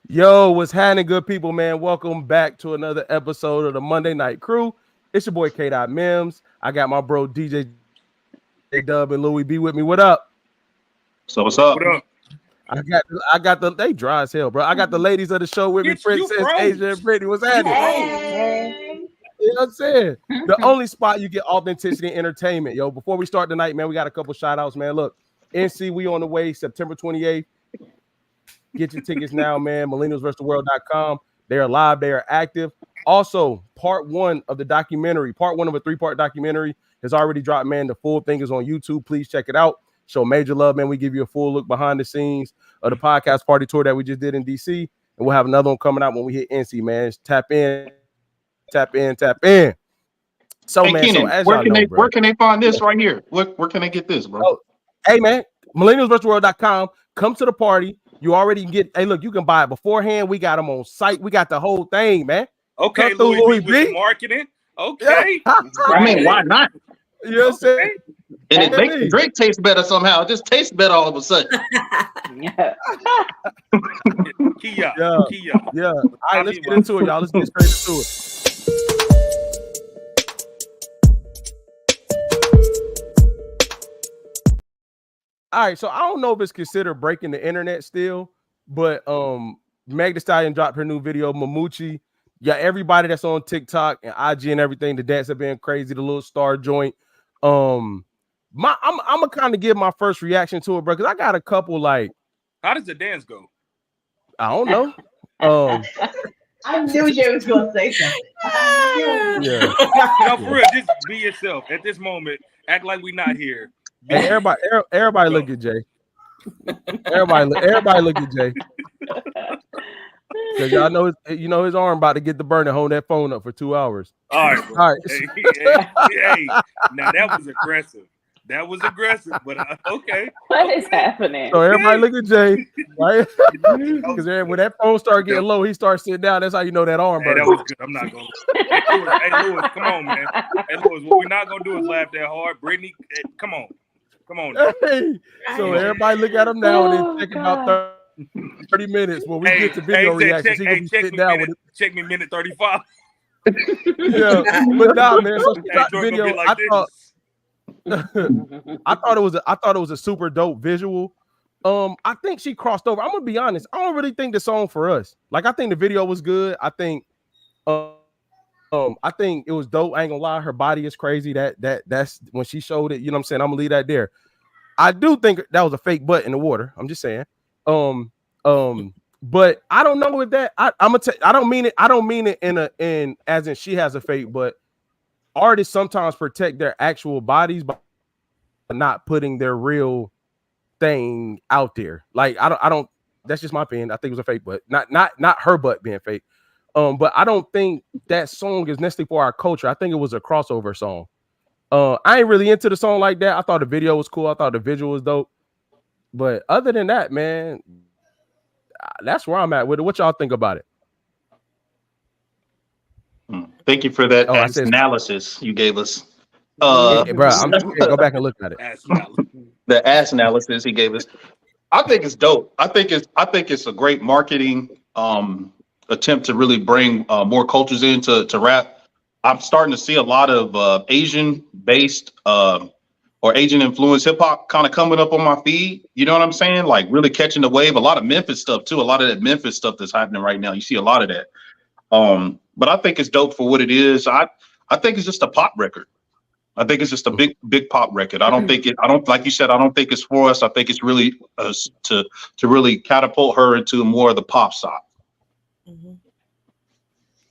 Yo, what's happening, good people, man? Welcome back to another episode of the Monday Night Crew. It's your boy K. Mims. I got my bro DJ Dub and Louis B with me. What up? So what's up? What up? I got the they dry as hell, bro. I got the ladies of the show with me, Princess, Asia, and Brittany. What's happening? Hey. You know what I'm saying? The only spot you get authenticity and entertainment, yo. Before we start tonight, man, we got a couple shout outs, man. Look, NC, we on the way, September 28th. Get your tickets now, man. millennialsversustheworld.com. They are live, they are active. Also, part one of the documentary, part one of a 3-part documentary has already dropped, man. The full thing is on YouTube. Please check it out. Show major love, man. We give you a full look behind the scenes of the podcast party tour that we just did in DC. And we'll have another one coming out when we hit NC, man. Tap in. So, hey, man, Kenan, so as where y'all can know, they bro, where can they find this right here? Where can they get this, bro? Oh, hey, man, millennialsversustheworld.com. Come to the party. You already get. Hey, look, you can buy it beforehand. We got them on site. We got the whole thing, man. Okay, Come through, Louis B. Louis with B. marketing. Okay. I mean, why not? You know what I'm saying? And it makes the drink taste better somehow. It just tastes better all of a sudden. Kia. Yeah. All right, let's get into it, y'all. Let's get straight into it. All right, so I don't know if it's considered breaking the internet still, but Meg Thee Stallion dropped her new video, Mamushi. Yeah, everybody that's on TikTok and IG and everything, the dance have been crazy, the little star joint. I'm gonna kind of give my first reaction to it, bro, because I got a couple like. How does the dance go? I don't know. I knew you was gonna say something. Yeah. No, for real, just be yourself at this moment. Act like we not here. Hey, everybody look at Jay. Everybody look at Jay. Because y'all know his arm about to get the burn and hold that phone up for 2 hours. All right, bro. All right. Hey. Now that was aggressive. But okay. What is happening? So everybody look at Jay, right? Because when that phone start getting low, he starts sitting down. That's how you know that arm Hey, burn. that was good. I'm not gonna. Hey, Louis, come on, man. Hey, Louis, what we're not gonna do is laugh that hard. Brittany, come on. Hey, so everybody look at him now and then check about 30 minutes when we get to video reactions. He gonna be sitting down with it. Check me minute 35. Yeah, but nah, man. So Hey, video, like I thought it was a super dope visual. I think she crossed over. I'm gonna be honest. I don't really think the song for us. Like, I think the video was good. I think it was dope. I ain't gonna lie, her body is crazy. That's when she showed it. You know what I'm saying? I'm gonna leave that there. I do think that was a fake butt in the water. I'm just saying. But I don't know if that. I don't mean it. I don't mean it in as in she has a fake, but artists sometimes protect their actual bodies by not putting their real thing out there. Like I don't. That's just my opinion. I think it was a fake butt, not her butt being fake. But I don't think that song is necessarily for our culture. I think it was a crossover song. I ain't really into the song like that. I thought the video was cool. I thought the visual was dope. But other than that, man, that's where I'm at with it. What y'all think about it? Thank you for that analysis you gave us. Bro, I'm just gonna go back and look at it. The ass analysis he gave us. I think it's dope. I think it's a great marketing attempt to really bring more cultures into rap. I'm starting to see a lot of Asian-based or Asian-influenced hip-hop kind of coming up on my feed. You know what I'm saying? Like really catching the wave. A lot of Memphis stuff too. A lot of that Memphis stuff that's happening right now. You see a lot of that. But I think it's dope for what it is. I think it's just a pop record. I think it's just a big pop record. I don't like you said, I don't think it's for us. I think it's really to really catapult her into more of the pop side. Mm-hmm.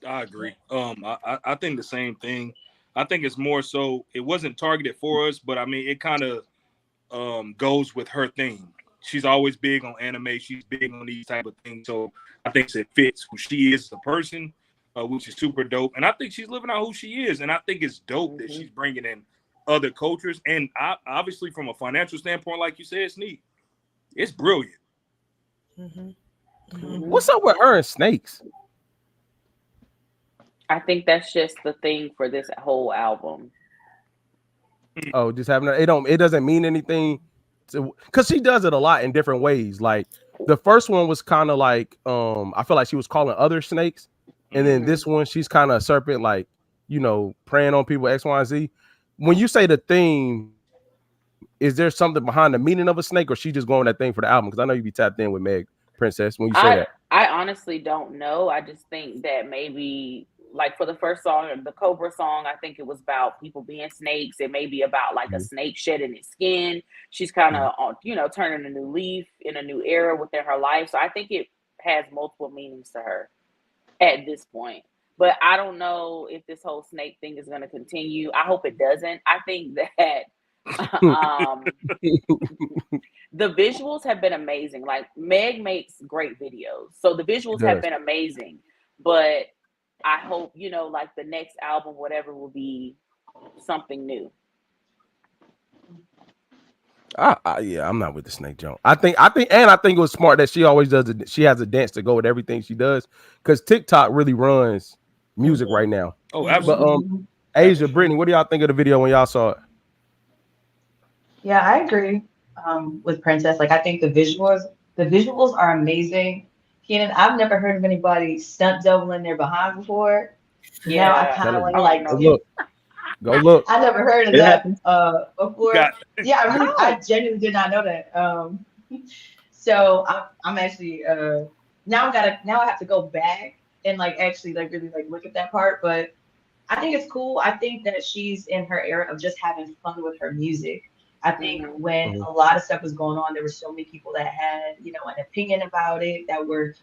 I agree. I think the same thing. I think it's more so it wasn't targeted for us, but I mean it kind of goes with her thing. She's always big on anime. She's big on these type of things. So I think it fits who she is as a person, which is super dope. And I think she's living out who she is. And I think it's dope that she's bringing in other cultures. And obviously from a financial standpoint, like you said, it's neat. It's brilliant. Mm-hmm. Mm-hmm. What's up with her and Snakes? I think that's just the thing for this whole album. Oh, just having it doesn't mean anything because she does it a lot in different ways. Like The first one was kind of like I feel like she was calling other snakes, and then this one she's kind of a serpent, like preying on people X, Y, and Z. When you say the theme, is there something behind the meaning of a snake, or she just going that thing for the album? Because I know you be tapped in with Meg Princess when you say that. I honestly don't know. I just think that maybe like for the first song, the Cobra song, I think it was about people being snakes. It may be about like a snake shedding its skin. She's kind of turning a new leaf in a new era within her life. So I think it has multiple meanings to her at this point. But I don't know if this whole snake thing is going to continue. I hope it doesn't. I think that the visuals have been amazing. Like Meg makes great videos, so the visuals have been amazing. But I hope like the next album, whatever, will be something new. Yeah, I'm not with the snake jump. I think it was smart that she always does it. She has a dance to go with everything she does, because TikTok really runs music right now. Oh, absolutely. But Asia, Brittany, what do y'all think of the video when y'all saw it? Yeah, I agree with Princess. Like, I think the visuals are amazing. Kenan, I've never heard of anybody stunt doubling their behind before. Yeah, now I kind of want to like go look. I never heard of that before. Yeah, I genuinely did not know that. So I'm actually now I have to go back and like actually like really like look at that part. But I think it's cool. I think that she's in her era of just having fun with her music. I think when a lot of stuff was going on, there were so many people that had, an opinion about it, that were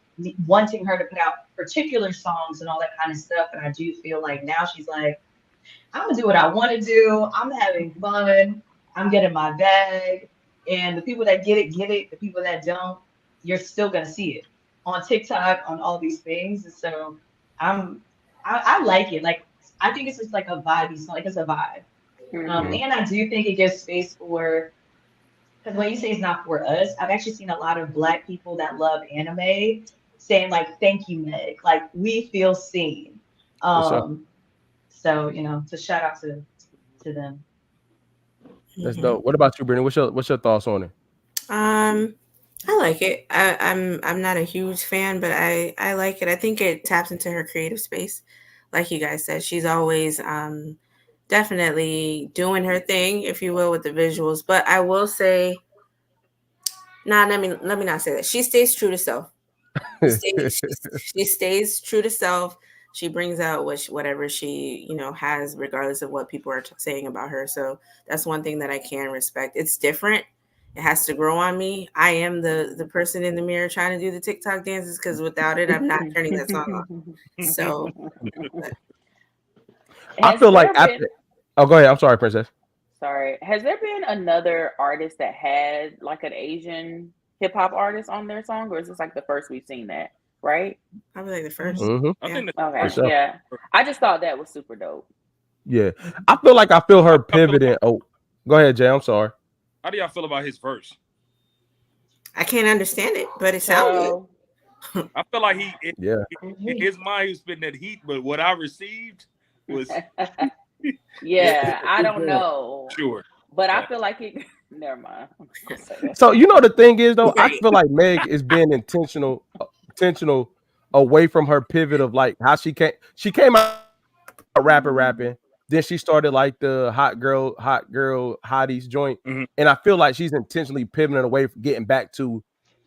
wanting her to put out particular songs and all that kind of stuff. And I do feel like now she's like, I'm gonna do what I want to do. I'm having fun. I'm getting my bag. And the people that get it, get it. The people that don't, you're still gonna see it on TikTok, on all these things. And so I like it. Like, I think it's just like a vibey song. Like, it's a vibe. And I do think it gives space for, because when you say it's not for us, I've actually seen a lot of Black people that love anime saying like, "Thank you, Meg. Like, we feel seen." So to shout out to them. That's dope. What about you, Brittany? What's your thoughts on it? I like it. I'm not a huge fan, but I like it. I think it taps into her creative space, like you guys said. She's always definitely doing her thing, if you will, with the visuals. But I will say, let me not say that. She stays true to self. She stays true to self. She brings out whatever she has, regardless of what people are saying about her. So that's one thing that I can respect. It's different. It has to grow on me. I am the person in the mirror trying to do the TikTok dances, because without it, I'm not turning that song on. So I feel like after. Oh, go ahead. I'm sorry, Princess. Sorry. Has there been another artist that had like an Asian hip hop artist on their song, or is this like the first we've seen that? Right? Probably like the first. I think Okay. Yeah. I just thought that was super dope. Yeah. I feel her pivoting. Oh, go ahead, Jay. I'm sorry. How do y'all feel about his verse? I can't understand it, but it sounds good. I feel like in his mind, he was spitting that heat, but what I received was I don't know. Sure. But I feel like it. Never mind. So the thing is though, I feel like Meg is being intentional away from her pivot of like how she came out rapping. Then she started like the hot girl hotties joint, and I feel like she's intentionally pivoting away from getting back to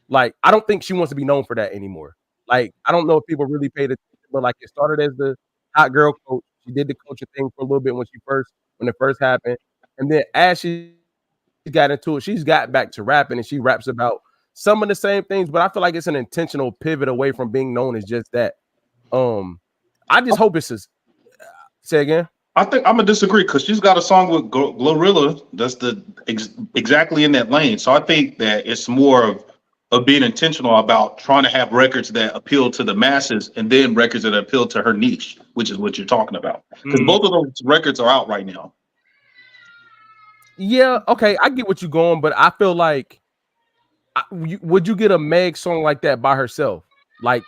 like, I don't think she wants to be known for that anymore. Like, I don't know if people really paid attention, but like it started as the hot girl coach. She did the coaching thing for a little bit when it first happened, and then as she got into it, she's got back to rapping, and she raps about some of the same things. But I feel like it's an intentional pivot away from being known as just that. I just hope it's say again. I think I'm gonna disagree, because she's got a song with Glorilla that's exactly in that lane. So I think that it's more of being intentional about trying to have records that appeal to the masses, and then records that appeal to her niche, which is what you're talking about. Because both of those records are out right now. Yeah, okay, I get what you're going, but I feel like would you get a Meg song like that by herself? like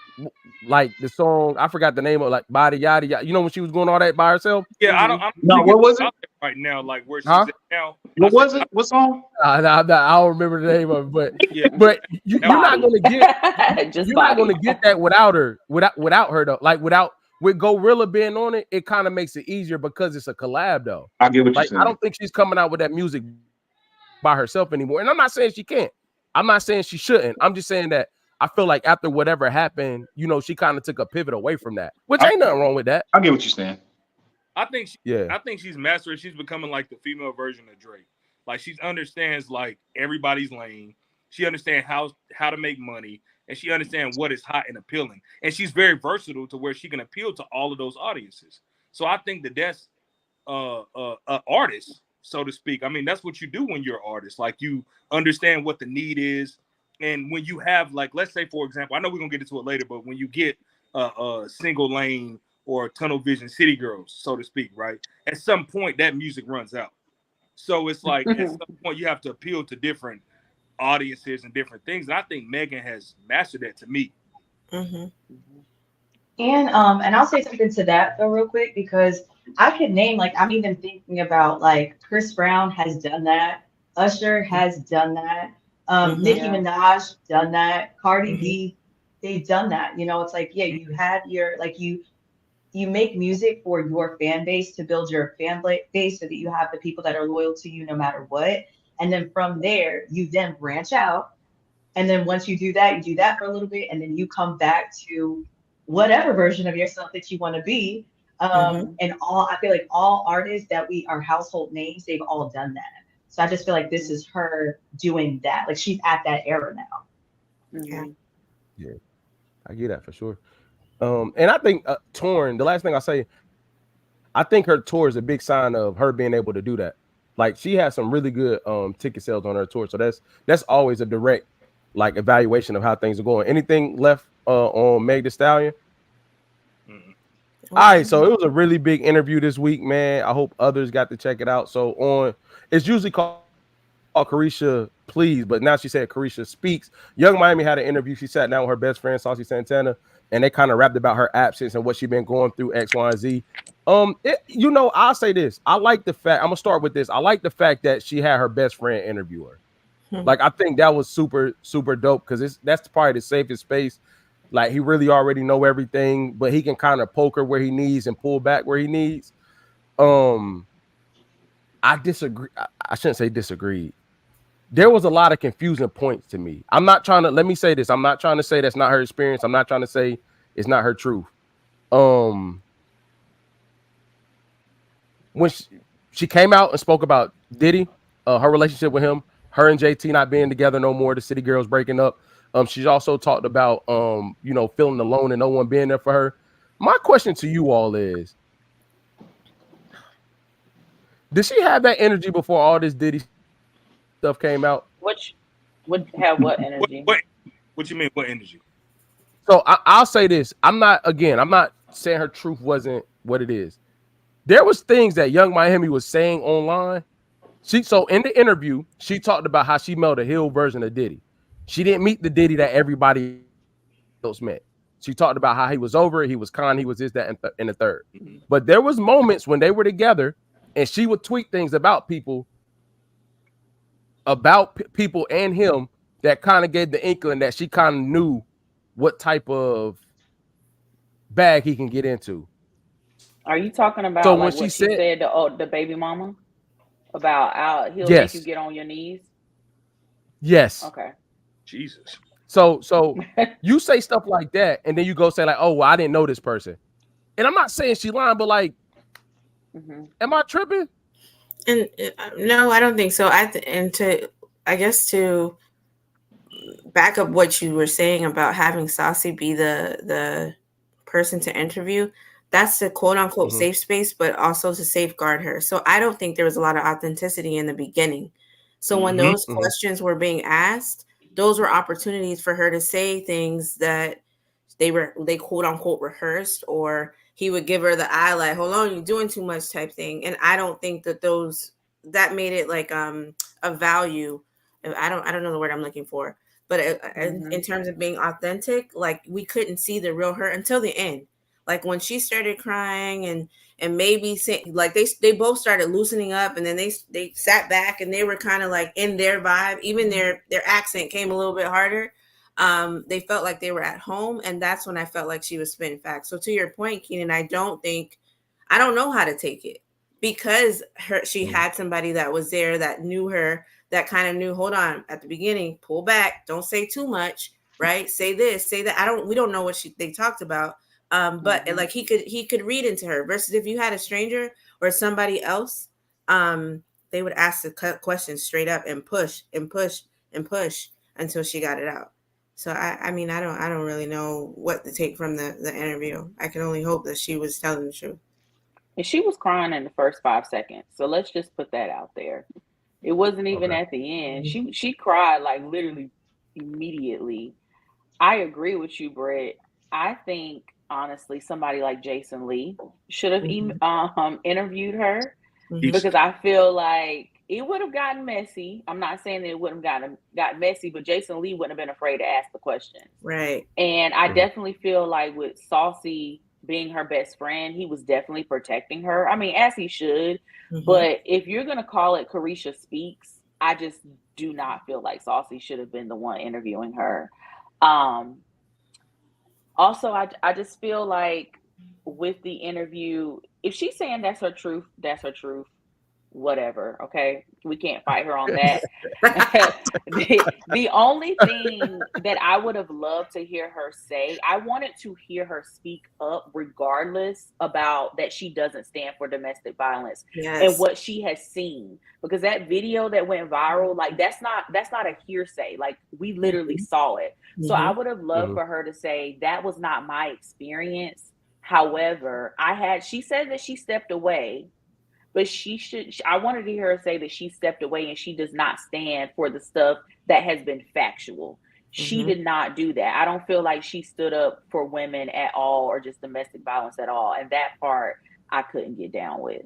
the song, I forgot the name of, like Body Yada Yada. You know when she was doing all that by herself? Yeah, I don't. No, what was it? Right now, like where she's Huh? at now. What was it? What song? I don't remember the name of it, Yeah, but you're not Body. gonna get Just you're not body. gonna get that without her, without her though. Like with Gorilla being on it, it kind of makes it easier because it's a collab though. I get what you're Like I saying. don't think she's coming out with that music by herself anymore. And I'm not saying she can't. I'm not saying she shouldn't. I'm just saying that I feel like after whatever happened, she kind of took a pivot away from that, which ain't nothing wrong with that. I get what you're saying. I think Yeah. I think she's mastering. She's becoming like the female version of Drake. Like she understands like everybody's lane. She understands how to make money, and she understands what is hot and appealing. And she's very versatile to where she can appeal to all of those audiences. So I think that's artist, so to speak. I mean, that's what you do when you're an artist. Like you understand what the need is, and when you have, like, let's say for example, I know we're gonna get into it later, but when you get a single lane or tunnel vision city girls, so to speak, right? At some point, that music runs out. So it's like at some point you have to appeal to different audiences and different things. And I think Megan has mastered that to me. Mm-hmm. And I'll say something to that though real quick because I could name, like, I'm even thinking about like Chris Brown has done that, Usher has done that, Nicki Minaj done that, Cardi B, they've done that. It's like, yeah, you have your, like, you make music for your fan base to build your fan base so that you have the people that are loyal to you no matter what. And then from there, you then branch out. And then once you do that for a little bit, and then you come back to whatever version of yourself that you want to be. And I feel like all artists that are household names, they've all done that. So I just feel like this is her doing that. Like she's at that era now. Yeah, I get that for sure. And I think Torn, the last thing I say, I think her tour is a big sign of her being able to do that. Like she has some really good ticket sales on her tour. So that's always a direct like evaluation of how things are going. Anything left on Meg Thee Stallion? All right, so it was a really big interview this week, man. I hope others got to check it out. So it's usually called Caresha Please, but now she said Caresha Speaks. Young Miami had an interview. She sat down with her best friend Saucy Santana, and they kind of rapped about her absence and what she's been going through, X, Y, and Z. I'll say this. I like the fact, I'm gonna start with this. I like the fact that she had her best friend interview her. Like, I think that was super, super dope because that's probably the safest space. Like, he really already know everything, but he can kind of poke her where he needs and pull back where he needs. I disagree. I shouldn't say disagreed. There was a lot of confusing points to me. Let me say this. I'm not trying to say that's not her experience. I'm not trying to say it's not her truth. When she came out and spoke about Diddy, her relationship with him, her and JT not being together no more, the City Girls breaking up. She's also talked about, feeling alone and no one being there for her. My question to you all is, did she have that energy before all this Diddy stuff came out? Which would have what energy? What you mean? What energy? So I'll say this. I'm not saying her truth wasn't what it is. There was things that Young Miami was saying online. So in the interview, she talked about how she met a Hill version of Diddy. She didn't meet the Diddy that everybody else met. She talked about how he was over it, he was kind, he was this, that, and the third. But there was moments when they were together, and she would tweet things about people and him that kind of gave the inkling that she kind of knew what type of bag he can get into. Are you talking about So like when what she said the baby mama about he'll yes. make you get on your knees? Yes. Okay. Jesus. So you say stuff like that, and then you go say like, "Oh, well, I didn't know this person," and I'm not saying she lying, but like, am I tripping? And no, I don't think so. To back up what you were saying about having Saucy be the person to interview, that's the quote unquote safe space, but also to safeguard her. So I don't think there was a lot of authenticity in the beginning. So when those questions were being asked, those were opportunities for her to say things that they quote unquote rehearsed, or he would give her the eye like, hold on, you're doing too much type thing. And I don't think that made it like a value. I don't know the word I'm looking for. But in terms of being authentic, like we couldn't see the real her until the end. Like when she started crying and maybe say, like they both started loosening up, and then they sat back and they were kind of like in their vibe. Even their accent came a little bit harder. They felt like they were at home, and that's when I felt like she was spitting facts. So to your point, Keenan, I don't know how to take it, because she had somebody that was there that knew her, that kind of knew, hold on, at the beginning, pull back, don't say too much, right? Say this, say that. We don't know what they talked about. But like he could read into her, versus if you had a stranger or somebody else, they would ask the question straight up and push and push and push until she got it out. So I mean, I don't really know what to take from the interview. I can only hope that she was telling the truth. And she was crying in the first 5 seconds. So let's just put that out there. It wasn't even at the end. She cried like literally immediately. I agree with you, Brett. I think honestly somebody like Jason Lee should have interviewed her, because I feel like it would have gotten messy. I'm not saying that it wouldn't have got messy, but Jason Lee wouldn't have been afraid to ask the question. Right. And I definitely feel like with Saucy being her best friend, he was definitely protecting her. I mean, as he should. But if you're going to call it Caresha Speaks, I just do not feel like Saucy should have been the one interviewing her. Also, I just feel like with the interview, if she's saying that's her truth, that's her truth. Whatever, okay? We can't fight her on that. The only thing that I would have loved to hear her say, I wanted to hear her speak up regardless about that she doesn't stand for domestic violence and what she has seen. Because that video that went viral, like that's not a hearsay. Like we literally saw it. So I would have loved for her to say that was not my experience. However, she said that she stepped away. But I wanted to hear her say that she stepped away and she does not stand for the stuff that has been factual. She did not do that. I don't feel like she stood up for women at all or just domestic violence at all. And that part I couldn't get down with.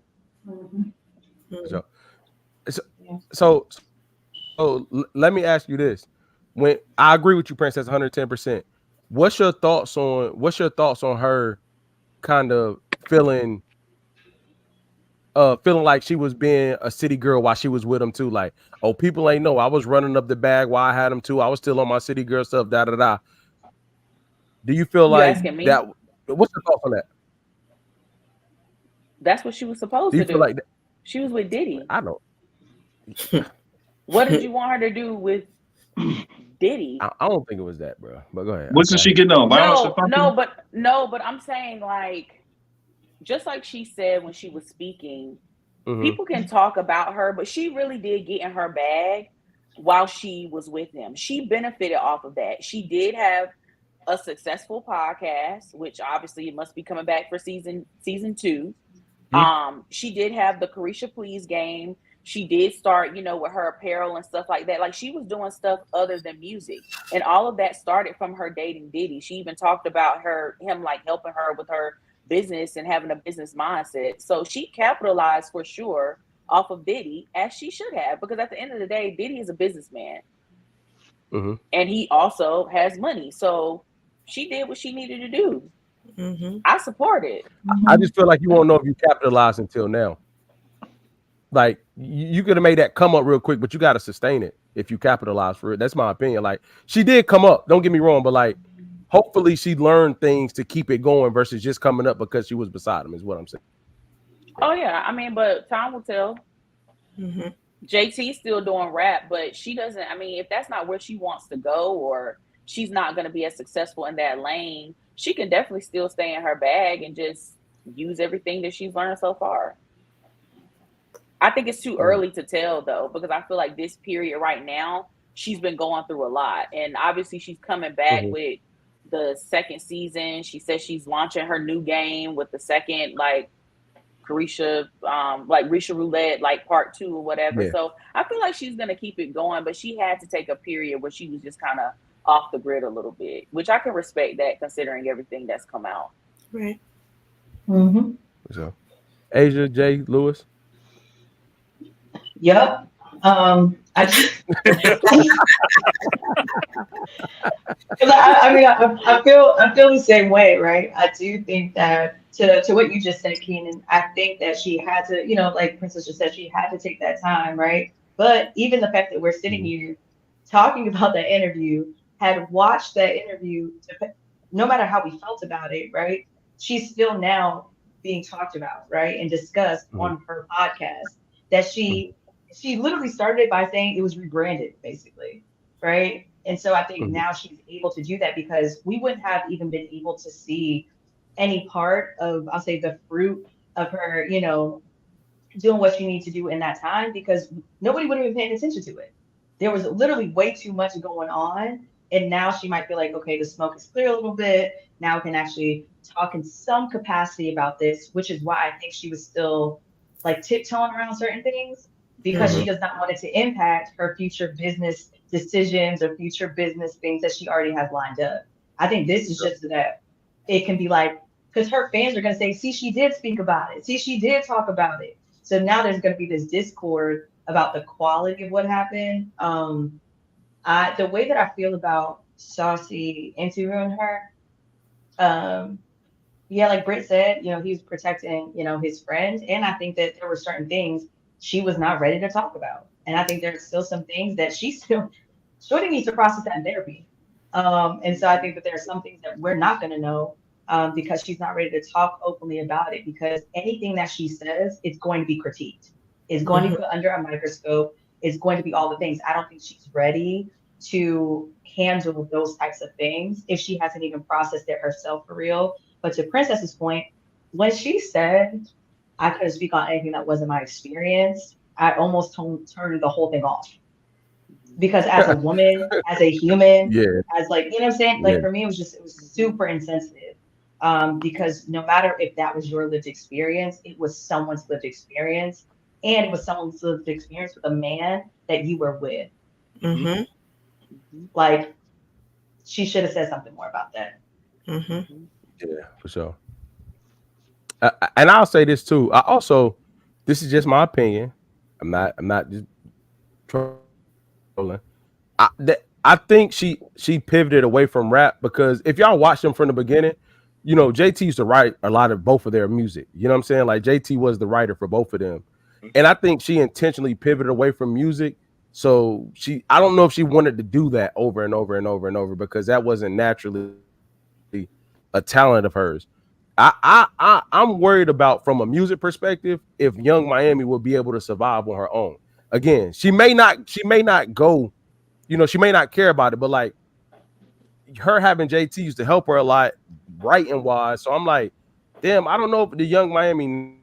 So let me ask you this. When I agree with you, Princess, 110%. What's your thoughts on her kind of feeling like she was being a city girl while she was with him too? Like, oh, people ain't know I was running up the bag while I had him too. I was still on my city girl stuff. Da da da. Do you feel like that? What's your thoughts on that? That's what she was supposed to do. Like she was with Diddy. I know. What did you want her to do with Diddy? I don't think it was that, bro. But go ahead. Wasn't she getting on violence? No, but I'm saying, like, just like she said when she was speaking, people can talk about her, but she really did get in her bag while she was with him. She benefited off of that. She did have a successful podcast, which obviously it must be coming back for season 2. She did have the Caresha Please game. She did start, with her apparel and stuff like that. Like, she was doing stuff other than music. And all of that started from her dating Diddy. She even talked about him like helping her with her business and having a business mindset. So she capitalized for sure off of Diddy, as she should have, because at the end of the day, Diddy is a businessman. And he also has money. So she did what she needed to do. I support it. I just feel like you won't know if you capitalized until now. Like, you could have made that come up real quick, but you got to sustain it if you capitalize for it. That's my opinion. Like, she did come up, don't get me wrong, but like, hopefully she learned things to keep it going versus just coming up because she was beside him, is what I'm saying. Oh yeah, I mean, but time will tell. JT's still doing rap, but she doesn't. I mean, if that's not where she wants to go, or she's not going to be as successful in that lane, she can definitely still stay in her bag and just use everything that she's learned so far. I think it's too early to tell, though, because I feel like this period right now, she's been going through a lot. And obviously she's coming back with the second season. She says she's launching her new game with the second, like, Caresha, like Risha Roulette, like part 2 or whatever. So I feel like she's going to keep it going, but she had to take a period where she was just kind of off the grid a little bit, which I can respect that considering everything that's come out. Right. So, Asia, Jay, Lewis. Yep. I just, I mean, I feel the same way, right? I do think that to what you just said, Keenan, I think that she had to, like Princess just said, she had to take that time, right? But even the fact that we're sitting here talking about that interview, had watched that interview, no matter how we felt about it, right? She's still now being talked about, right, and discussed on her podcast. That she literally started by saying it was rebranded, basically, right? And so I think now she's able to do that because we wouldn't have even been able to see any part of, I'll say, the fruit of her, doing what she needs to do in that time because nobody would have been paying attention to it. There was literally way too much going on. And now she might feel like, okay, the smoke is clear a little bit. Now we can actually talk in some capacity about this, which is why I think she was still like tiptoeing around certain things because she does not want it to impact her future business decisions or future business things that she already has lined up. I think this is just so that it can be like, because her fans are going to say, see, she did speak about it. See, she did talk about it. So now there's going to be this discord about the quality of what happened. The way that I feel about Saucy interviewing her, yeah, like Britt said, he was protecting, his friend. And I think that there were certain things she was not ready to talk about. And I think there's still some things that Shorty needs to process that in therapy. And so I think that there are some things that we're not going to know because she's not ready to talk openly about it because anything that she says is going to be critiqued. It's going to be put under a microscope. It's going to be all the things. I don't think she's ready to handle those types of things if she hasn't even processed it herself for real. But to Princess's point, when she said, I couldn't speak on anything that wasn't my experience, I almost turned the whole thing off. Because as a woman, as a human, as like, you know what I'm saying? Like for me, it was super insensitive. Because no matter if that was your lived experience, it was someone's lived experience. And it was someone's lived experience with a man that you were with. Mm-hmm. Like, she should have said something more about that. Mm-hmm. Yeah, for sure. And I'll say this too. This is just my opinion. I'm not just trolling. I think she pivoted away from rap because if y'all watch them from the beginning, JT used to write a lot of both of their music. You know what I'm saying? Like JT was the writer for both of them. And I think she intentionally pivoted away from music. So I don't know if she wanted to do that over and over and over and over because that wasn't naturally a talent of hers. I'm worried about from a music perspective if Young Miami will be able to survive on her own. Again, she may not go, she may not care about it, but like her having JT used to help her a lot writing wise. So I'm like, damn, I don't know if the Young Miami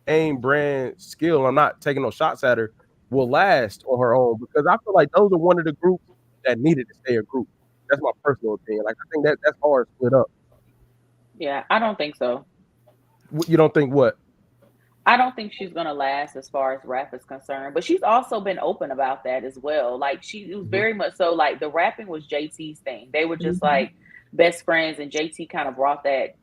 name brand skill, I'm not taking no shots at her, will last on her own because I feel like those are one of the groups that needed to stay a group. That's my personal opinion. Like I think that's hard to split up. Yeah, I don't think so. You don't think what? I don't think she's gonna last as far as rap is concerned, but she's also been open about that as well. Like she was very much so like the rapping was JT's thing. They were just like best friends, and JT kind of brought that,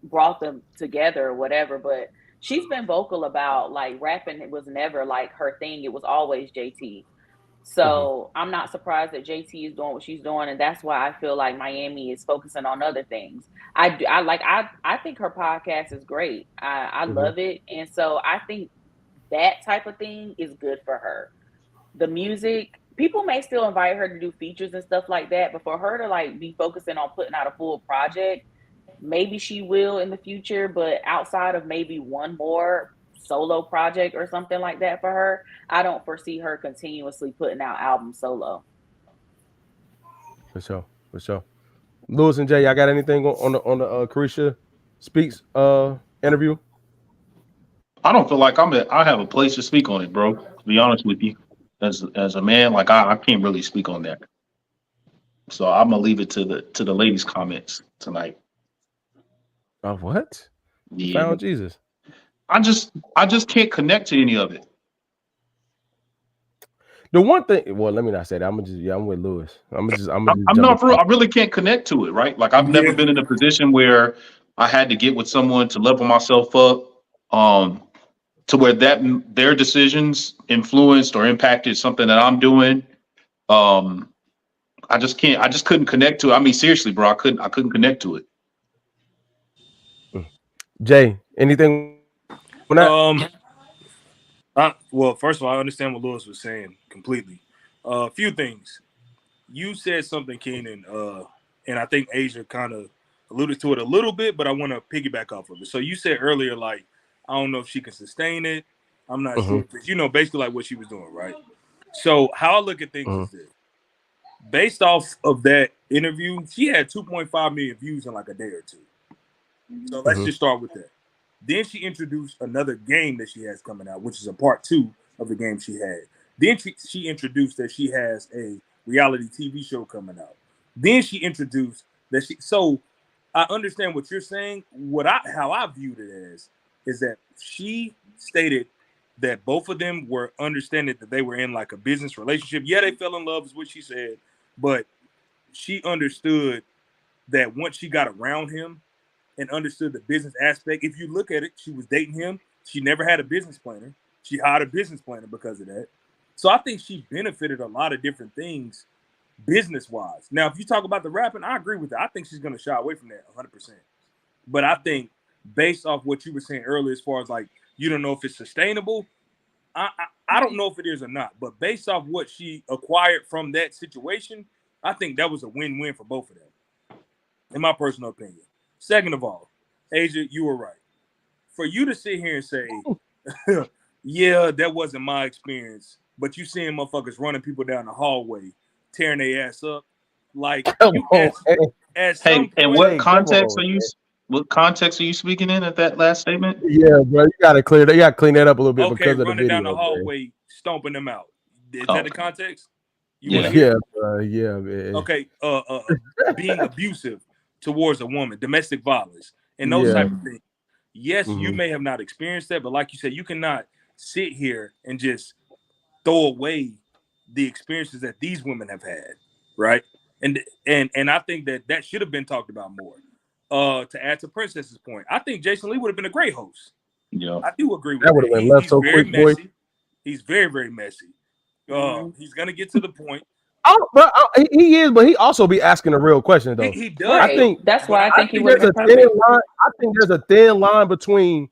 brought them together or whatever. But she's been vocal about like rapping. It was never like her thing. It was always JT. So I'm not surprised that JT is doing what she's doing, and that's why I feel like Miami is focusing on other things. I think her podcast is great. I love it, and so I think that type of thing is good for her. The music, people may still invite her to do features and stuff like that, but for her to like be focusing on putting out a full project, maybe she will in the future. But outside of maybe one more solo project or something like that for her, I don't foresee her continuously putting out albums solo. For sure. Lewis and Jay, y'all got anything on the Caresha Speaks interview? I don't feel like I have a place to speak on it, bro. To be honest with you, as a man, like I can't really speak on that. So I'm gonna leave it to the ladies' comments tonight. What? Yeah. Found Jesus. I just can't connect to any of it. The one thing, well, let me not say that. I'm with Lewis. I'm not for real. I really can't connect to it, right? Like I've never been in a position where I had to get with someone to level myself up. to where that their decisions influenced or impacted something that I'm doing. I just couldn't connect to it. I mean, seriously, bro, I couldn't connect to it. Jay, anything on that? Well, first of all, I understand what Lewis was saying completely. A few things. You said something, Keenan, and I think Asia kind of alluded to it a little bit, but I want to piggyback off of it. So you said earlier, like, I don't know if she can sustain it. I'm not sure. Basically like what she was doing, right? So how I look at things is this. Based off of that interview, she had 2.5 million views in like a day or two. So let's just start with that. Then she introduced another game that she has coming out, which is a part 2 of the game she had. Then she introduced that she has a reality TV show coming out. Then she introduced that so I understand what you're saying. How I viewed it as is that she stated that both of them were understanding that they were in like a business relationship. Yeah, they fell in love is what she said, but she understood that once she got around him and understood the business aspect, if you look at it, she was dating him. She never had a business planner. She hired a business planner because of that. So I think she benefited a lot of different things business-wise. Now, if you talk about the rapping, I agree with that. I think she's going to shy away from that 100%. But I think based off what you were saying earlier, as far as like, you don't know if it's sustainable, I don't know if it is or not. But based off what she acquired from that situation, I think that was a win-win for both of them, in my personal opinion. Second of all, Asia, you were right. For you to sit here and say, yeah, that wasn't my experience, but you seeing motherfuckers running people down the hallway, tearing their ass up, like at some and point, what context are you? What context are you speaking in at that last statement? Yeah, bro, you gotta clear that. You gotta clean that up a little bit okay, because of the running video. down the hallway, stomping them out. Is that the context? Yeah, man. Okay, being abusive towards a woman, domestic violence, and those type of things. Yes, you may have not experienced that, but like you said, you cannot sit here and just throw away the experiences that these women have had, right? And I think that should have been talked about more. To add to Princess's point, I think Jason Lee would have been a great host. Yeah, I do agree with that. Would have been left he's so very quick, messy. boy. He's very, very messy. He's gonna get to the point. Oh, but he is, but he also be asking the real questions though. He does. Right. I think that's why I think he there's would a have thin been perfect. line. I think there's a thin line between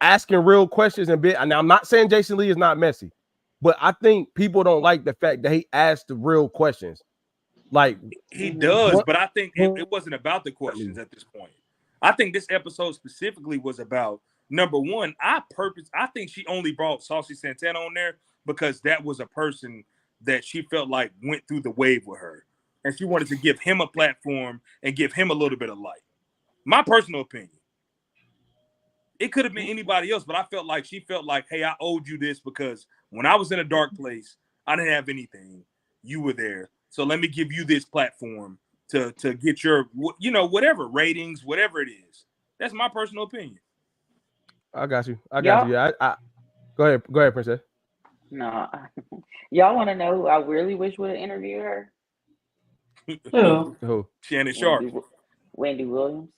asking real questions and now I'm not saying Jason Lee is not messy, but I think people don't like the fact that he asked the real questions. Like he does, but I think it wasn't about the questions at this point. I think this episode specifically was about number one. I think she only brought Saucy Santana on there because that was a person that she felt like went through the wave with her, and she wanted to give him a platform and give him a little bit of light. My personal opinion. It could have been anybody else, but I felt like she felt like, hey, I owed you this because when I was in a dark place, I didn't have anything. You were there. So let me give you this platform to get your, whatever ratings, whatever it is. That's my personal opinion. I got you. Yeah, I go ahead, Princess. No, y'all want to know who I really wish would have interviewed her? Who? Shannon Sharp. Wendy Williams.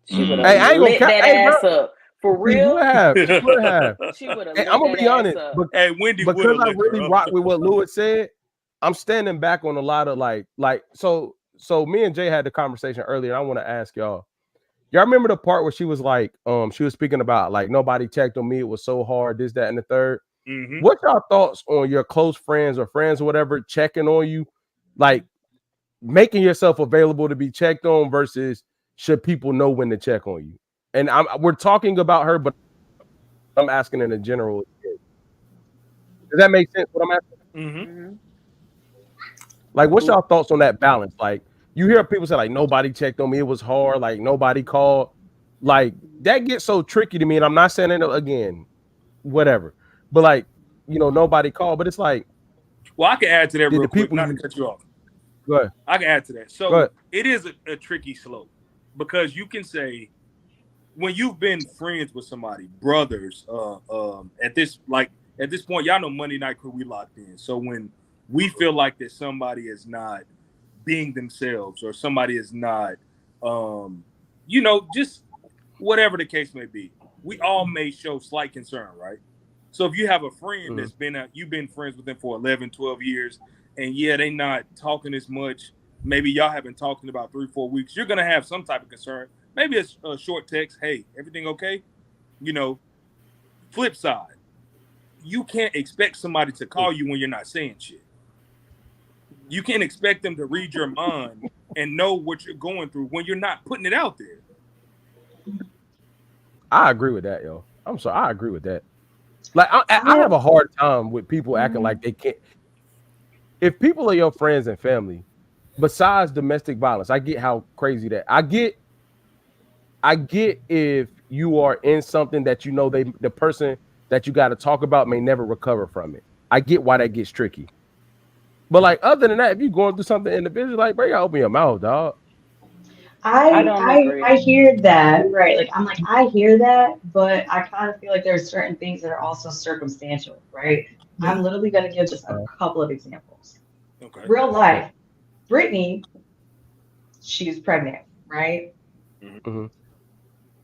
She Mm. would Hey, I have ain't lit gonna that ass up. For real? She would have. She would have Hey, lit I'm gonna that be honest. ass up. Hey, Wendy would Because have I lit really her up. rock with what Lewis said, I'm standing back on a lot of like so me and Jay had the conversation earlier. I want to ask y'all remember the part where she was like, she was speaking about like nobody checked on me, it was so hard, this, that, and the third. Mm-hmm. What's y'all thoughts on your close friends or friends or whatever checking on you, like making yourself available to be checked on versus should people know when to check on you? And we're talking about her, but I'm asking in a general. Does that make sense? What I'm asking? Mm-hmm. Like, what's y'all thoughts on that balance? Like, you hear people say, like, nobody checked on me, it was hard, like nobody called. Like, that gets so tricky to me. And I'm not saying it again, whatever. But like, nobody called. But it's like, well, I can add to that real quick, not to people cut you off. go ahead. I can add to that. So it is a tricky slope because you can say when you've been friends with somebody, brothers, at this point, y'all know Monday Night Crew, we locked in. So when we feel like that somebody is not being themselves or somebody is not, just whatever the case may be, we all may show slight concern, right? So if you have a friend that's you've been friends with them for 11, 12 years, and yeah, they not talking as much. Maybe y'all haven't talked in about 3, 4 weeks. You're gonna have some type of concern. Maybe it's a short text. Hey, everything okay? You know. Flip side, you can't expect somebody to call you when you're not saying shit. You can't expect them to read your mind and know what you're going through when you're not putting it out there. I agree with that, yo. I'm sorry, I agree with that. Like I have a hard time with people acting like they can't. If people are your friends and family, besides domestic violence, I get how crazy that. I get if you are in something that you know the person that you got to talk about may never recover from it. I get why that gets tricky. But like other than that, if you're going through something individual, like bro, you gotta open your mouth, dog. I hear that, right? Like I'm like I hear that, but I kind of feel like there's certain things that are also circumstantial, right? I'm literally gonna give just a couple of examples. Okay. Real life, Brittany, she's pregnant, right? Mm-hmm.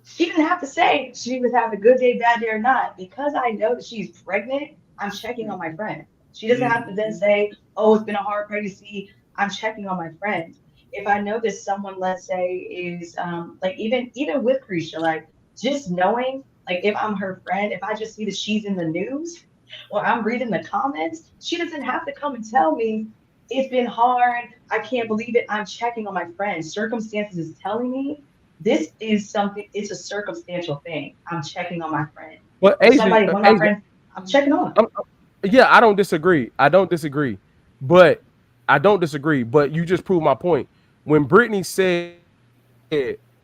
She didn't have to say she was having a good day, bad day, or not. Because I know that she's pregnant, I'm checking on my friend. She doesn't have to then say, oh, it's been a hard pregnancy. I'm checking on my friend. If I know that someone, let's say, is like even with Caresha, like just knowing, like if I'm her friend, if I just see that she's in the news or I'm reading the comments, she doesn't have to come and tell me it's been hard. I can't believe it. I'm checking on my friend. Circumstances is telling me this is something. It's a circumstantial thing. I'm checking on my friend. But Somebody, one of my friends, I'm checking on. Yeah, I don't disagree. But you just proved my point. When Brittany said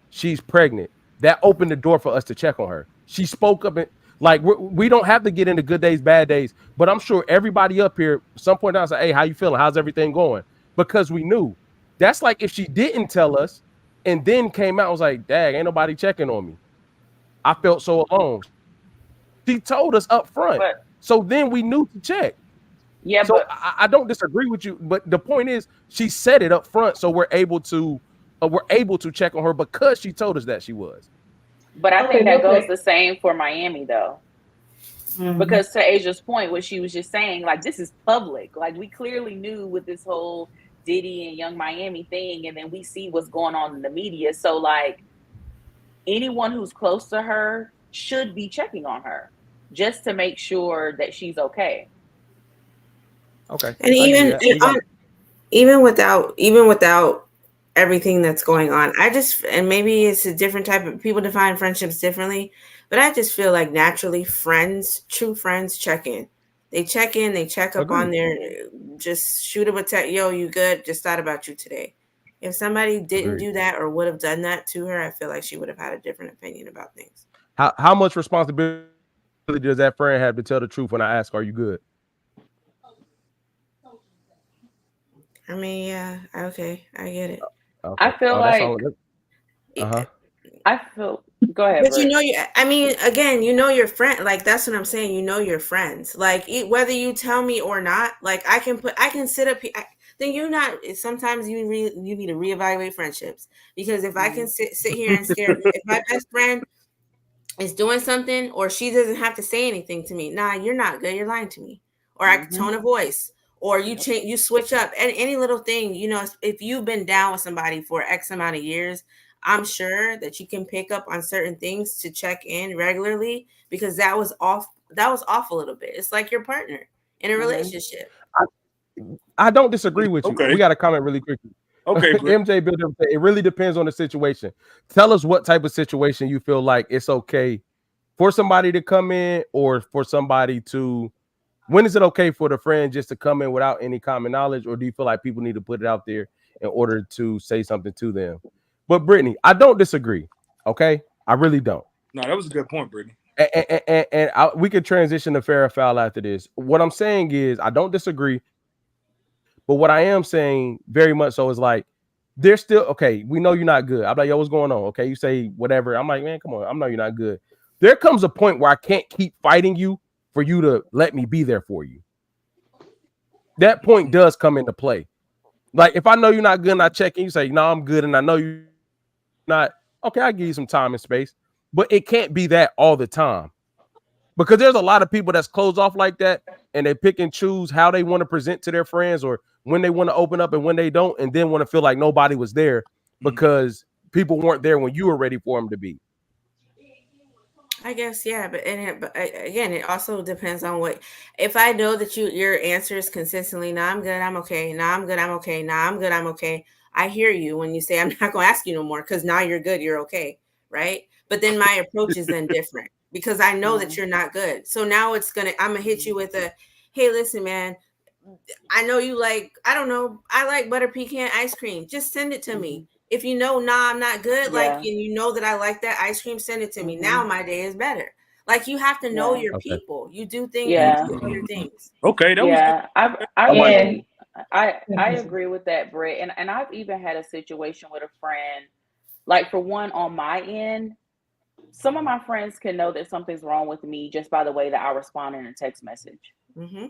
she's pregnant, that opened the door for us to check on her. She spoke up and like we don't have to get into good days, bad days. But I'm sure everybody up here, some point out, say, "Hey, how you feeling? How's everything going?" Because we knew. That's like if she didn't tell us, and then came out and was like, "Dang, ain't nobody checking on me." I felt so alone. She told us up front, so then we knew to check. Yeah, so but I don't disagree with you, but the point is, she said it up front, so we're able to check on her because she told us that she was. But I think that goes the same for Miami, though. Because to Asia's point, what she was just saying, like, this is public. Like, we clearly knew with this whole Diddy and Young Miami thing, and then we see what's going on in the media. So, like, anyone who's close to her should be checking on her just to make sure that she's okay. Okay. And even without everything that's going on, and maybe it's a different type of people define friendships differently, but I just feel like naturally true friends check in. They check in, they check up on their, just shoot them a text, yo, you good? Just thought about you today. If somebody didn't do that or would have done that to her, I feel like she would have had a different opinion about things. How much responsibility does that friend have to tell the truth when I ask, are you good? I mean, yeah, okay, I get it. Okay. I feel go ahead. But again, your friend, like that's what I'm saying. Your friends, like whether you tell me or not, like I can sit up here. Sometimes you need to reevaluate friendships, because if I can sit here and stare, if my best friend is doing something or she doesn't have to say anything to me, nah, you're not good. You're lying to me. Or I can tone a voice. Or you change, you switch up, and any little thing, if you've been down with somebody for X amount of years, I'm sure that you can pick up on certain things to check in regularly, because that was off a little bit. It's like your partner in a relationship. I don't disagree with you. We got to comment really quickly. Okay. MJ Builder, it really depends on the situation. Tell us what type of situation you feel like it's okay for somebody to come in, or for somebody to. When is it okay for the friend just to come in without any common knowledge, or do you feel like people need to put it out there in order to say something to them? But Brittany, I don't disagree. Okay, I really don't. No, that was a good point, Brittany. And we could transition to fair or foul after this. What I'm saying is, I don't disagree, but what I am saying very much so is like, they're still okay. We know you're not good. I'm like, yo, what's going on? Okay, you say whatever. I'm like, man, come on. I know you're not good. There comes a point where I can't keep fighting you for you to let me be there for you. That point does come into play. Like if I know you're not good and I check in, you say, no, I'm good, and I know you're not, okay, I'll give you some time and space. but it can't be that all the time. Because there's a lot of people that's closed off like that, and they pick and choose how they want to present to their friends or when they want to open up and when they don't, and then want to feel like nobody was there because people weren't there when you were ready for them to be. I guess, yeah, but again, it also depends on what. If I know that your answer is consistently, "Nah, I'm good, I'm okay. Nah, I'm good, I'm okay. Nah, I'm good, I'm okay." I hear you when you say, "I'm not going to ask you no more," because now you're good, you're okay, right? But then my approach is then different because I know that you're not good. So now I'm gonna hit you with a, "Hey, listen, man. I know you like, I don't know, I like butter pecan ice cream. Just send it to me. If you know, nah, I'm not good, like, and you know that I like that ice cream, send it to me. Now my day is better. Like, you have to know your Okay. people. You do things, Yeah. you know your things. Okay, that was good. I like really, I agree with that, Britt. And I've even had a situation with a friend, like for one on my end, some of my friends can know that something's wrong with me just by the way that I respond in a text message. Mm-hmm.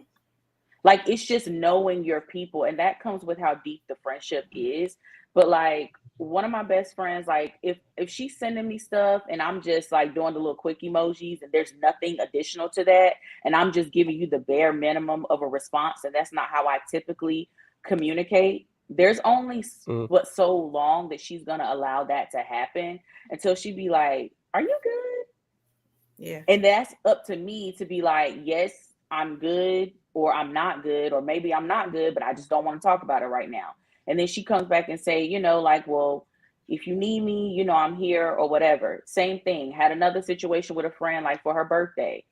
Like, it's just knowing your people, and that comes with how deep the friendship is. But like, one of my best friends, like if she's sending me stuff and I'm just like doing the little quick emojis and there's nothing additional to that, and I'm just giving you the bare minimum of a response, and that's not how I typically communicate, there's only but so long that she's gonna allow that to happen until she be like, "Are you good?" Yeah. And that's up to me to be like, "Yes, I'm good," or "I'm not good," or maybe "I'm not good, but I just don't want to talk about it right now." And then she comes back and say, like, "Well, if you need me, I'm here," or whatever. Same thing. Had another situation with a friend, like for her birthday.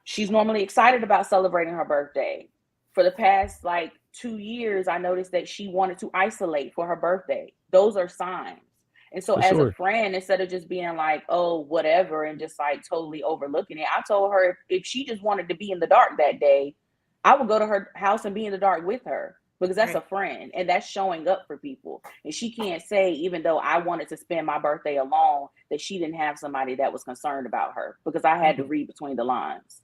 She's normally excited about celebrating her birthday. For the past like 2 years, I noticed that she wanted to isolate for her birthday. Those are signs. And so For as a sure. friend, instead of just being like, "Oh, whatever," and just like totally overlooking it, I told her if she just wanted to be in the dark that day, I would go to her house and be in the dark with her, because that's a friend and that's showing up for people. And she can't say, even though I wanted to spend my birthday alone, that she didn't have somebody that was concerned about her, because I had to read between the lines.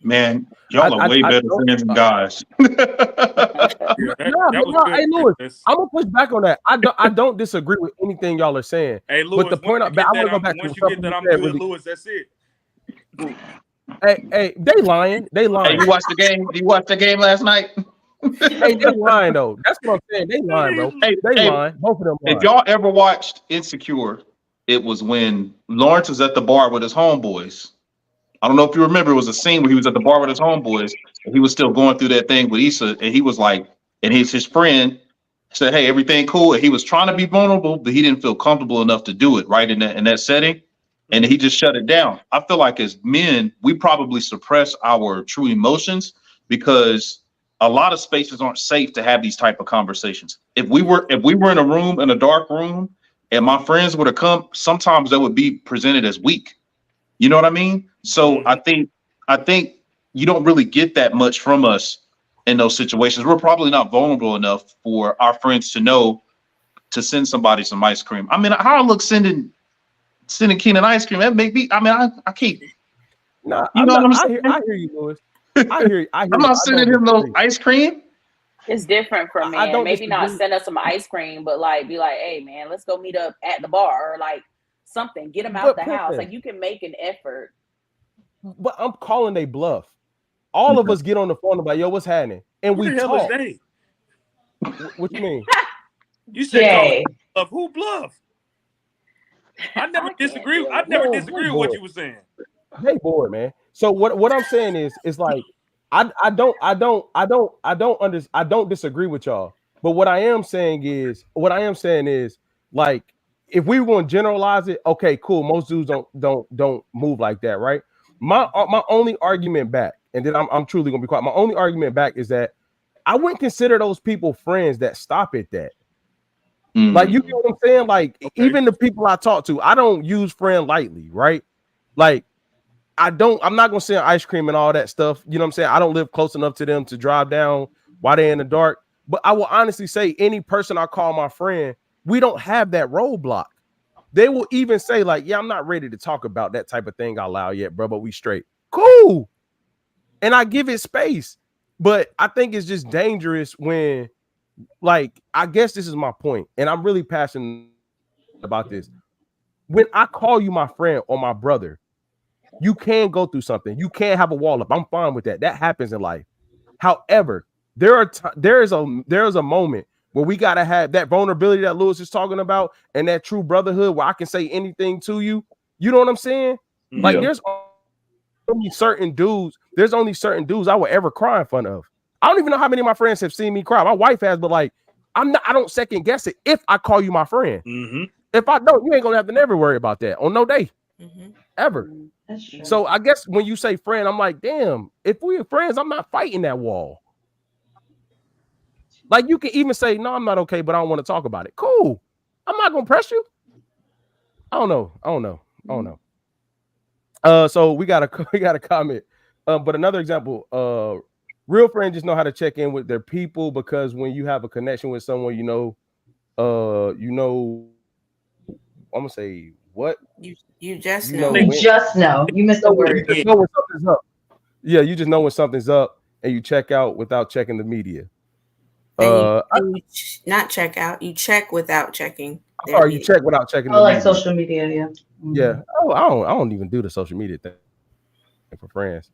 Man, y'all are way better friends than guys. Yeah, that was good. Hey, Lewis, That's- I'm gonna push back on that. I don't disagree with anything y'all are saying. Hey, But the Lewis, point I want to go back to once you something get that, you I'm said good, really. Lewis. That's it. Hey, they lying. They Hey, lying. you watched the game? You watched the game last night? Hey, they lying though. That's what I'm saying. They lying, bro. They Hey, lying. Both of them lying. if y'all ever watched Insecure, it was when Lawrence was at the bar with his homeboys. I don't know if you remember, it was a scene where he was at the bar with his homeboys and he was still going through that thing with Issa, and he was like, and his friend said, "Hey, everything cool?" And he was trying to be vulnerable, but he didn't feel comfortable enough to do it right in that setting. And he just shut it down. I feel like as men, we probably suppress our true emotions because a lot of spaces aren't safe to have these type of conversations. If we were in a room, in a dark room, and my friends were to come, sometimes that would be presented as weak. You know what I mean? So I think you don't really get that much from us in those situations. We're probably not vulnerable enough for our friends to know to send somebody some ice cream. I mean, how I look sending Keenan ice cream, that make me. I mean, I keep. Nah, You know what I'm saying? I hear you, Lewis. I hear you. I'm not sending him no ice cream. It's different for men. don't Maybe not disagree. send us some ice cream, but like be like, "Hey man, let's go meet up at the bar," or like something. Get them out But the house. listen, Like, you can make an effort. but I'm calling they bluff. All of us get on the phone about, "Yo, what's happening?" And Who we the hell is talk. they? What you mean? You said call Jay. it bluff. Who bluff? I never I can't disagree. deal I with never No, disagree they with what bored. you were saying. They bored, man. So what I'm saying is like I don't disagree with y'all. But what I am saying is like, if we want to generalize it, okay, cool. Most dudes don't move like that, right? My only argument back, and then I'm truly gonna be quiet. My only argument back is that I wouldn't consider those people friends that stop at that. Like, you get what I'm saying? Like, even the people I talk to, I don't use friend lightly, right? Like, I'm not gonna send ice cream and all that stuff. You know what I'm saying? I don't live close enough to them to drive down while they're in the dark. But I will honestly say, any person I call my friend, we don't have that roadblock. They will even say, like, "Yeah, I'm not ready to talk about that type of thing out loud yet, bro, but we straight." Cool. And I give it space. But I think it's just dangerous when, like, I guess this is my point, and I'm really passionate about this. when I call you my friend or my brother, you can go through something. You can have a wall up. I'm fine with that. That happens in life. However, there is a moment where we gotta have that vulnerability that Lewis is talking about, and that true brotherhood where I can say anything to you. You know what I'm saying? Like there's only certain dudes. There's only certain dudes I would ever cry in front of. I don't even know how many of my friends have seen me cry. My wife has, but like I don't second guess it if I call you my friend. Mm-hmm. If I don't, you ain't gonna have to never worry about that on no day. Ever. That's true. So I guess when you say friend, I'm like, damn, if we're friends, I'm not fighting that wall. Like you can even say, no, I'm not okay, but I don't want to talk about it. Cool. I'm not gonna press you. I don't know. So we got a comment. But another example, real friends just know how to check in with their people, because when you have a connection with someone, you know, I'm gonna say what? You just You know. know You when- just know. You missed the word. You just know when something's up. Yeah, you just know when something's up, and you check out without checking the media. Not check out. You check without checking. Or you check without checking. Oh, like social media, yeah. Yeah. Oh, I don't even do the social media thing for friends.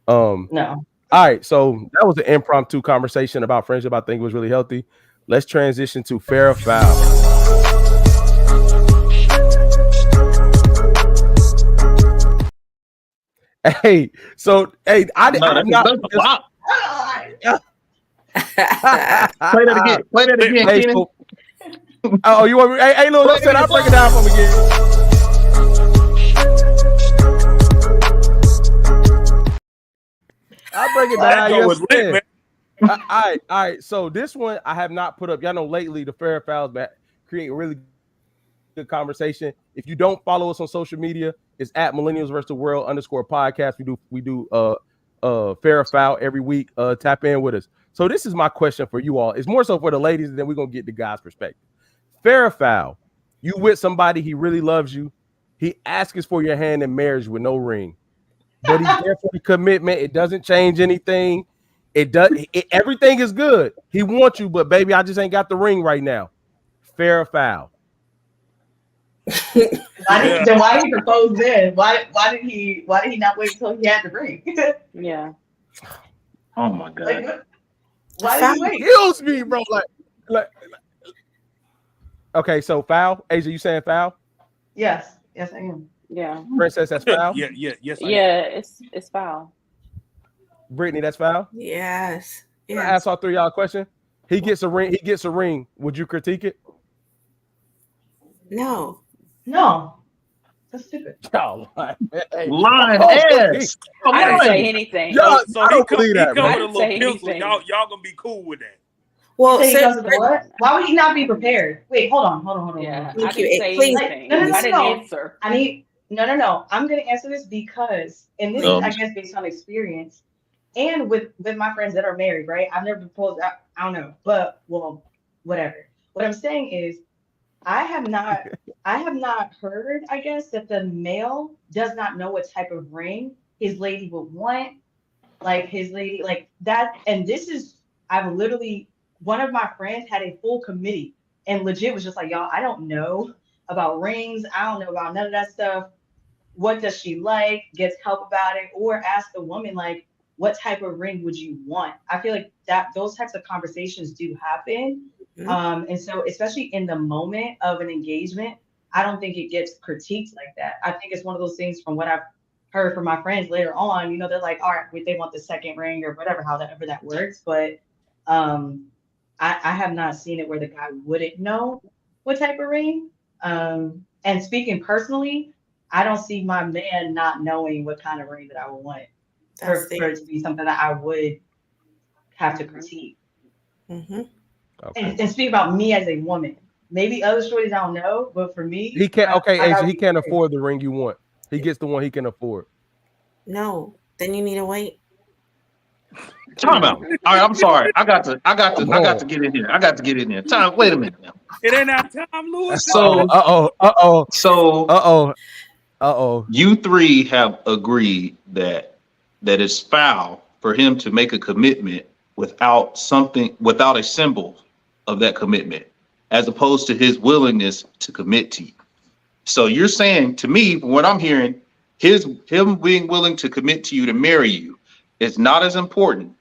No. All right, so that was an impromptu conversation about friendship. I think it was really healthy. Let's transition to fair or foul. Hey, so hey, I'm not. Play that again. Play that again, Hey, Kenan. oh, you want me? Hey, look, listen, I'll break it down for me again. I'll break it down. That was lit, man. All right. So this one I have not put up. Y'all know lately the fair fouls create a really good conversation. If you don't follow us on social media, it's at Millennials vs. the World _podcast. We do fair or foul every week. Tap in with us. So this is my question for you all. It's more so for the ladies, and then we're gonna get the guys' perspective. Fair or foul? You with somebody, he really loves you. He asks for your hand in marriage with no ring, but he's there for the commitment. It doesn't change anything. Everything is good. He wants you, but baby, I just ain't got the ring right now. Fair or foul? Then why he proposed then? Why did he not wait until he had the ring? Yeah. Oh my God. Like, why did he wait? Kills me, bro. Like. Okay, so foul. Asia, you saying foul? Yes, I am. Yeah. Princess, that's foul. Yes. Yeah, it's foul. Brittany, that's foul. Yes. Can I ask all three of y'all a question? He gets a ring. Would you critique it? No. That's stupid. Oh, Lying ass. I didn't say anything. Yo, So I he don't come believe that, with bro. a I didn't little say pencil. anything. Y'all gonna be cool with that. Well, He goes with the what? Why would he not be prepared? Wait, hold on. Yeah, Thank I didn't you. say Please. anything. No. I didn't answer. No. I'm gonna answer this because, and this is, I guess, based on experience, and with my friends that are married, right? I've never proposed. I don't know, but well, whatever. What I'm saying is, I have not heard, I guess, that the male does not know what type of ring his lady would want, like his lady, like that. And this is, one of my friends had a full committee and legit was just like, y'all, I don't know about rings. I don't know about none of that stuff. What does she like? Gets help about it, or ask the woman, like, what type of ring would you want? I feel like that those types of conversations do happen. And so, especially in the moment of an engagement, I don't think it gets critiqued like that. I think it's one of those things, from what I've heard from my friends later on, they're like, all right, they want the second ring or whatever, however that works. But I have not seen it where the guy wouldn't know what type of ring. And speaking personally, I don't see my man not knowing what kind of ring that I would want for it to be something that I would have to critique. Mm-hmm. Okay. And speak about me as a woman. Maybe other stories I don't know, but for me, He can't. Okay, Asia, he can't afraid. afford the ring you want. He gets the one he can afford. No. Then you need to wait. Time out. All right, I'm sorry. I got to get in here. Wait a minute now. It ain't our time, Lewis. So you three have agreed that it's foul for him to make a commitment without a symbol of that commitment, as opposed to his willingness to commit to you. So you're saying to me, from what I'm hearing, him being willing to commit to you to marry you is not as important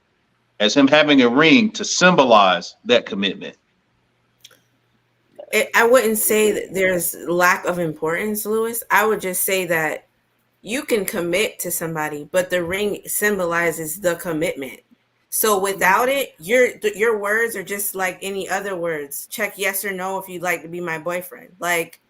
as him having a ring to symbolize that commitment. I wouldn't say that there's lack of importance, Lewis. I would just say that you can commit to somebody, but the ring symbolizes the commitment. So without it, your words are just like any other words. Check yes or no if you'd like to be my boyfriend. Like,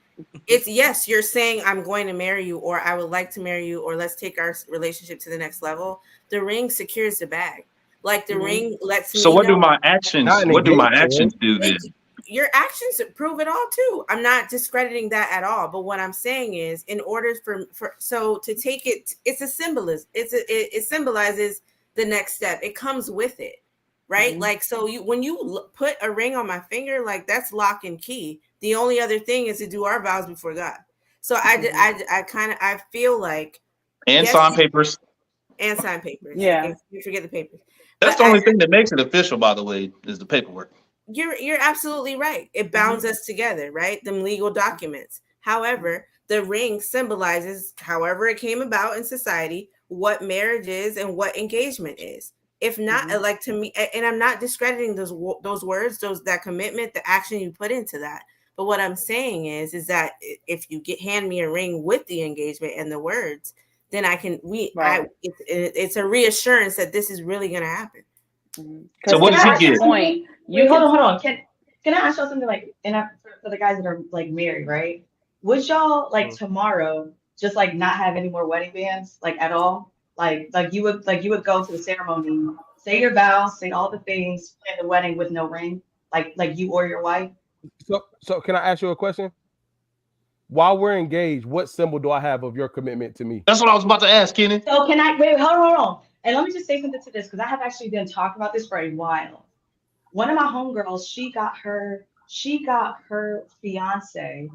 it's yes, you're saying I'm going to marry you, or I would like to marry you, or let's take our relationship to the next level. The ring secures the bag. Like the ring lets me So what know. do my actions? Not an What do my engagement actions do then? Your actions prove it all too. I'm not discrediting that at all. But what I'm saying is, in order for so to take it, it's a symbolism. It symbolizes the next step. It comes with it, right? Like, so when you put a ring on my finger, like that's lock and key. The only other thing is to do our vows before God. So I feel like And sign papers. and sign papers. Yeah. You forget the papers. That's But the only thing that makes it official, by the way, is the paperwork. You're absolutely right. It bounds us together, right? Them legal documents. However, the ring symbolizes, however it came about in society, what marriage is and what engagement is. If not, like to me, and I'm not discrediting those words, that commitment, the action you put into that. But what I'm saying is that if you hand me a ring with the engagement and the words, then I can it's a reassurance that this is really going to happen. So what does he get? Point, hold on. Can I ask y'all something like, for the guys that are like married, right? Would y'all like tomorrow just like not have any more wedding bands like at all? Like you would go to the ceremony, say your vows, say all the things, plan the wedding with no ring, like you or your wife. So can I ask you a question? While we're engaged, what symbol do I have of your commitment to me? That's what I was about to ask, Kenny. So can I wait? Hold on. And let me just say something to this, because I have actually been talking about this for a while. One of my homegirls, she got her fiance,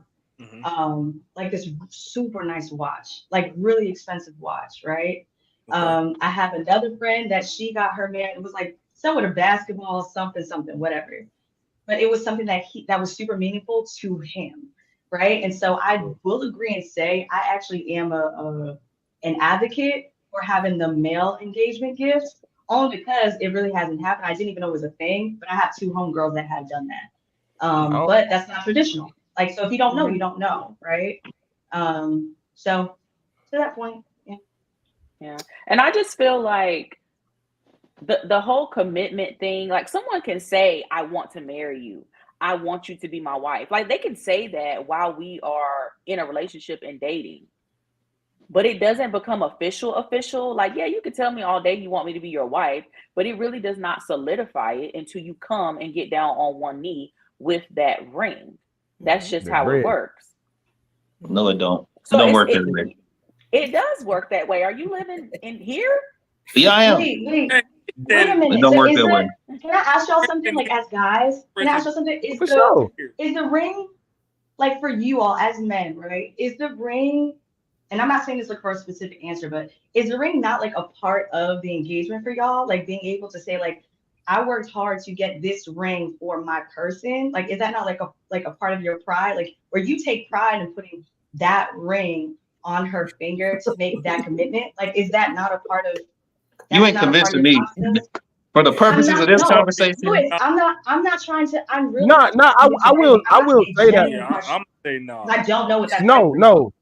like this super nice watch, like really expensive watch, right? Okay. I have another friend that she got her man. It was like somewhat of basketball, something, whatever. But it was something that was super meaningful to him, right? And so I will agree and say I actually am an advocate for having the male engagement gifts, only because it really hasn't happened. I didn't even know it was a thing, but I have two homegirls that have done that. But that's not traditional. Like, so if you don't know, you don't know, right? So to that point, yeah. And I just feel like the whole commitment thing, like someone can say, I want to marry you. I want you to be my wife. Like they can say that while we are in a relationship and dating. But it doesn't become official. Like, yeah, you can tell me all day you want me to be your wife, but it really does not solidify it until you come and get down on one knee with that ring. That's just how it works. No, it don't. So it don't work that way. It does work that way. Are you living in here? Yeah, I am. Wait a minute. It don't work that way. Can I ask y'all something, like as guys? Can I ask y'all something? Is the ring, like for you all as men, right? Is the ring, and I'm not saying this like for a specific answer, but is the ring not like a part of the engagement for y'all? Like being able to say like, I worked hard to get this ring for my person. Like, is that not like a part of your pride? Like where you take pride in putting that ring on her finger to make that commitment? Like, is that not a part of? You ain't convincing me. For the purposes of this conversation, I'm not trying to. I'm really. I will say that. Yeah, I'm gonna say no. I don't know what that. No.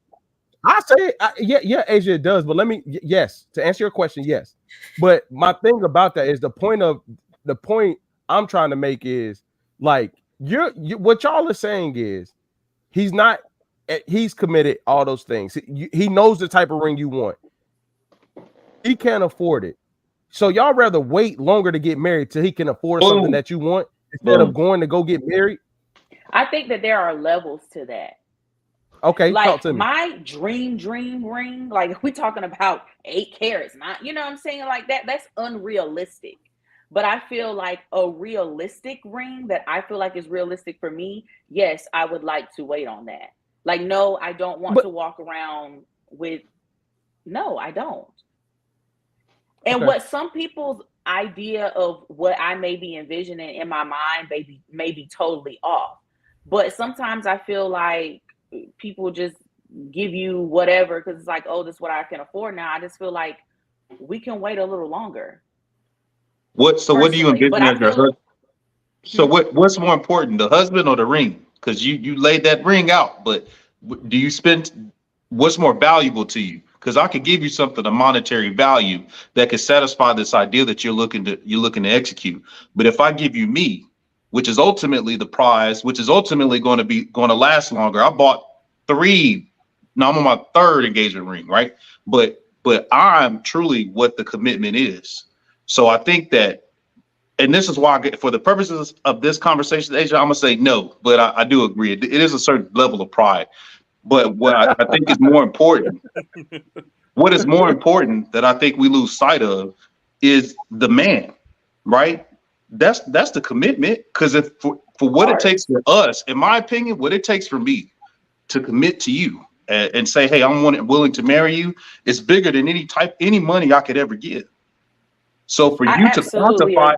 I say yeah, Asia, it does. But yes, to answer your question, yes. But my thing about that is the point I'm trying to make is like what y'all are saying is he's committed all those things. He knows the type of ring you want. He can't afford it. So y'all rather wait longer to get married till he can afford something that you want instead of going to go get married? I think that there are levels to that. Okay, like talk to me. My dream ring, like if we're talking about 8 carats, not, you know what I'm saying, like that's unrealistic. But I feel like a realistic ring that I feel like is realistic for me, yes, I would like to wait on that. Like, no, I don't want to walk around with, no, I don't. And what some people's idea of what I may be envisioning in my mind may be totally off. But sometimes I feel like people just give you whatever because it's like, oh, this is what I can afford now. I just feel like we can wait a little longer. What do you Personally, envision but I as your feel husband? So what's more important, the husband or the ring? Because you laid that ring out, but do you spend what's more valuable to you? Because I could give you something of monetary value that could satisfy this idea that you're looking to execute. But if I give you me, which is ultimately the prize, which is ultimately going to last longer. I bought 3. Now I'm on my 3rd engagement ring, right? But I'm truly what the commitment is. So I think that. And this is why, for the purposes of this conversation, Asia, I'm gonna say no, but I do agree. It is a certain level of pride. But what I think is more important, what is more important that I think we lose sight of is the man, right? That's the commitment. Because if for what it takes for us, in my opinion, what it takes for me to commit to you and say, hey, I'm willing to marry you, is bigger than any money I could ever give. So for you to quantify,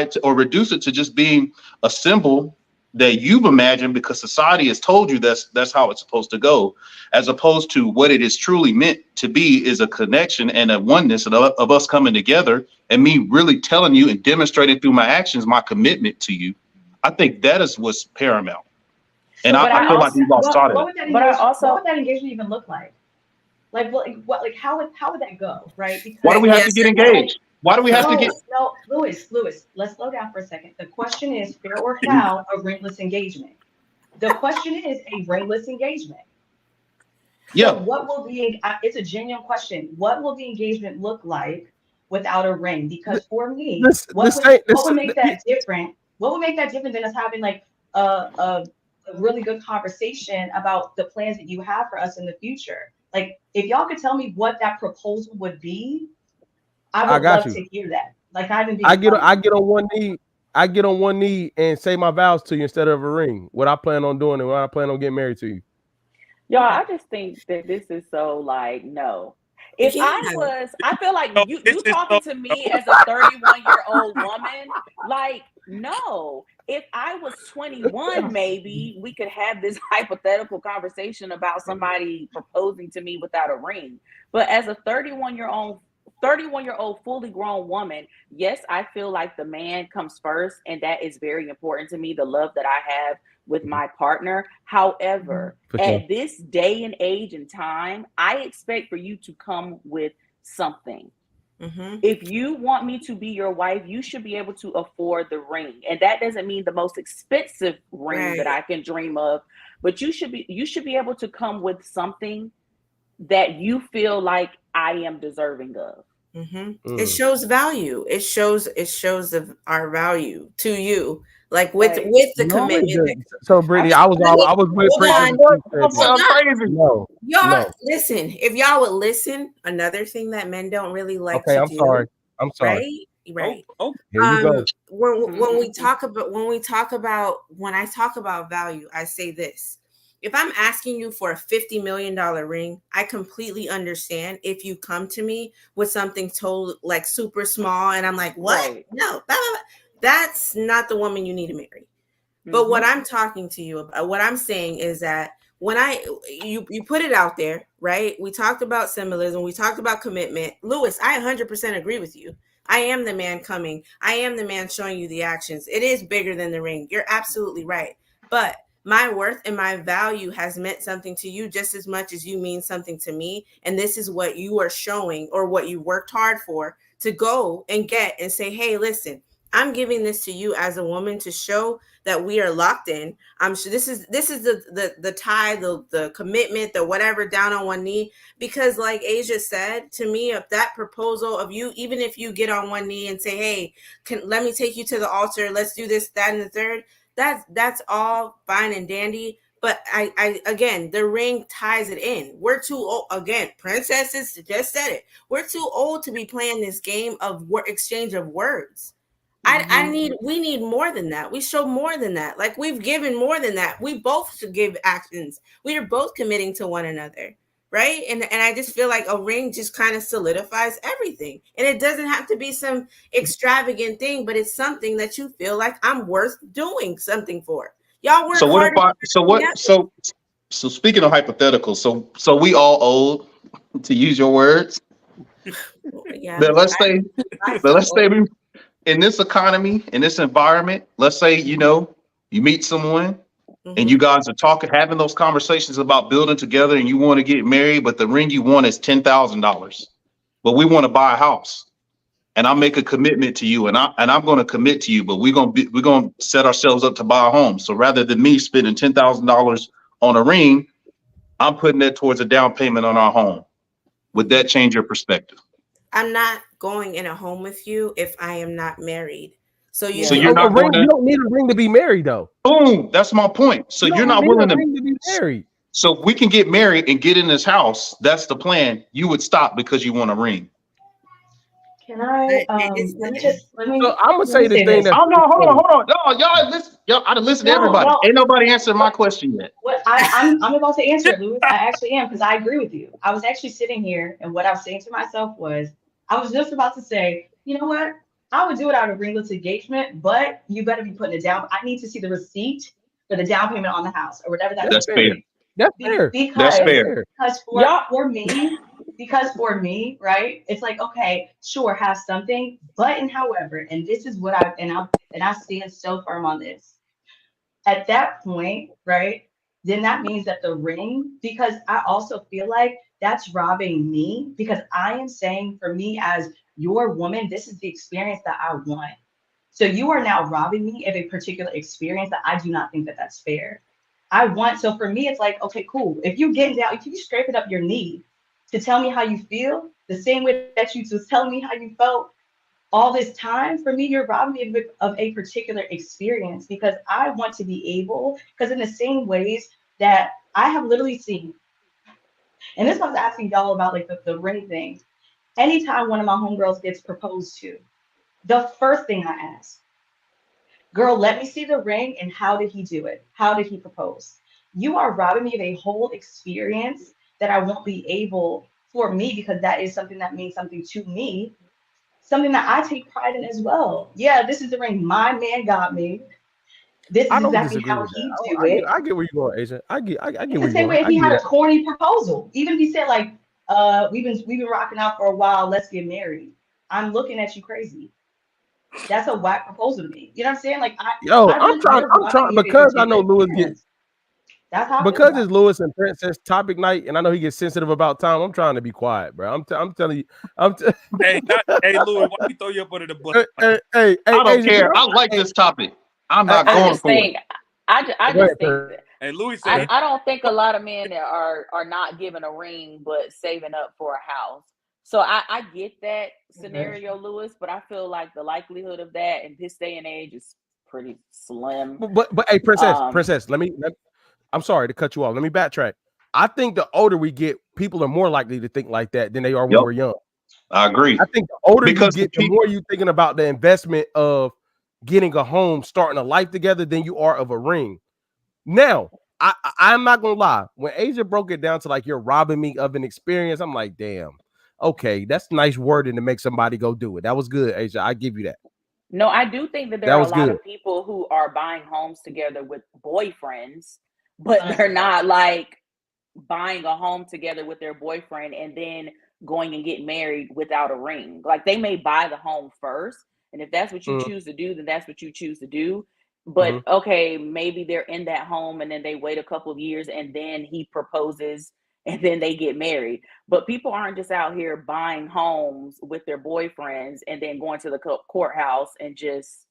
it, or reduce it to just being a symbol that you've imagined because society has told you that's how it's supposed to go, as opposed to what it is truly meant to be, is a connection and a oneness of us coming together and me really telling you and demonstrating through my actions my commitment to you. I think that is what's paramount. And I feel like we lost sight of it. What would that engagement even look like? Like how would that go, right? Because why do we have to get engaged? Why do we have to get? No, Lewis, let's slow down for a second. The question is fair or foul a ringless engagement. The question is a ringless engagement. Yeah. So what will it's a genuine question. What will the engagement look like without a ring? Because for me, what would make that different? What would make that different than us having like a really good conversation about the plans that you have for us in the future? Like, if y'all could tell me what that proposal would be, I would love to hear that. Like, I get on one knee. I get on one knee and say my vows to you instead of a ring. What I plan on doing and what I plan on getting married to you. Y'all, I just think that this is so like, no. If I feel like you talking to me as a 31-year-old woman, like, no. If I was 21, maybe we could have this hypothetical conversation about somebody proposing to me without a ring. But as a 31-year-old fully grown woman, yes, I feel like the man comes first, and that is very important to me, the love that I have with my partner. However, at this day and age and time, I expect for you to come with something. Mm-hmm. If you want me to be your wife, you should be able to afford the ring. And that doesn't mean the most expensive ring that I can dream of, but you should be able to come with something that you feel like I am deserving of. Mm-hmm. It shows value. It shows our value to you, like with the commitment. So Brittany, I was with crazy. Y'all listen. If y'all would listen, another thing that men don't really like to do. I'm sorry. Right. Oh, here you go. When I talk about value, I say this. If I'm asking you for a $50 million ring, I completely understand if you come to me with something told like super small and I'm like, what? Right. No, that's not the woman you need to marry. Mm-hmm. But what I'm talking to you about, what I'm saying is that when you put it out there, right? We talked about symbolism. We talked about commitment. Lewis, I 100% agree with you. I am the man coming. I am the man showing you the actions. It is bigger than the ring. You're absolutely right. But my worth and my value has meant something to you just as much as you mean something to me. And this is what you are showing or what you worked hard for to go and get and say, hey, listen, I'm giving this to you as a woman to show that we are locked in. I'm sure this is the tie, the commitment, the whatever, down on one knee. Because like Asia said to me, of that proposal of you, even if you get on one knee and say, hey, let me take you to the altar. Let's do this, that, and the third. That's all fine and dandy. But I again, the ring ties it in. We're too old. Again, princesses just said it. We're too old to be playing this game of exchange of words. Mm-hmm. We need more than that. We show more than that. Like we've given more than that. We both should give actions. We are both committing to one another. Right. And I just feel like a ring just kind of solidifies everything. And it doesn't have to be some extravagant thing, but it's something that you feel like I'm worth doing something for. Y'all work hard. So speaking of hypotheticals, so we all old, to use your words. Yeah. Then let's say, I but let's say feel- we, in this economy, in this environment, let's say, you meet someone and you guys are talking, having those conversations about building together and you want to get married, but the ring you want is $10,000. But we want to buy a house. And I make a commitment to you and I'm going to commit to you, but we're going to set ourselves up to buy a home. So rather than me spending $10,000 on a ring, I'm putting that towards a down payment on our home. Would that change your perspective? I'm not going in a home with you if I am not married. So you So do- you're not going You to, don't need a ring to be married, though. boom, that's my point. So you're not need willing a to, ring to be married. so if we can get married and get in this house, that's the plan. You would stop because you want a ring. Can I? Let me. So I'm gonna let say me the say thing this. that Oh no, hold on. No, y'all listen. Y'all, I done listened to No, everybody. no. Ain't nobody answered my question yet. What I'm about to answer it, Louis. I actually am because I agree with you. I was actually sitting here, and what I was saying to myself was, I was just about to say, you know what? I would do it out of ringless engagement, but you better be putting it down. I need to see the receipt for the down payment on the house or whatever that That's is. fair. That's fair. Because That's fair. because for me, right? It's like, okay, sure, have something, but and however, and this is what I stand so firm on this. At that point, right? Then that means that the ring, because I also feel like that's robbing me because I am saying for me as your woman, this is the experience that I want. So you are now robbing me of a particular experience that I do not think that that's fair. So for me, it's like, okay, cool. If you get down, if you scrape it up your knee to tell me how you feel, the same way that you was telling me how you felt all this time, for me, you're robbing me of a particular experience because I want to be able, because in the same ways that I have literally seen, and this I was asking y'all about like the ring thing. Anytime one of my homegirls gets proposed to, the first thing I ask, girl, let me see the ring and how did he do it? How did he propose? You are robbing me of a whole experience that I won't be able for me because that is something that means something to me, something that I take pride in as well. Yeah, this is the ring my man got me. This is I don't exactly disagree how with he that. do it. I get where you're going, Asia. I get It's where the you're same way going. if I he get had a that. corny proposal. Even if he said like, we've been rocking out for a while, let's get married. I'm looking at you crazy. That's a whack proposal to me. You know what I'm saying? Like Yo, I really you're I'm robbing trying me of a because I know particular Lewis get experience. That's how I feel because about it's it. Lewis and Princess topic night, and I know he gets sensitive about time. I'm trying to be quiet, bro. I'm telling you, Hey, Louis, why you throw you up under the bus? hey, I don't Asia, care. I like this topic. I'm not I going just for it. think, I Go just ahead, think Prince. that Hey, Louis said, I don't think a lot of men are not giving a ring but saving up for a house. So I get that scenario, Lewis, but I feel like the likelihood of that in this day and age is pretty slim. But hey, Princess, I'm sorry to cut you off. Let me backtrack. I think the older we get, people are more likely to think like that than they are when Yep, we're young. I agree. I think the older you Because the get, the people, more you thinking about the investment of getting a home, starting a life together than you are of a ring. Now, I'm not gonna lie. When Asia broke it down to like you're robbing me of an experience, I'm like, damn, okay, that's nice wording to make somebody go do it. That was good, Asia. I give you that. No, I do think that there That are a was lot good. of people who are buying homes together with boyfriends, but they're 100%. not like buying a home together with their boyfriend and then going and get married without a ring. Like they may buy the home first, and if that's what you choose to do, then that's what you choose to do. But okay, maybe they're in that home and then they wait a couple of years and then he proposes and then they get married. But people aren't just out here buying homes with their boyfriends and then going to the courthouse and just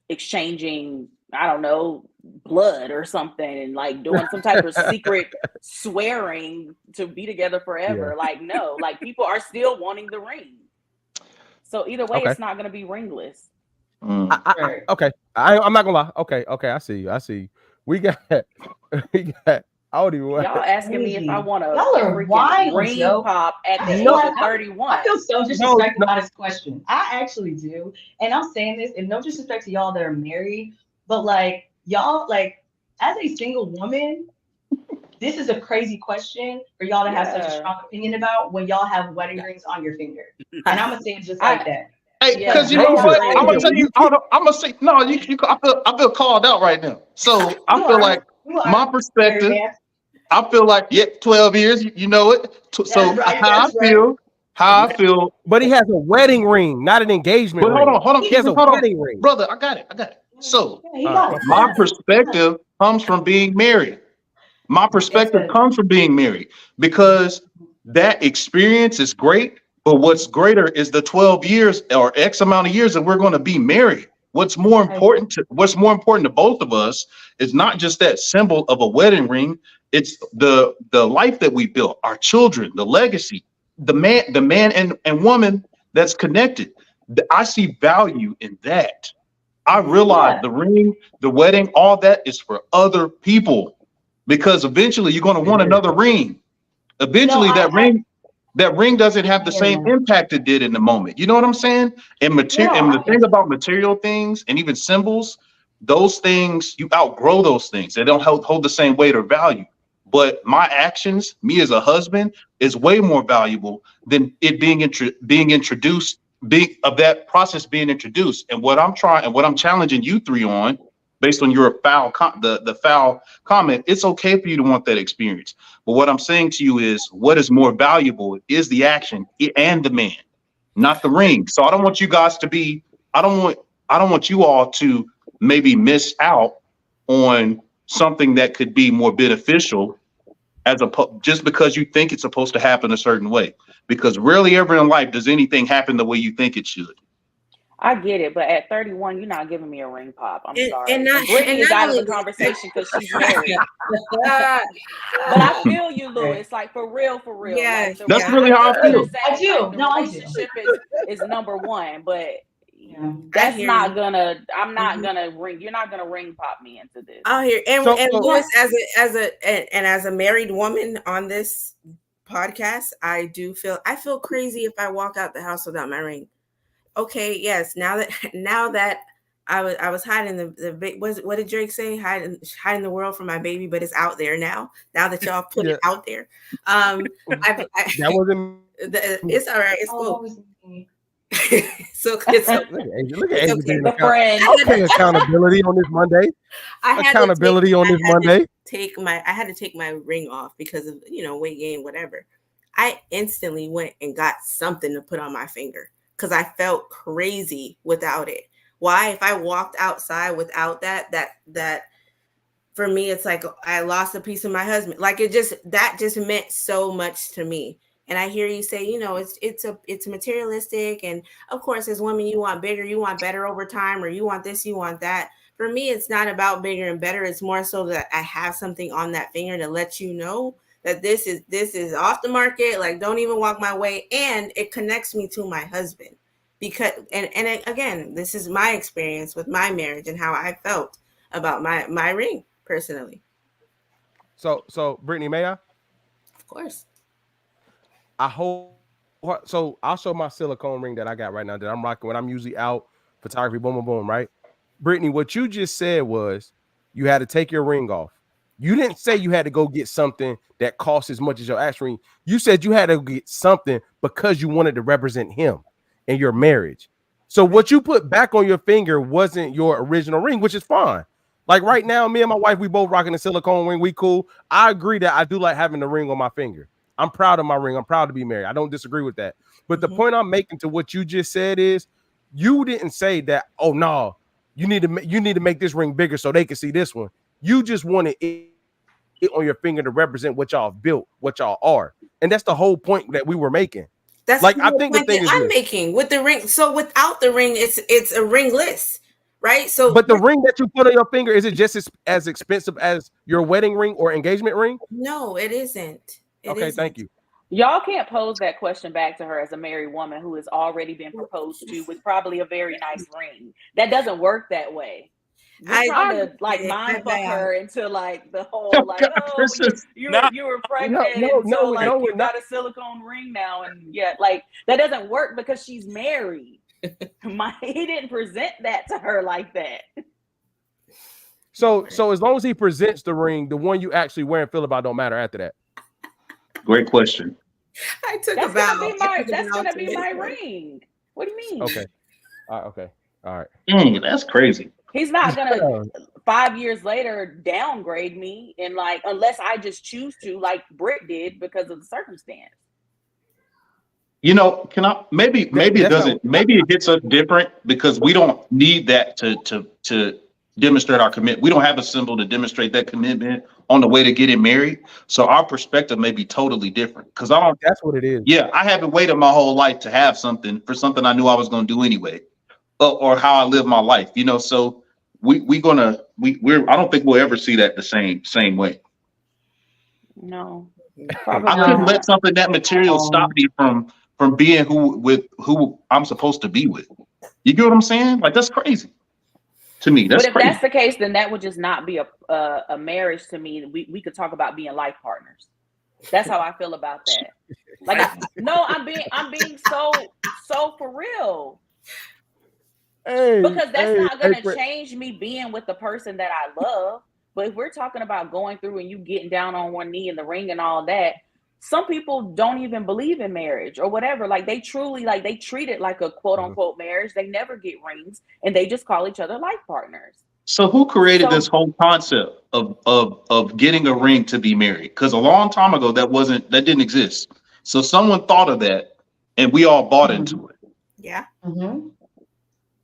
exchanging, I don't know, blood or something and like doing some type of secret swearing to be together forever. Yeah. Like, no, like people are still wanting the ring. So either way, Okay. it's not going to be ringless. Okay. I'm not gonna lie. Okay. I see you. We got. I don't even want. Y'all asking me if I want a Y'all are freaking wild, ring yo. pop at the age No. of 31. I feel so No. disrespected by this question. I actually do. And I'm saying this and no disrespect to y'all that are married, but like y'all, like as a single woman, this is a crazy question for y'all to have such a strong opinion about when y'all have wedding rings on your finger. And I'm gonna say it just like that. hey, Yeah, because you know Asia, what? I'm gonna Asia, tell you. I'm gonna say no. I feel called out right now. So I feel like You my are very perspective. bad. I feel like 12 years. You know it. So right, how I that's right. feel. How I feel. But he has a wedding ring, not an engagement But ring. hold on, He has a hold on, wedding ring. brother. I got it. So Yeah, he All got right. it. my perspective comes from being married. My perspective good. comes from being married because that experience is great. But what's greater is the 12 years or X amount of years that we're going to be married. What's more important to both of us is not just that symbol of a wedding ring. It's the life that we built, our children, the legacy, the man and woman that's connected. I see value in that. I realize Yeah. the ring, the wedding, all that is for other people because eventually you're going to want another ring. Eventually, that ring doesn't have the same impact it did in the moment. You know what I'm saying? And the thing about material things and even symbols, those things you outgrow those things. They don't hold the same weight or value. But my actions, me as a husband, is way more valuable than it being introduced, of that process being introduced. And what I'm challenging you three on, based on your the foul comment, it's okay for you to want that experience. But what I'm saying to you is, what is more valuable is the action and the man, not the ring. So I don't want you guys to be. I don't want you all to maybe miss out on something that could be more beneficial just because you think it's supposed to happen a certain way. Because rarely ever in life does anything happen the way you think it should. I get it, but at 31, you're not giving me a ring pop. I'm sorry. And Brittany is out of the only conversation because she's married. But I feel you, Louis. Like for real. Yes, Like, that's really how I feel. I do. Like, No, the I do. relationship is number one, but that's not gonna. I'm not gonna ring. You're not gonna ring pop me into this. I'll hear. And Louis, as a married woman on this podcast, I feel crazy if I walk out the house without my ring. Okay, yes. Now that I was hiding the what did Drake say? Hiding the world from my baby, but it's out there now. Now that y'all put it out there, that wasn't. It's all right. It's cool. So look at Asia being the friend. Okay, accountability on this Monday. I had to take my ring off because of weight gain, whatever. I instantly went and got something to put on my finger because I felt crazy without it. Why? If I walked outside without that for me, it's like I lost a piece of my husband. Like that just meant so much to me. And I hear you say, it's materialistic. And of course, as women, you want bigger, you want better over time, or you want this, you want that. For me, it's not about bigger and better. It's more so that I have something on that finger to let you know that this is off the market. Like, don't even walk my way. And it connects me to my husband because, and again, this is my experience with my marriage and how I felt about my ring personally. So Brittany, may I? Of course. So I'll show my silicone ring that I got right now that I'm rocking when I'm usually out photography, boom, boom, boom, right? Brittany, what you just said was you had to take your ring off. You didn't say you had to go get something that costs as much as your actual ring. You said you had to get something because you wanted to represent him in your marriage. So what you put back on your finger wasn't your original ring, which is fine. Like right now, me and my wife, we both rocking a silicone ring. We cool. I agree that I do like having the ring on my finger. I'm proud of my ring. I'm proud to be married. I don't disagree with that. But the point I'm making to what you just said is you didn't say that, oh, no, you need to make this ring bigger so they can see this one. You just wanted it on your finger to represent what y'all built, what y'all are. And that's the whole point that we were making. That's like I think the thing is I'm making with the ring. So without the ring, it's a ringless, right? So but the ring that you put on your finger, is it just as expensive as your wedding ring or engagement ring? No, it isn't. Okay, thank you. Y'all can't pose that question back to her as a married woman who has already been proposed to with probably a very nice ring. That doesn't work that way. You're trying to mind fuck her into like the whole like, oh, you were pregnant, you got a silicone ring now, and like that doesn't work because she's married. He didn't present that to her like that. So as long as he presents the ring, the one you actually wear and feel about don't matter after that. Great question. I took that's a bow. That's gonna be my ring. What do you mean? Okay. Okay. All right. Dang, that's crazy. He's not gonna 5 years later downgrade me and like unless I just choose to, like Britt did because of the circumstance. You know, maybe it doesn't, maybe it hits us different because we don't need that to demonstrate our commitment. We don't have a symbol to demonstrate that commitment on the way to getting married. So our perspective may be totally different. Because that's what it is. Yeah, I haven't waited my whole life to have something I knew I was going to do anyway, or how I live my life. You know, so we're I don't think we'll ever see that the same way. No, I couldn't let something that material stop me from being who I'm supposed to be with. You get what I'm saying? Like, that's crazy to me. That's but if crazy. that's the case, then that would just not be a marriage to me. We could talk about being life partners. That's how I feel about that. Like, I'm being so for real. Because that's not going to change me being with the person that I love. But if we're talking about going through and you getting down on one knee in the ring and all that, some people don't even believe in marriage or whatever. Like, they truly, like, they treat it like a quote unquote marriage. They never get rings and they just call each other life partners. So who created this whole concept of getting a ring to be married? Because a long time ago that didn't exist. So someone thought of that and we all bought into it. Yeah. Mm-hmm.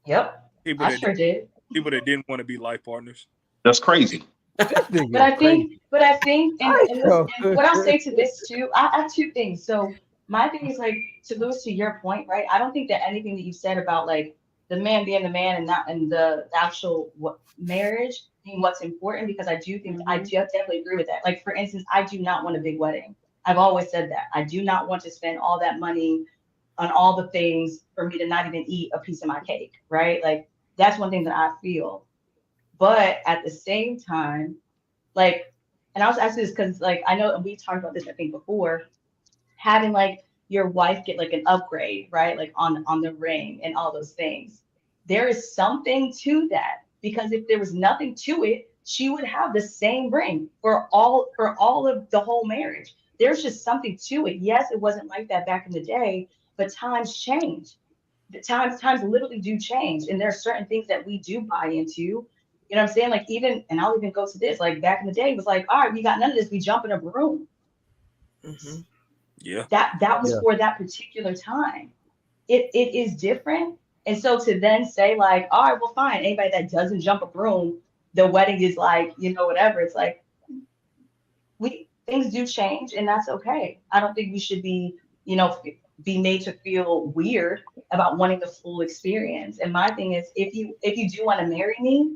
Yep. I sure did. People that didn't want to be life partners. That's crazy. But I think, and what I'll say to this too, I have two things. So my thing is, like, to Louis, to your point, right? I don't think that anything that you said about like the man being the man and the actual marriage being what's important, because I do think I do definitely agree with that. Like, for instance, I do not want a big wedding. I've always said that. I do not want to spend all that money on all the things for me to not even eat a piece of my cake, right? Like, that's one thing that I feel. But at the same time, like, and I was asking this because, like, I know we talked about this, I think, before, having like your wife get like an upgrade, right? Like on the ring and all those things. There is something to that, because if there was nothing to it, she would have the same ring for all of the whole marriage. There's just something to it. Yes, it wasn't like that back in the day, but times change. The times literally do change, and there are certain things that we do buy into. You know what I'm saying? Like, even, and I'll even go to this, like back in the day, it was like, all right, we got none of this. We jump in a broom. Mm-hmm. Yeah. That was for that particular time. It is different. And so to then say like, all right, well, fine. Anybody that doesn't jump a broom, the wedding is like, you know, whatever. It's like, things do change, and that's okay. I don't think we should be, you know, be made to feel weird about wanting the full experience. And my thing is, if you do want to marry me,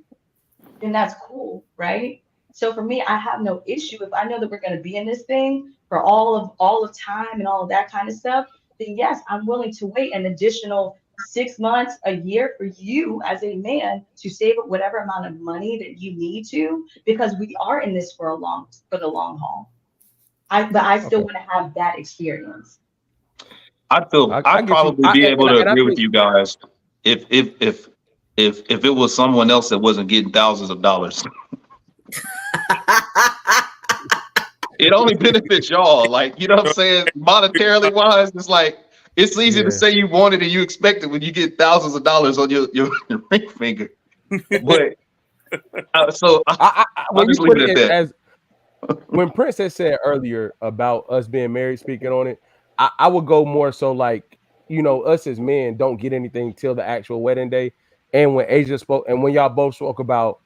then that's cool, right? So for me, I have no issue if I know that we're going to be in this thing for all of time and all of that kind of stuff. Then yes, I'm willing to wait an additional 6 months, a year for you as a man to save up whatever amount of money that you need to, because we are in this for the long haul. But I still want to have that experience. I'd probably be able to agree with you guys if it was someone else that wasn't getting thousands of dollars. It only benefits y'all, like, you know what I'm saying? Monetarily wise, it's like, it's easy to say you want it and you expect it when you get thousands of dollars on your ring finger. But so I'll just leave it at that. When Prince had said earlier about us being married, speaking on it, I would go more so like, you know, us as men don't get anything till the actual wedding day. And when Asia spoke, and when y'all both spoke about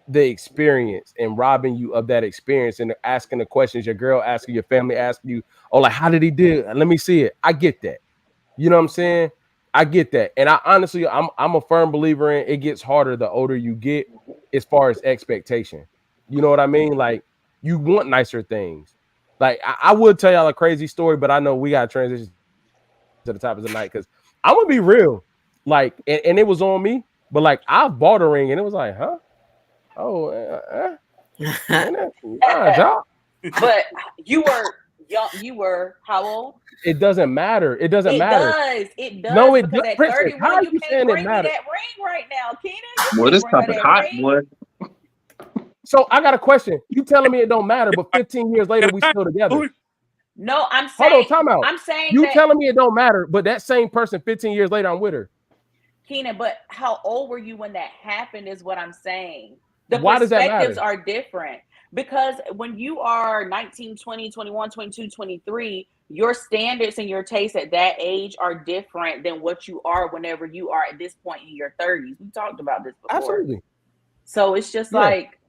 the experience and robbing you of that experience and asking the questions, your girl asking, your family asking you, oh, like, how did he do it? Let me see it. I get that. You know what I'm saying? I get that. And I honestly, I'm a firm believer in it gets harder the older you get as far as expectation. You know what I mean? Like, you want nicer things. Like, I would tell y'all a crazy story, but I know we got to transition to the top of the night because I'm going to be real. Like, and it was on me, but like, I bought a ring and it was like, huh? Oh, But you were young. You were how old? It doesn't matter. It does. It does. No, it does. At 31, you can't bring me that ring right now, Keenan. Well, this topic hot, boy. So I got a question. You telling me it don't matter, but 15 years later we still together? No, I'm saying. Hold on, time out. I'm saying you telling me it don't matter, but that same person 15 years later I'm with her. Keenan, but how old were you when that happened is what I'm saying. The Why does that perspectives matter? are different because when you are 19, 20, 21, 22, 23, your standards and your tastes at that age are different than what you are whenever you are at this point in your 30s. We talked about this before. Absolutely. So it's just Yeah. like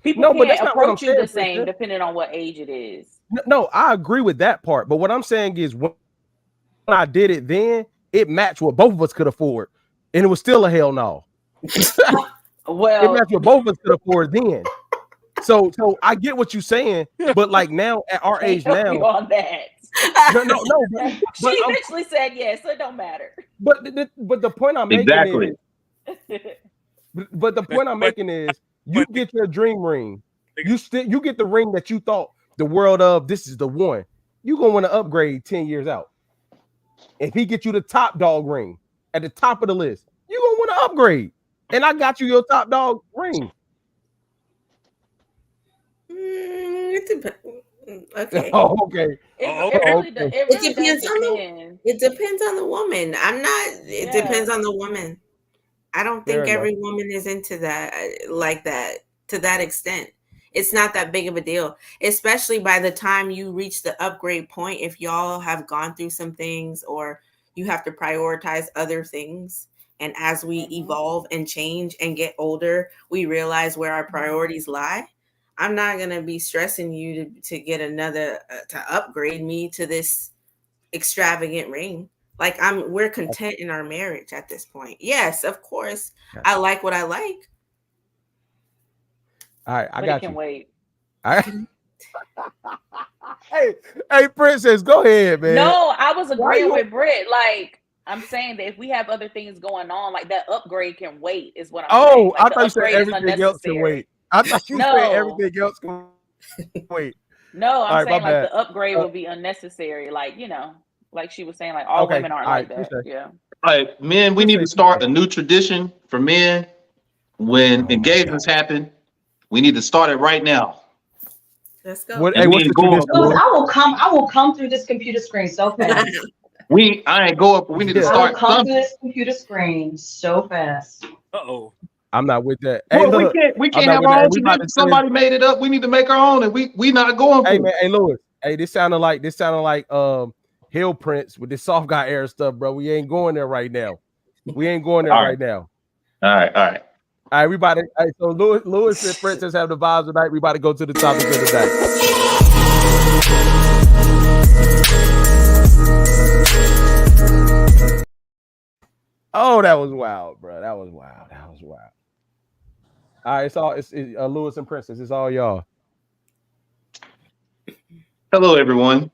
people No, but can't that's not what I'm approach you saying, the same Princess. depending on what age it is. No, I agree with that part. But what I'm saying is when I did it then, it matched what both of us could afford. And it was still a hell no. It Well, matched what both of us could afford then. So I get what you're saying, but like now at our age can't help now, you on that. no, She eventually said yes, so it don't matter. but the point I'm making Exactly. is, but the point I'm making is, you get your dream ring, you get the ring that you thought the world of, this is the one. You gonna want to upgrade 10 years out. If he gets you the top dog ring at the top of the list, you gonna want to upgrade. And I got you your top dog ring. Okay. Oh, okay. It depends on the woman. It depends on the woman. I don't think every woman is into that like that to that extent. It's not that big of a deal, especially by the time you reach the upgrade point. If y'all have gone through some things or you have to prioritize other things. And as we evolve and change and get older, we realize where our priorities lie. I'm not going to be stressing you to get another, to upgrade me to this extravagant ring. Like we're content in our marriage at this point. Yes, of course. I like what I like. All right, I got you. Wait. Hey, Princess, go ahead, man. No, I was agreeing with Britt. Like, I'm saying that if we have other things going on, like that upgrade can wait, is what I'm saying. Like, I thought you said everything else can wait. I thought you said everything else can wait. No, I'm saying like the upgrade will be unnecessary. Like, like she was saying, like all women aren't like that. Yeah. All right, men, we need to start a new tradition for men. When engagements happen, we need to start it right now. Let's go. What's the tradition? I will come through this computer screen so fast. I ain't go up. We need to start. I will come through this computer screen so fast. Uh-oh. I'm not with that. Hey, look, we can't have our own tradition. Somebody made it up. We need to make our own, and we not going for it. Man, hey Louis. Hey, this sounded like Hill Prince with this soft guy era stuff, bro. We ain't going there right now. Right now. All right. Everybody. Hey, so Louis and Princess have the vibes tonight. We about to go to the topic of the day. Oh, that was wild, bro. That was wild. All right, it's Louis and Princess. It's all y'all. Hello, everyone.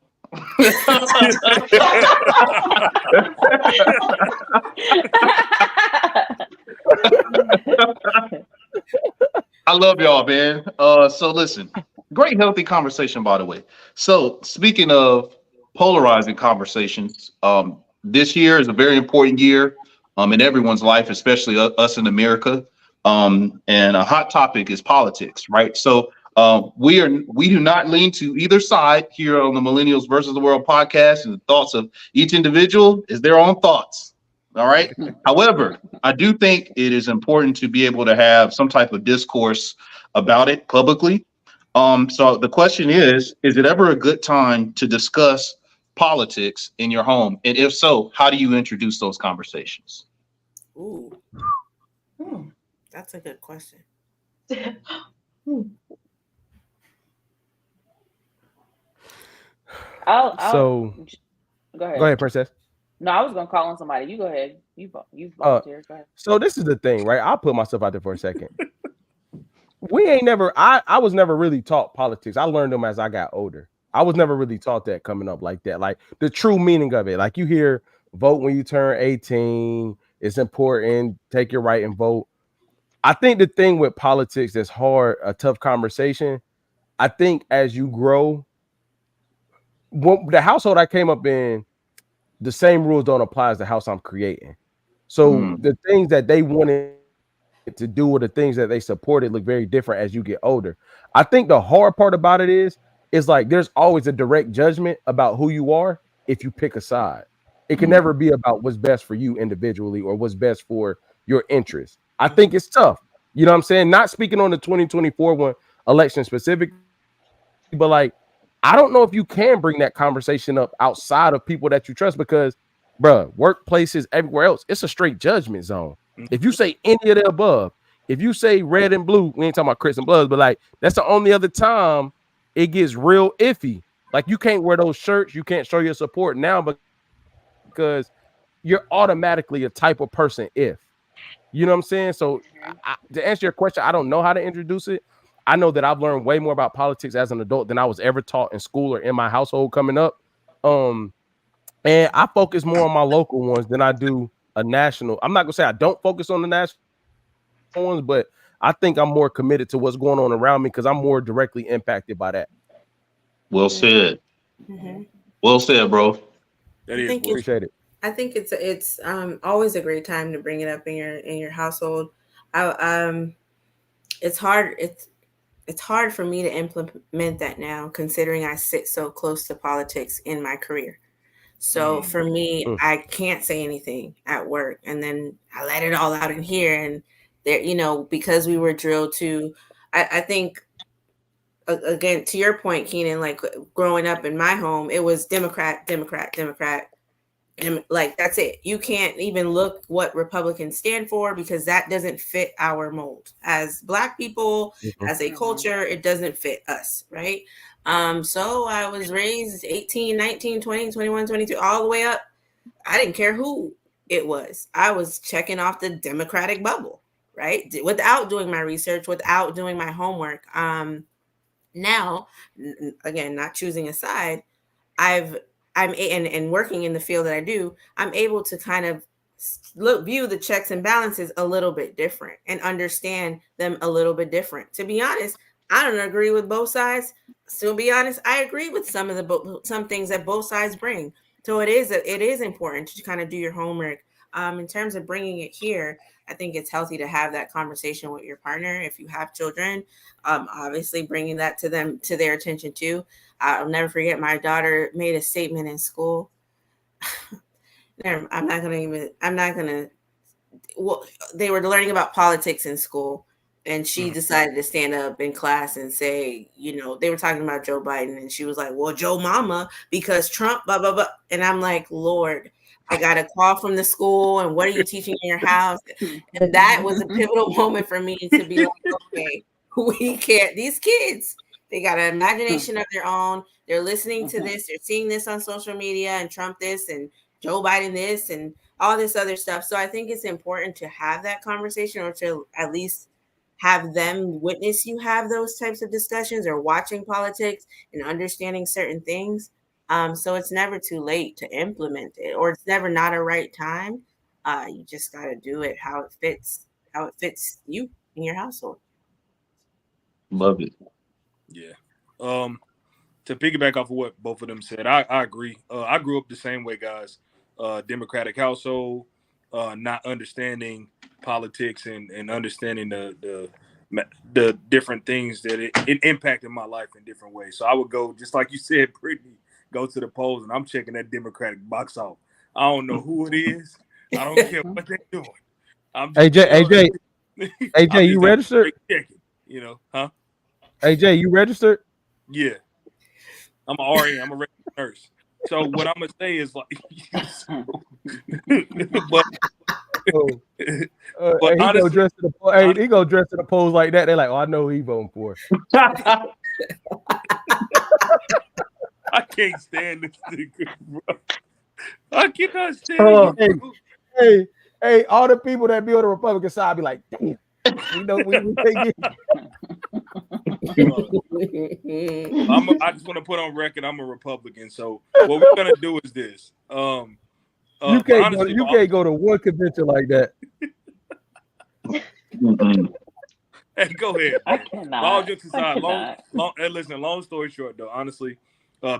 I love y'all, man. So listen, great healthy conversation, by the way. So speaking of polarizing conversations, this year is a very important year in everyone's life, especially us in America. And a hot topic is politics, right? So we do not lean to either side here on the Millennials versus the World podcast, and the thoughts of each individual is their own thoughts. All right. However, I do think it is important to be able to have some type of discourse about it publicly. So the question is it ever a good time to discuss politics in your home? And if so, how do you introduce those conversations? Ooh. That's a good question. Go ahead, Princess. No, I was gonna call on somebody. You go ahead. You volunteer. Go ahead. So this is the thing, right? I'll put myself out there for a second. I was never really taught politics. I learned them as I got older. I was never really taught that coming up like that. Like the true meaning of it. Like you hear vote when you turn 18. It's important. Take your right and vote. I think the thing with politics that's hard, a tough conversation. I think as you grow, the household I came up in, the same rules don't apply as the house I'm creating. So the things that they wanted to do or the things that they supported look very different as you get older. I think the hard part about it is like there's always a direct judgment about who you are if you pick a side. It can never be about what's best for you individually or what's best for your interests. I think it's tough. You know what I'm saying? Not speaking on the 2024 one election specific, but like, I don't know if you can bring that conversation up outside of people that you trust because, bruh, workplaces everywhere else, it's a straight judgment zone. If you say any of the above, if you say red and blue, we ain't talking about Crips and Bloods, but like, that's the only other time it gets real iffy. Like, you can't wear those shirts, you can't show your support now because you're automatically a type of person if. You know what I'm saying? So to answer your question, I don't know how to introduce it. I know that I've learned way more about politics as an adult than I was ever taught in school or in my household coming up. And I focus more on my local ones than I do a national. I'm not gonna say I don't focus on the national ones, but I think I'm more committed to what's going on around me because I'm more directly impacted by that. Well said. Well said, bro. That is Appreciate it. I think it's always a great time to bring it up in your household. It's hard for me to implement that now, considering I sit so close to politics in my career. So for me, I can't say anything at work, and then I let it all out in here. And there, because we were drilled to, I think, again, to your point, Keenan, like growing up in my home, it was Democrat, Democrat, Democrat. And like, that's it. You can't even look what Republicans stand for because that doesn't fit our mold as Black people, as a culture. It doesn't fit us, right? So I was raised 18, 19, 20, 21, 22, all the way up. I didn't care who it was. I was checking off the Democratic bubble, right? Without doing my research, without doing my homework. Now, again, not choosing a side, I'm working in the field that I do, I'm able to kind of view the checks and balances a little bit different and understand them a little bit different. To be honest, I don't agree with both sides. To be honest, I agree with some things that both sides bring. So it is important to kind of do your homework. In terms of bringing it here, I think it's healthy to have that conversation with your partner. If you have children, obviously bringing that to their attention too. I'll never forget my daughter made a statement in school. I'm not gonna. Well, they were learning about politics in school, and she decided to stand up in class and say, they were talking about Joe Biden, and she was like, "Well, Joe Mama, because Trump, blah blah blah." And I'm like, Lord, I got a call from the school, and what are you teaching in your house? And that was a pivotal moment for me to be like, okay, we can't. These kids, they got an imagination of their own. They're listening to this. They're seeing this on social media and Trump this and Joe Biden this and all this other stuff. So I think it's important to have that conversation or to at least have them witness you have those types of discussions or watching politics and understanding certain things. So it's never too late to implement it or it's never not a right time. You just got to do it how it fits you in your household. Love it. Yeah. To piggyback off of what both of them said, I agree. I grew up the same way, guys. Democratic household, not understanding politics and understanding the different things that it impacted my life in different ways. So I would go, just like you said, Brittany, go to the polls and I'm checking that Democratic box off. I don't know who it is. I don't care what they're doing. AJ, you registered? Checking, huh? AJ, you registered? Yeah. I'm an RN. I'm a registered nurse. So what I'm gonna say is like, but he honestly, go dress to the polls like that. They're like, oh, I know who he voting for. I can't stand this nigga, bro. I cannot stand it. Hey, all the people that be on the Republican side be like, damn, we take it. I just want to put on record I'm a Republican. So what we're gonna do is this. You can't go to one convention like that. Hey, go ahead. I cannot. All jokes aside, long story short, though, honestly,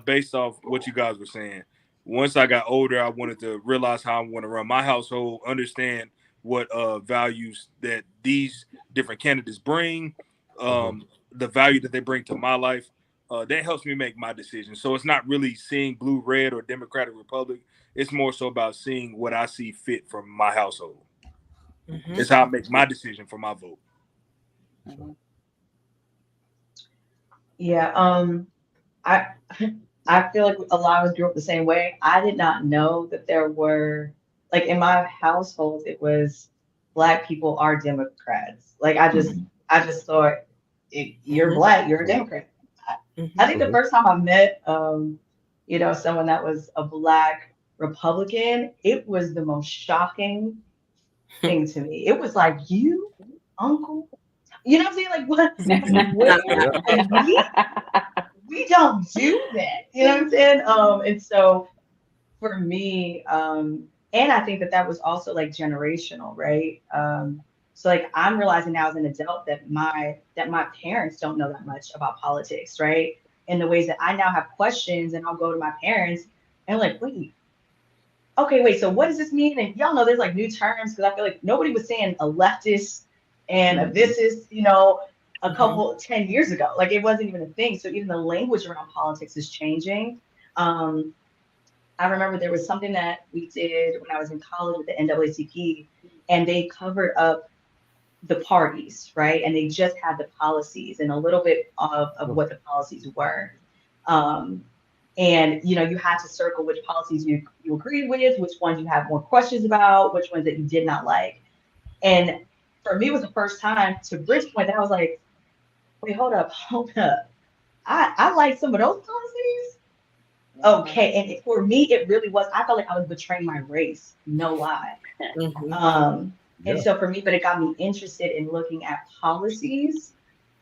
based off what you guys were saying, once I got older, I wanted to realize how I want to run my household, understand what values that these different candidates bring, the value that they bring to my life. that helps me make my decision. So it's not really seeing blue, red, or Democratic, Republic. It's more so about seeing what I see fit from my household. Mhm. It's how I make my decision for my vote. Yeah, I I feel like a lot of us grew up the same way. I did not know that there were like in my household it was Black people are Democrats. Like I just thought you're Mhm. Black, you're a Democrat. I think the Mhm. first time I met someone that was a Black Republican, it was the most shocking thing to me. It was like you, uncle. You know what I'm saying? Like what? What? Yeah. Like we don't do that. You know what I'm saying? And so for me, and I think that that was also like generational, right? So like I'm realizing now as an adult that my parents don't know that much about politics, right? In the ways that I now have questions, and I'll go to my parents and like, wait, okay, wait, so what does this mean? And y'all know there's like new terms because I feel like nobody was saying a leftist and a this is, a couple 10 years ago. Like it wasn't even a thing. So even the language around politics is changing. Um, I remember there was something that we did when I was in college with the NAACP, and they covered up the parties, right? And they just had the policies and a little bit of what the policies were. Um, and you had to circle which policies you agreed with, which ones you have more questions about, which ones that you did not like. And for me, it was the first time to Bridge point that I was like, wait, hold up. I like some of those policies. Okay. And for me, it really was, I felt like I was betraying my race, no lie. Mhm. And so for me, but it got me interested in looking at policies,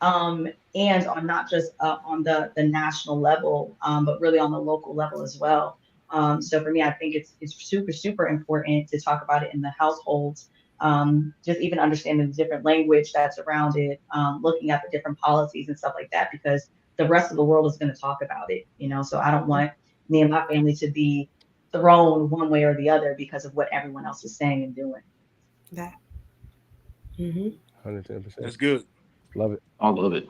and on not just on the national level, but really on the local level as well. So for me, I think it's super, super important to talk about it in the households, just even understanding the different language that's around it, looking at the different policies and stuff like that, because the rest of the world is going to talk about it. So I don't want me and my family to be thrown one way or the other because of what everyone else is saying and doing. That. Mhm. 110%. That's good. Love it. I love it.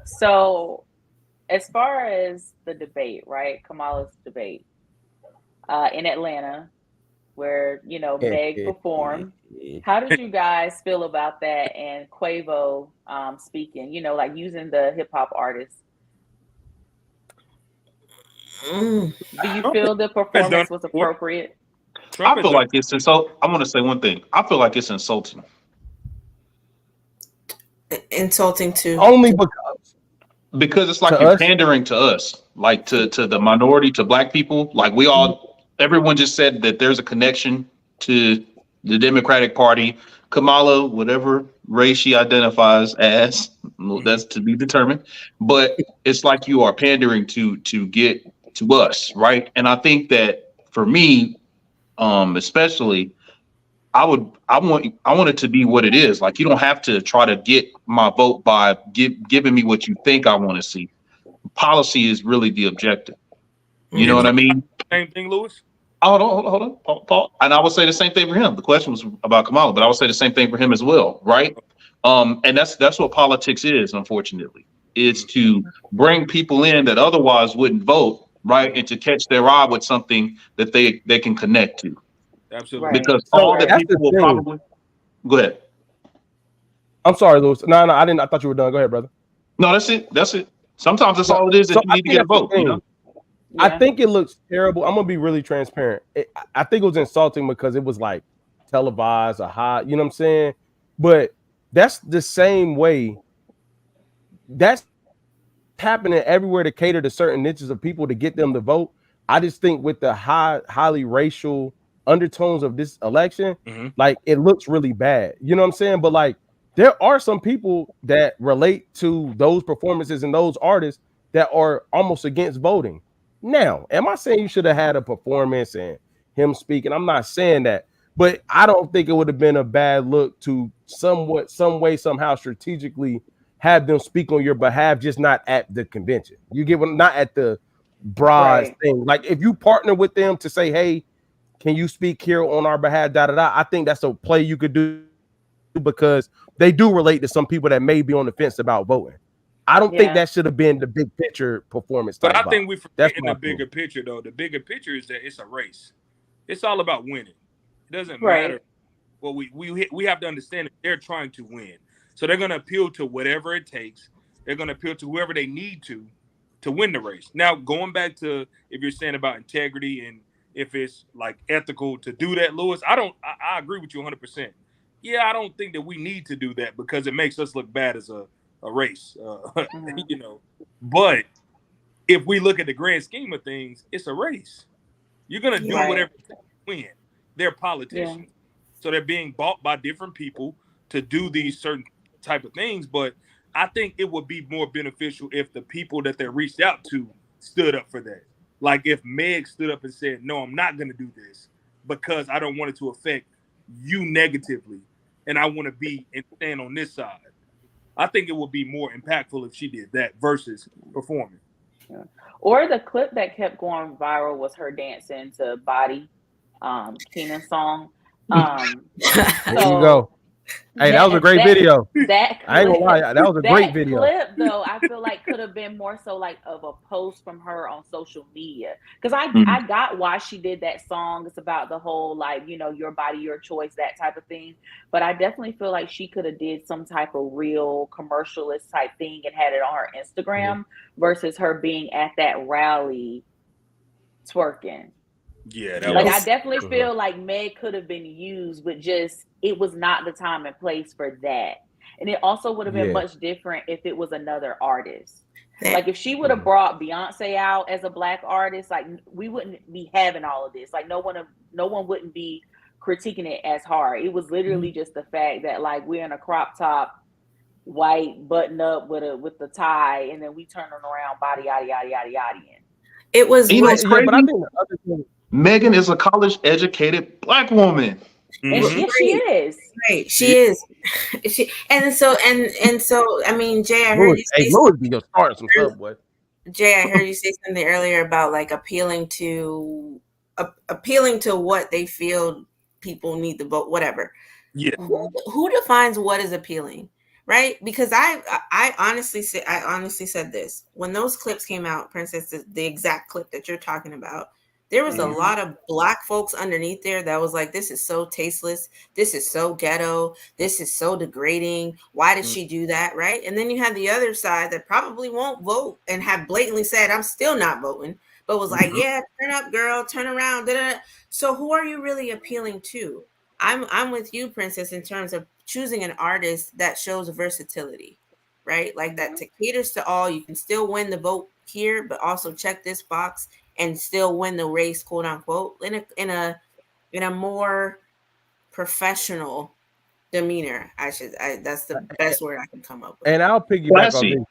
So as far as the debate, right? Kamala's debate in Atlanta, where Meg performed. How did you guys feel about that? And Quavo speaking, like using the hip hop artists. Mm. Do you Trump feel the has done performance it was before. appropriate? Trump I has feel done like it's insult. I want to say one thing. I feel like it's insulting Insulting to Only because because it's like to you're us. pandering to us, like to the minority, to Black people. Like everyone just said that there's a connection to the Democratic Party. Kamala, whatever race she identifies as, that's to be determined. But it's like you are pandering to get to us, right? And I think that for me, especially, I want it to be what it is. Like you don't have to try to get my vote by giving me what you think I want to see. Policy is really the objective. You know it. what Mhm. I mean? Same thing, Lewis. Hold on, Paul. And I would say the same thing for him. The question was about Kamala, but I would say the same thing for him as well, right? And that's what politics is, unfortunately. It's to bring people in that otherwise wouldn't vote, right? And to catch their eye with something that they can connect to. Absolutely. Right. Because So all that Right. that's people the will thing. probably go ahead. I'm sorry, Lewis. No, I didn't. I thought you were done. Go ahead, brother. No, that's it. That's it. Sometimes that's No, all it is so that you I need to think get a that's the vote, thing. I Yeah. think it looks terrible. I'm gonna be really transparent. I think it was insulting because it was like televised or hot. You know what I'm saying? But that's the same way. That's happening everywhere to cater to certain niches of people to get them to vote. I just think with the highly racial undertones of this election, Mm-hmm. like it looks really bad. You know what I'm saying? But like there are some people that relate to those performances and those artists that are almost against voting. Now, am I saying you should have had a performance and him speaking? I'm not saying that, but I don't think it would have been a bad look to some way, somehow strategically have them speak on your behalf, just not at the convention. You get what? Not at the broad Right. thing. Like if you partner with them to say, "Hey, can you speak here on our behalf?" Da da da. I think that's a play you could do because they do relate to some people that may be on the fence about voting. I don't think Yeah. that should have been the big picture performance But type I think vibe. we That's forget in my the bigger opinion. picture, though. The bigger picture is that it's a race. It's all about winning. It doesn't matter. Right. Well, we have to understand that they're trying to win, so they're going to appeal to whatever it takes. They're going to appeal to whoever they need to win the race. Now, going back to if you're saying about integrity and if it's like ethical to do that, Lewis, I agree with you 100%. Yeah, I don't think that we need to do that because it makes us look bad as a race, you know. But if we look at the grand scheme of things, it's a race. You're gonna do Right. whatever to win. They're Yeah. politicians, so they're being bought by different people to do these certain type of things. But I think it would be more beneficial if the people that they reached out to stood up for that. Like if Meg stood up and said, "No, I'm not gonna do this because I don't want it to affect you negatively, and I want to be and stand on this side." I think it would be more impactful if she did that versus performing. Yeah. Or the clip that kept going viral was her dancing to Body, Keenan's song. There you So go. Hey, that was a great video. That I ain't gonna clip, lie, that was a great video. clip though, I feel like could have been more so like of a post from her on social media. Because I got why she did that song. It's about the whole like, you know, your body, your choice, that type of thing. But I definitely feel like she could have did some type of real commercialist type thing and had it on her Instagram versus her being at that rally twerking. Yeah, that Like was. I definitely feel like Meg could have been used, but just it was not the time and place for that. And it also would have been much different if it was another artist. Like if she would have brought Beyonce out as a Black artist, like we wouldn't be having all of this. Like no one wouldn't be critiquing it as hard. It was literally just the fact that like we're in a crop top, white button up with the tie, and then we turn them around, body yada yada yada yada. It was You know what what's crazy? But I think the other thing, Megan is a college-educated Black woman. And she is. Right, she is. She and so I mean, Jay, I heard you say Louis be just starting some stuff, boy. Jay, I heard you say something earlier about like appealing to what they feel people need to vote, whatever. Yeah. Who defines what is appealing, right? Because I honestly said this when those clips came out, Princess, the exact clip that you're talking about. There was a lot of Black folks underneath there that was like, this is so tasteless. This is so ghetto. This is so degrading. Why did she do that? Right. And then you have the other side that probably won't vote and have blatantly said, I'm still not voting, but was like, yeah, turn up, girl, turn around. Da-da-da. So who are you really appealing to? I'm with you, Princess, in terms of choosing an artist that shows versatility, right? Like that caters to all. You can still win the vote here, but also check this box and still win the race, quote unquote, in a more professional demeanor. That's the best word I can come up with. And I'll piggyback on this.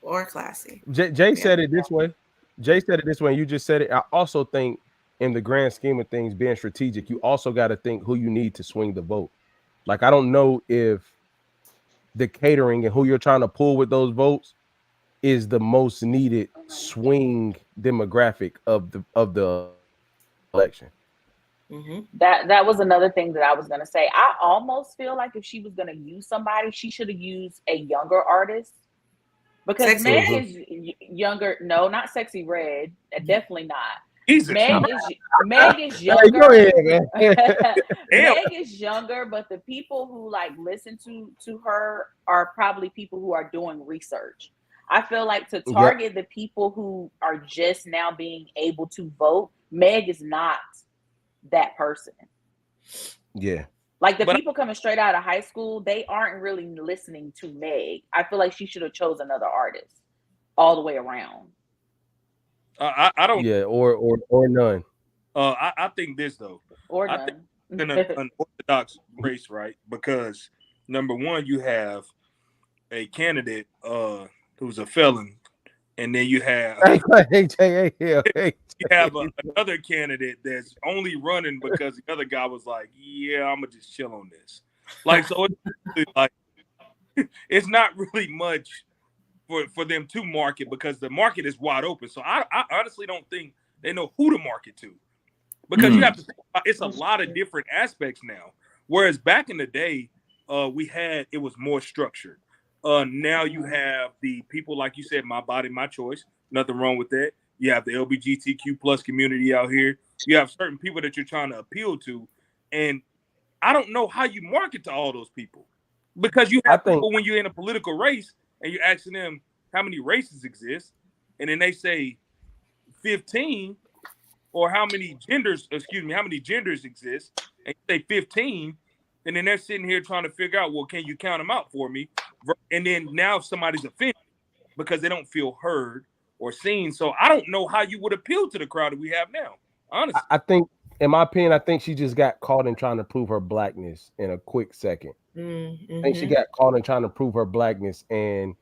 Or classy. Jay said it this way. Jay said it this way, and you just said it. I also think in the grand scheme of things, being strategic, you also got to think who you need to swing the vote. Like, I don't know if the catering and who you're trying to pull with those votes is the most needed swing demographic of the election. That was another thing that I was gonna say. I almost feel like if she was gonna use somebody, she should have used a younger artist because Meg is younger. No, not Sexy Red. Definitely not. Meg is younger. Go ahead, Meg is younger, but the people who like listen to her are probably people who are doing research. I feel like to target the people who are just now being able to vote, Meg is not that person. Yeah. Like the people coming straight out of high school, they aren't really listening to Meg. I feel like she should have chose another artist all the way around. I don't. Yeah, or none. I think this though. Or I none. think in an orthodox race, right? Because number one, you have a candidate who's a felon, and then you have another candidate that's only running because the other guy was like, "Yeah, I'm gonna just chill on this." Like, so it's like it's not really much for them to market because the market is wide open. So I honestly don't think they know who to market to because you have to think about, it's a lot of different aspects now. Whereas back in the day, it was more structured. Now you have the people, like you said, my body, my choice. Nothing wrong with that. You have the LGBTQ plus community out here. You have certain people that you're trying to appeal to. And I don't know how you market to all those people. Because you have people when you're in a political race and you're asking them how many races exist, and then they say 15, or how many genders exist, and you say 15, and then they're sitting here trying to figure out, well, can you count them out for me? And then now somebody's offended because they don't feel heard or seen. So I don't know how you would appeal to the crowd that we have now. Honestly, I think, in my opinion, I think she just got caught in trying to prove her blackness in a quick second. Mm-hmm. I think she got caught in trying to prove her blackness, and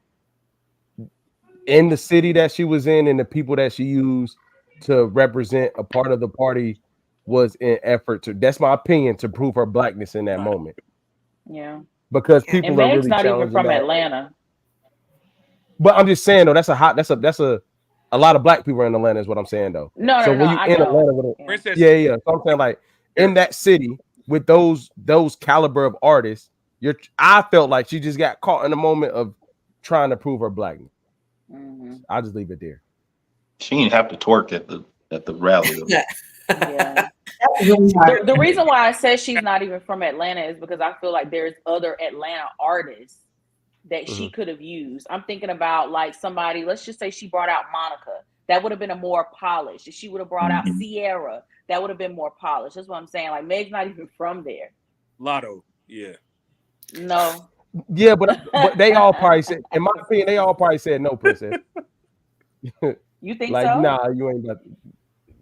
in the city that she was in and the people that she used to represent a part of the party was in effort to, that's my opinion, to prove her blackness in that moment. Yeah. Because people And are Meg's really not even challenging from that. Atlanta. But I'm just saying though, that's a lot of black people are in Atlanta is what I'm saying though. No, so no, when no, you I in know. Atlanta with Yeah. Princess, yeah. So I'm saying, like, in that city with those caliber of artists, I felt like she just got caught in the moment of trying to prove her blackness. Mhm. I'll just leave it there. She didn't have to twerk at the rally. Though. Yeah. That's really hard. The reason why I said she's not even from Atlanta is because I feel like there's other Atlanta artists that she could have used. I'm thinking about like somebody, let's just say she brought out Monica. That would have been a more polished. If she would have brought out Sierra, that would have been more polished. That's what I'm saying. Like Meg's not even from there. Lotto, yeah. No. Yeah, but they all probably said, in my opinion, they all probably said no, Princess. You think like, so? nah, you ain't got.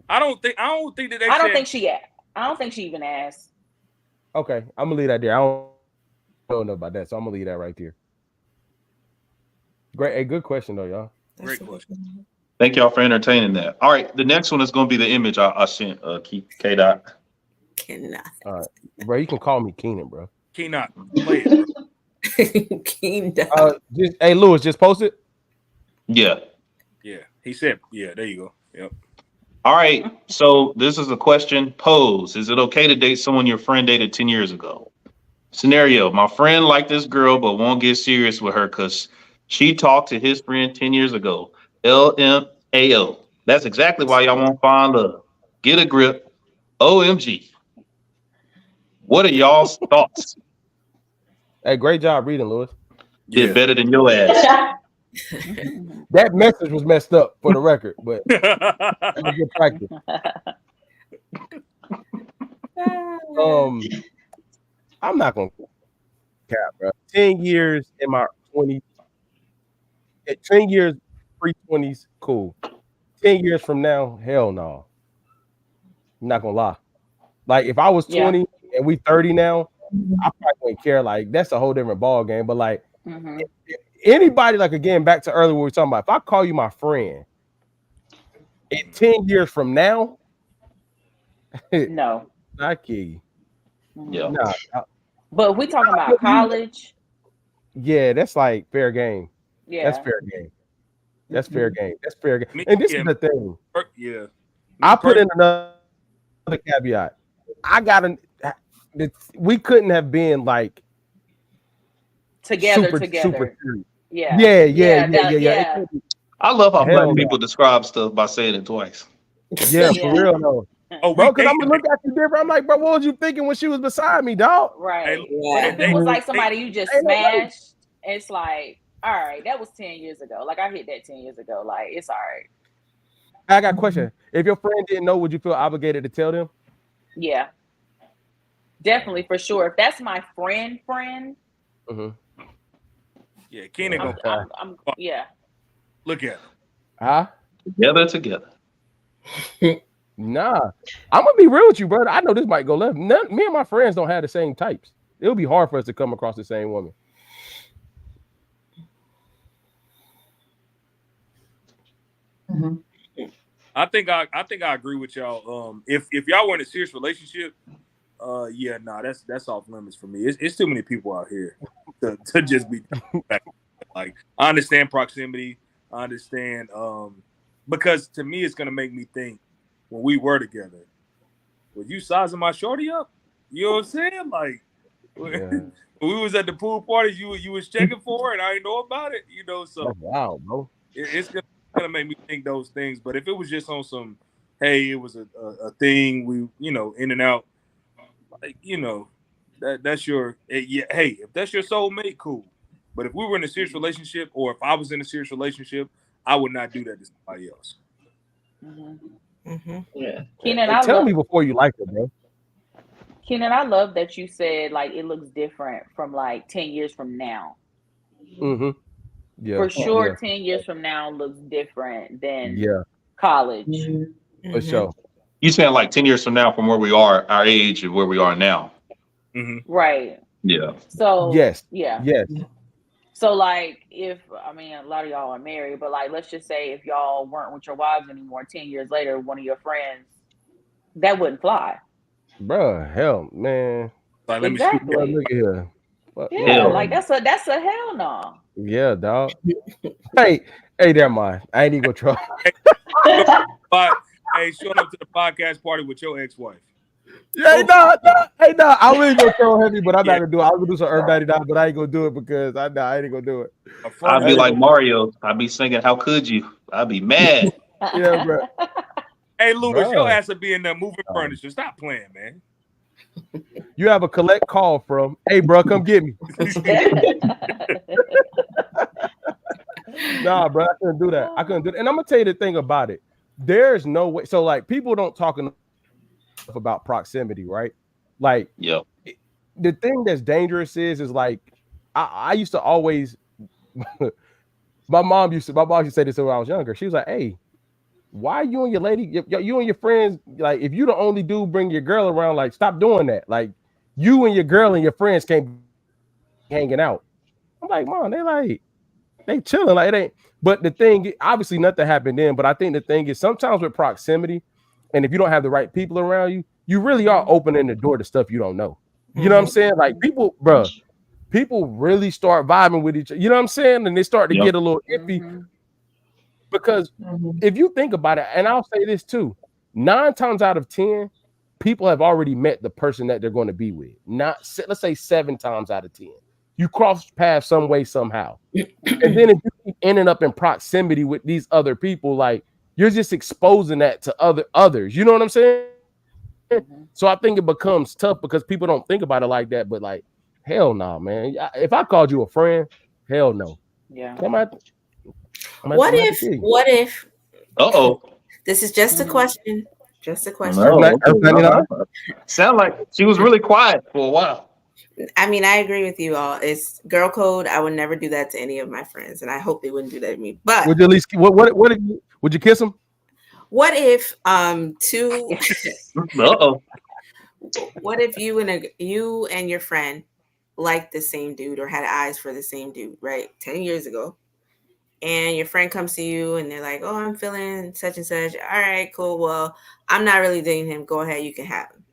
I don't think that they I don't said, think she asked. I don't think she even asked. Okay, I'm gonna leave that there. I don't know about that, so I'm gonna leave that right there. Great, a good question though, y'all. Great question. Thank y'all for entertaining that. All right, the next one is going to be the image I sent K Dot. Cannot. All right, bro, you can call me Keenan, bro. Keenan, play it, bro. Keenan. Hey, Lewis, just post it. Yeah. Yeah, he said, yeah, there you go. Yep. All right, so this is a question posed. Is it okay to date someone your friend dated 10 years ago? Scenario, my friend liked this girl but won't get serious with her because she talked to his friend 10 years ago. LMAO. That's exactly why y'all won't find love. Get a grip. OMG. What are y'all's thoughts? Hey, great job reading, Lewis. Did better than your ass. That message was messed up for the record, but it was good practice. I'm not gonna cap, bro. 10 years in my 20s, 10 years pre-20s, cool. 10 years from now, hell no. I'm not gonna lie. Like if I was 20 and we 30 now, I probably wouldn't care. Like that's a whole different ball game. But like if anybody, like again, back to earlier what we were talking about, if I call you my friend in 10 years from now, no. I kill you. Yeah. Nah, but if we talking about college, yeah, that's like fair game. Yeah. That's fair game. That's fair game. That's fair game. Me- And this yeah. is the thing. Yeah. I put in another caveat. We couldn't have been like together. Super serious. Yeah. I love how Hell black people describe stuff by saying it twice. Yeah, for real though. Oh, bro, because I'm gonna look at you different. I'm like, bro, what was you thinking when she was beside me, dog? Right. Yeah. If it was like somebody you just smashed, it's like, all right, that was 10 years ago. Like I hit that 10 years ago. Like it's all right. I got a question. If your friend didn't know, would you feel obligated to tell them? Yeah. Definitely, for sure. If that's my friend. Yeah, Keenan I'm yeah. Look at him. Huh? Together. Nah, I'm gonna be real with you, brother. I know this might go left. Me and my friends don't have the same types. It'll be hard for us to come across the same woman. I think I agree with y'all. If y'all were in a serious relationship, that's off limits for me. It's too many people out here to just be like. I understand proximity. I understand because to me it's gonna make me think when we were together. Was you sizing my shorty up? You know what I'm saying? Like When we was at the pool parties, you was checking for it. I didn't know about it, you know. So wow, bro. it's gonna make me think those things. But if it was just on some, hey, it was a thing, we in and out, like that's your yeah. Hey, if that's your soulmate, cool. But if we were in a serious relationship, or if I was in a serious relationship, I would not do that to somebody else. Yeah. Keenan, Hey, tell me before you like it, bro. Keenan, I love that you said like it looks different from like 10 years from now. Yeah, For sure, yeah. 10 years from now looks different than Yeah, college. for sure. You saying like 10 years from now, from where we are, our age, and where we are now? Right. Yeah. So Yes. yeah. Yes. So like a lot of y'all are married, but like let's just say if y'all weren't with your wives anymore, 10 years later, one of your friends, that wouldn't fly. Bruh, hell, man. Like, let Exactly. Bruh, look at here. Yeah, Hell. like that's a hell no. Yeah, dog. Hey, never mind. I ain't even gonna try. But hey, showing up to the podcast party with your ex-wife. Hey, no. I really gonna throw heavy, but I'm not gonna do it. I'm gonna do some Earth 99, but I ain't gonna do it because I ain't gonna do it. I'd be like Mario. I'd be singing, "How could you?" I'd be mad. Yeah, bro. Hey, Lewis, Bruh. your ass will be in there moving furniture. Stop playing, man. You have a collect call from, hey, bro, come get me. Nah, bro, I couldn't do that. And I'm gonna tell you the thing about it. There's no way. So, like, people don't talk enough about proximity, right? Like, Yep. The thing that's dangerous is like, I used to always. My mom used to say this when I was younger. She was like, "Hey, why you and your lady, you and your friends, like, if you the only dude bring your girl around, like, stop doing that. Like, you and your girl and your friends can't be hanging out." I'm like, Mom, they chilling, like, it ain't. But the thing, obviously, nothing happened then. But I think the thing is, sometimes with proximity, and if you don't have the right people around you, you really are opening the door to stuff you don't know. You know what I'm saying? Like, people really start vibing with each other. You know what I'm saying? And they start to get a little iffy. Because if you think about it, and I'll say this too, 9 times out of 10, people have already met the person that they're going to be with. Let's say 7 times out of 10. You cross paths some way, somehow. And then if you keep ending up in proximity with these other people, like, you're just exposing that to others. You know what I'm saying? So I think it becomes tough because people don't think about it like that. But like, hell no, man. If I called you a friend, hell no. Yeah. What if? This is just a question. Just a question. No. Sound like she was really quiet for a while. I mean, I agree with you all. It's girl code. I would never do that to any of my friends, and I hope they wouldn't do that to me. But would you at least would you kiss them? What if two? What if you and your friend liked the same dude or had eyes for the same dude, right? 10 years ago. And your friend comes to you and they're like, "Oh, I'm feeling such and such." All right, cool. Well, I'm not really dating him. Go ahead, you can have him.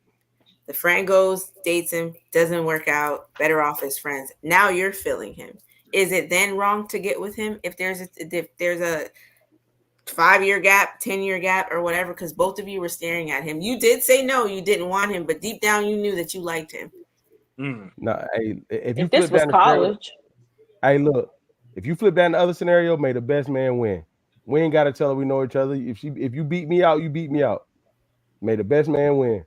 The friend goes, dates him, doesn't work out, better off as friends. Now you're feeling him. Is it then wrong to get with him if there's a 5-year gap, 10-year gap, or whatever? Because both of you were staring at him. You did say no, you didn't want him, but deep down you knew that you liked him. No, hey, if this was college, hey, look, if you flip down the other scenario, may the best man win. We ain't got to tell her we know each other. If you beat me out, you beat me out. May the best man win.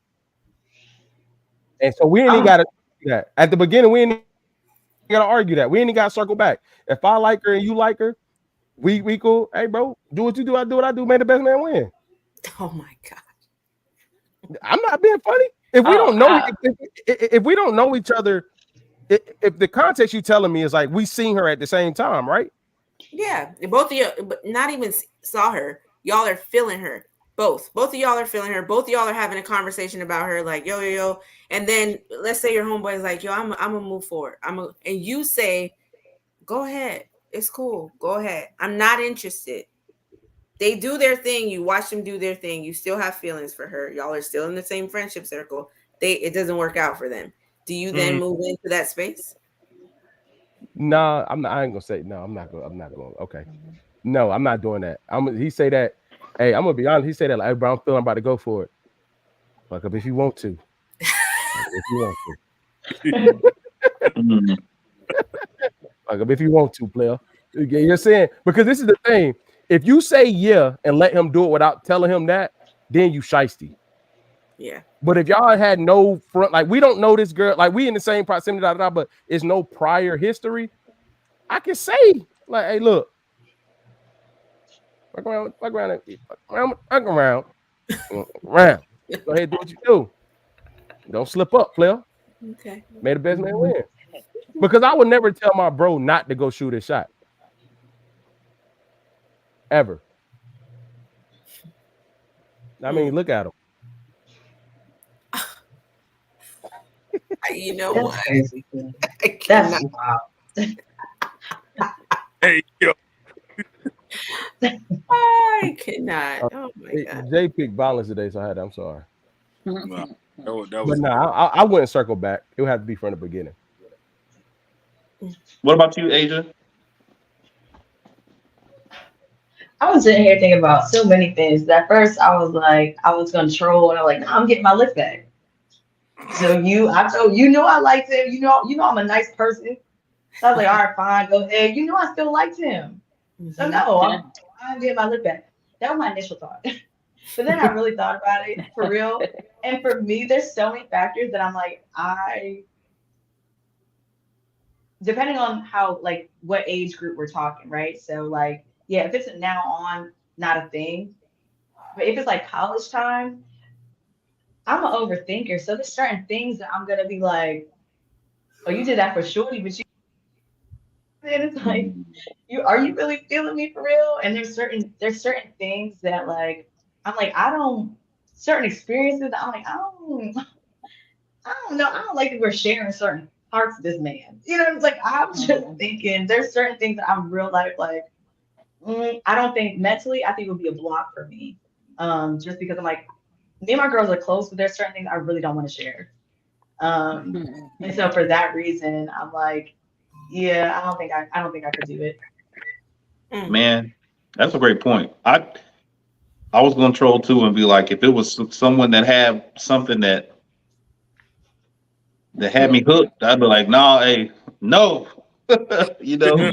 And so we ain't got to do that. At the beginning, we ain't got to argue that. We ain't got to circle back. If I like her and you like her, we cool. Hey, bro, do what you do. I do what I do. May the best man win. Oh my God. I'm not being funny. If we don't know, if we don't know each other, if the context you telling me is like we seen her at the same time, right? Yeah, both of you, but not even saw her. Y'all are feeling her. Both of y'all are feeling her. Both of y'all are having a conversation about her, like yo. And then let's say your homeboy is like, "Yo, I'm gonna move forward. And you say, "Go ahead, it's cool. Go ahead. I'm not interested." They do their thing. You watch them do their thing. You still have feelings for her. Y'all are still in the same friendship circle. It doesn't work out for them. Do you then move into that space? Nah, I'm not. I ain't gonna say no. I'm not gonna. Okay. No, I'm not doing that. He say that. Hey, I'm gonna be honest. He say that like, "Hey, bro, I'm feeling about to go for it." Fuck up if you want to. If you want to. Mm. Like, if you want to, player. You're saying, because this is the thing. If you say yeah and let him do it without telling him that, then you shiesty. Yeah. But if y'all had no front, like we don't know this girl, like we in the same proximity, but it's no prior history, I can say, like, hey, look, fuck around. Go ahead, do what you do. Don't slip up, player. Okay. May the best man win. Because I would never tell my bro not to go shoot a shot. Ever. I mean, look at him. You know That's what? crazy. I That's cannot. wild. Hey, yo. I cannot. Oh my god. Jay picked violence today, so I had. I'm sorry, Nah, that was but no, I wouldn't circle back. It would have to be from the beginning. What about you, Asia? I was sitting here thinking about so many things. At first, I was like, I was gonna troll, and I'm like, nah, I'm getting my lift back. So I told I liked him. I'm a nice person. So I was like, all right, fine, go ahead. I still liked him. So no, I'm getting my lift back. That was my initial thought. But then I really thought about it for real. And for me, there's so many factors that I'm like, depending on how, like, what age group we're talking, right? So, like, yeah, if it's a now on, not a thing. But if it's like college time, I'm an overthinker. So there's certain things that I'm gonna be like, oh, you did that for shorty, but you. And it's like, are you really feeling me for real? And there's certain things that, like, I'm like, certain experiences, I'm like, I don't know. I don't like that we're sharing certain parts of this man. It's like, I'm just thinking there's certain things that I'm real life, like, I don't think mentally, I think it would be a block for me. Just because I'm like, me and my girls are close, but there's certain things I really don't want to share. And so for that reason, I'm like, yeah, I don't think I could do it. Man, that's a great point. I was gonna troll too and be like, if it was someone that had something that had me hooked, I'd be like, nah, hey, no, you know.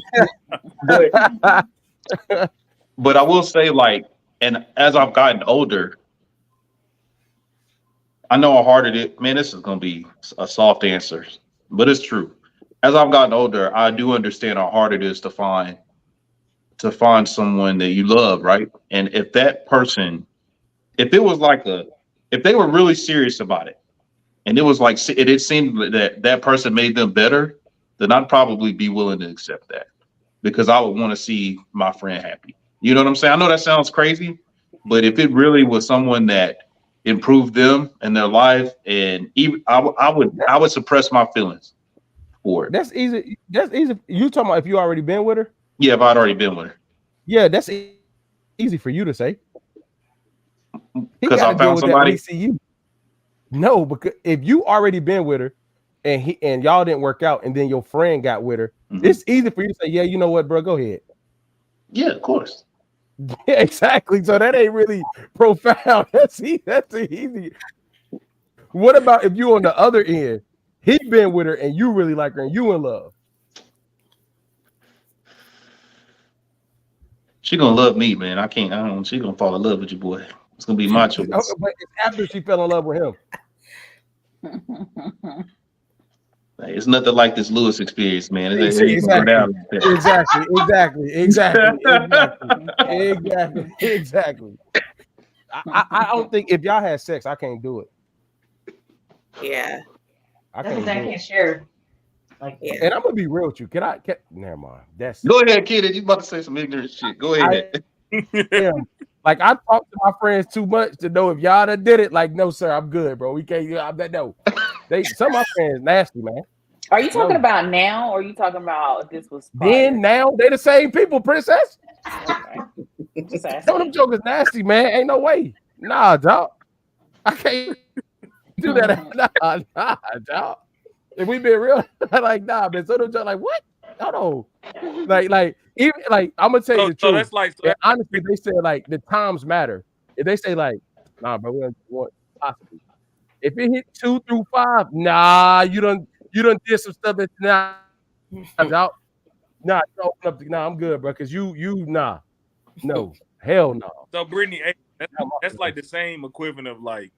But I will say, like, and as I've gotten older, I know how hard it is. Man, this is gonna be a soft answer, but it's true. As I've gotten older, I do understand how hard it is to find someone that you love, right? And if that person, if it was like if they were really serious about it, and it was like it seemed that person made them better, then I'd probably be willing to accept that because I would want to see my friend happy. You know what I'm saying? I know that sounds crazy, but if it really was someone that improved them and their life, and even I would suppress my feelings for it. That's easy. You talking about if you already been with her? Yeah, if I'd already been with her. Yeah, that's easy for you to say. Because I found somebody. He see you. No, because if you already been with her and y'all didn't work out, and then your friend got with her, it's easy for you to say, yeah, you know what, bro, go ahead. Yeah, of course. Yeah, exactly. So that ain't really profound. That's easy. What about if you on the other end? He been with her and you really like her and you in love. She gonna love me, man. She gonna fall in love with you, boy. It's gonna be my choice. But it's after she fell in love with him. It's nothing like this Lewis experience, man. Exactly. I don't think if y'all had sex, I can't do it. Yeah. I can't share. Like, Yeah. And I'm gonna be real with you. Never mind. Go ahead, kid. You about to say some ignorant shit. Go ahead. Like, I talk to my friends too much to know if y'all done did it. Like, no, sir, I'm good, bro. We can't. No. Some of my friends nasty, man. Are you talking about now, or are you talking about if this was prior? Then now they the same people, princess. Okay. Some of them jokers nasty, man. Ain't no way. Nah, dog. I can't do that. Nah, dog. If we been real, like, nah, man. So them jokers like, what? Hold on. Like even like I'm gonna tell you the truth. That's like honestly, they say like the times matter. If they say like, nah, bro, we don't want possibly. If it hit 2 through 5, nah, you don't. You done did some stuff that out. Nah, I'm good, bro. Cause you nah, no, hell no. So Brittany, hey, that's like the same equivalent of like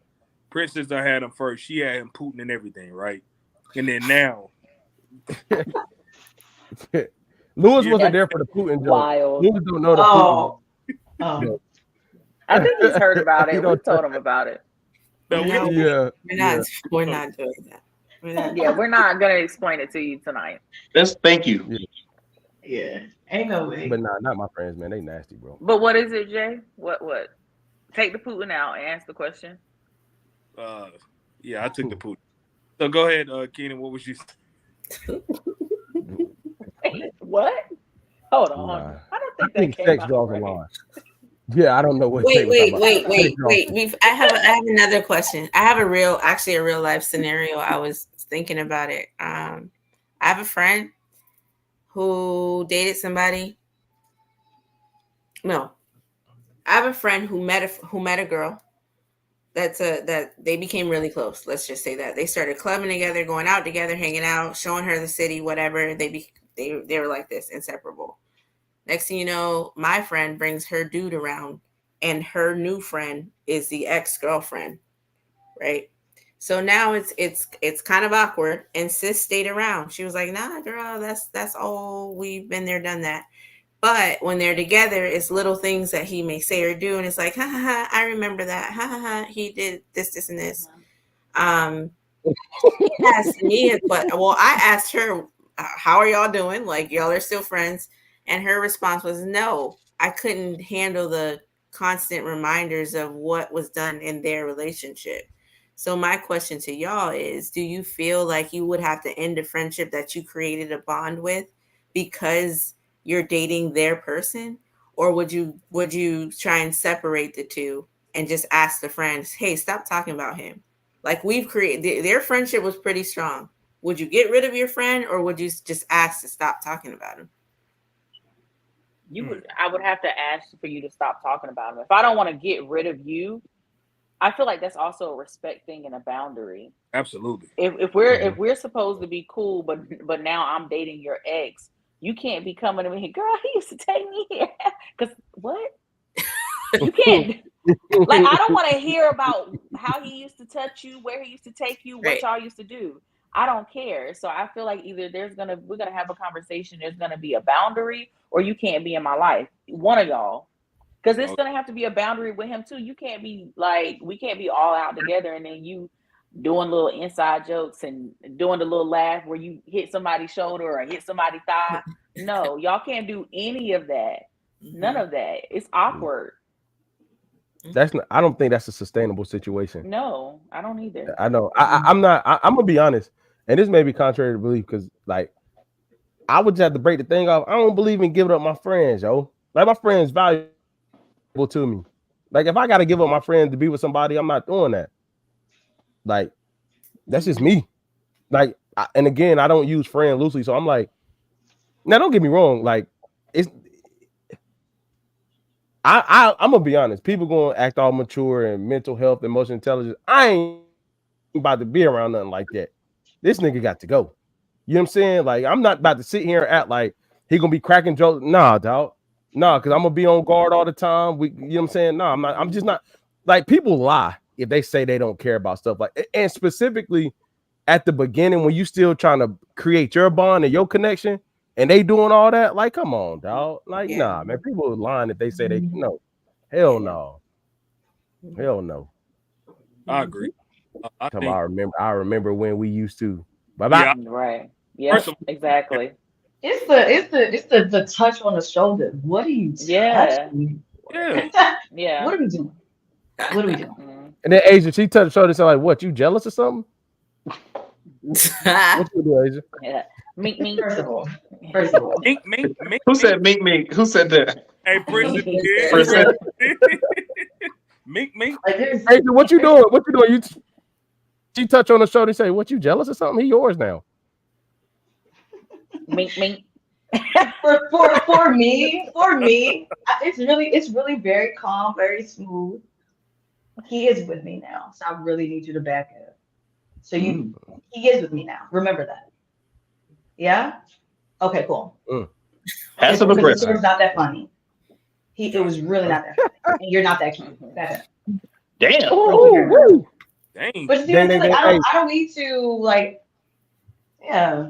Princess done had him first. She had him Putin and everything, right? And then now, Lewis wasn't there for the Putin joke. Wild. Lewis don't know the Putin joke. I think he's heard about He it. don't We told him about it. no, We're not doing that. We're not gonna explain it to you tonight. Thank you. Yeah, ain't no way. But nah, not my friends, man. They nasty, bro. But what is it, Jay? What? Take the Putin out and answer the question. yeah, I took the Putin. So go ahead, Keenan. What was you? What? Hold on. Nah. I don't think that came sex out draws a right. line. Yeah, I don't know what. Wait. I have another question. I have a real life scenario. I was thinking about it. I have a friend who dated somebody. No, I have a friend who met a girl. That they became really close. Let's just say that they started clubbing together, going out together, hanging out, showing her the city, whatever. They were like this, inseparable. Next thing you know, my friend brings her dude around, and her new friend is the ex-girlfriend, right? So now it's kind of awkward. And sis stayed around. She was like, "Nah, girl, that's all. We've been there, done that." But when they're together, it's little things that he may say or do, and it's like, "Ha ha ha! I remember that. Ha ha ha! He did this, and this." He asked me, but I asked her, "How are y'all doing? Like, y'all are still friends?" And her response was, "No, I couldn't handle the constant reminders of what was done in their relationship." So my question to y'all is, do you feel like you would have to end a friendship that you created a bond with because you're dating their person? Or would you try and separate the two and just ask the friends, "Hey, stop talking about him"? Like, we've created, their friendship was pretty strong. Would you get rid of your friend, or would you just ask to stop talking about him? I would have to ask for you to stop talking about him. If I don't want to get rid of you, I feel like that's also a respect thing and a boundary. Absolutely. If we're supposed to be cool, but now I'm dating your ex, you can't be coming to me, "Girl, he used to take me here." Because what? You can't. Like, I don't want to hear about how he used to touch you, where he used to take you, what y'all used to do. I don't care. So I feel like either we're gonna have a conversation. There's gonna be a boundary, or you can't be in my life. One of y'all. Because it's gonna have to be a boundary with him too. You can't be like, we can't be all out together and then you doing little inside jokes and doing the little laugh where you hit somebody's shoulder or hit somebody's thigh. No, y'all can't do any of that. None of that. It's awkward. I don't think that's a sustainable situation. No, I don't either. I know. I'm not. I'm gonna be honest, and this may be contrary to belief, because like I would just have to break the thing off. I don't believe in giving up my friends, yo. Like, my friends valuable to me. Like, if I got to give up my friend to be with somebody, I'm not doing that. Like, that's just me. Like, and again, I don't use friend loosely, so I'm like, now don't get me wrong. Like, I'm gonna be honest. People gonna act all mature and mental health, emotional intelligence. I ain't about to be around nothing like that. This nigga got to go. You know what I'm saying? Like, I'm not about to sit here and act like he gonna be cracking jokes. Nah, dog. Nah, because I'm gonna be on guard all the time. You know what I'm saying? No, I'm not. I'm just not. Like, people lie if they say they don't care about stuff like, and specifically at the beginning when you still trying to create your bond and your connection, and they doing all that. Like, come on, dog. Like, nah, man. People are lying if they say they no. Hell no. Hell no. I agree. I remember when we used to. Bye-bye. Yeah. Right. Yeah. Exactly. It's the touch on the shoulder. What are you touching? Yeah. What are we doing? What are we doing? And then Asia, she touched the shoulder and said, like, "What, you jealous or something?" What you do, Asia? Yeah. Mink. First of all. Mink. Who said mink? Who said that? Hey, Princess. Mink. Asia, what you doing? What you doing? She touch on the shoulder and say, "What, you jealous or something? He yours now." Mink. For me, it's really very calm, very smooth. He is with me now, so I really need you to back up. So he is with me now. Remember that. Yeah. Okay. Cool. Passive Because the aggressive. story's not that funny. It was really not that funny, and you're not that cute. That's it. Damn. Woo. Dang. But see, like, I don't need to like, yeah.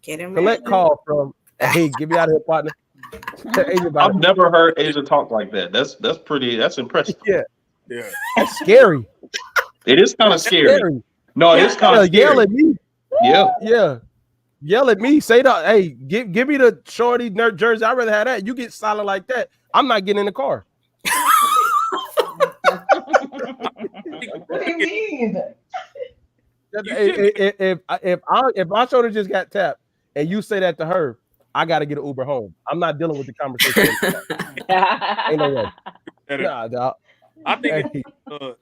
Get him. Collect call from. Hey, get me out of here, partner. I've never heard Asia talk like that. That's impressive. Yeah. Yeah. That's scary. It is kind of scary. No, it is kind of scary. Yell at me. Yeah. Yeah. Yell at me. Say that. Hey, give me the shorty nerd jersey. I'd rather have that. You get silent like that. I'm not getting in the car. What do you mean? If my shoulder just got tapped and you say that to her, I got to get an Uber home. I'm not dealing with the conversation. Ain't no way. Nah, dog. I think,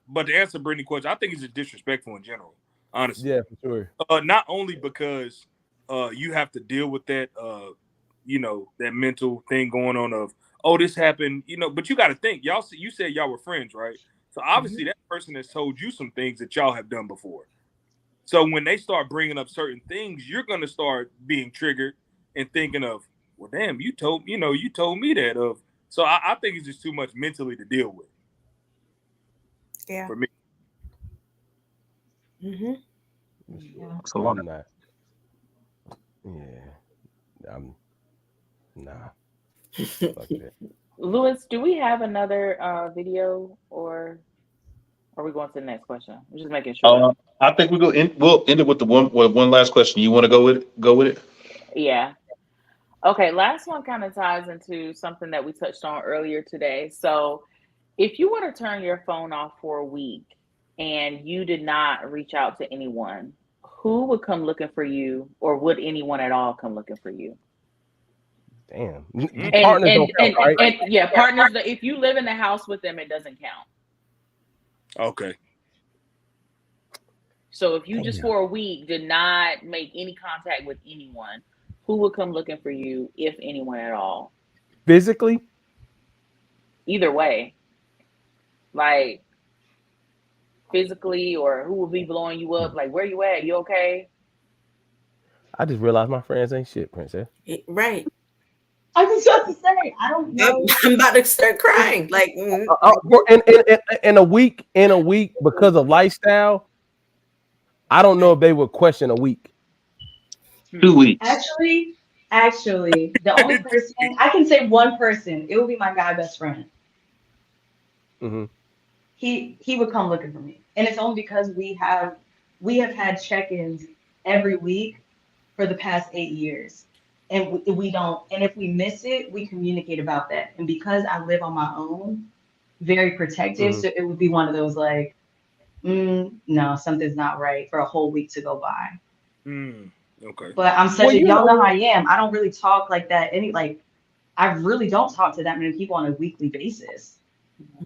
but to answer Brittany's question, I think it's just disrespectful in general. Honestly, yeah, for sure. Not only because you have to deal with that, that mental thing going on of, oh, this happened, but you got to think, you said y'all were friends, right? So obviously that person has told you some things that y'all have done before. So when they start bringing up certain things, you're going to start being triggered and thinking of, well, damn, you told me that of. So I think it's just too much mentally to deal with. Yeah. For me. Mm-hmm. It's a lot. I'm not. Yeah. I'm nah. Fuck that. Lewis, do we have another video, or are we going to the next question? I'm just making sure. I think we'll end it with one last question. You want to go with it? Yeah. Okay, last one kind of ties into something that we touched on earlier today. So if you were to turn your phone off for a week and you did not reach out to anyone, who would come looking for you, or would anyone at all come looking for you? Damn. Partners don't count, right? Yeah, partners. If you live in the house with them, it doesn't count. Okay. So if you just for a week did not make any contact with anyone, who would come looking for you, if anyone at all? Physically? Either way. Like physically, or who would be blowing you up? Like, where you at? You okay? I just realized my friends ain't shit, Princess. Right. I was just to say, I don't know. I'm about to start crying. Like in a week, because of lifestyle, I don't know if they would question a week. 2 weeks. Actually, the only person I can say, one person, it would be my guy best friend. Mm-hmm. He would come looking for me, and it's only because we have had check-ins every week for the past 8 years, and we don't. And if we miss it, we communicate about that. And because I live on my own, very protective, so it would be one of those like, no, something's not right for a whole week to go by. Okay. But I'm such y'all know how I am. I don't really talk like that. I really don't talk to that many people on a weekly basis.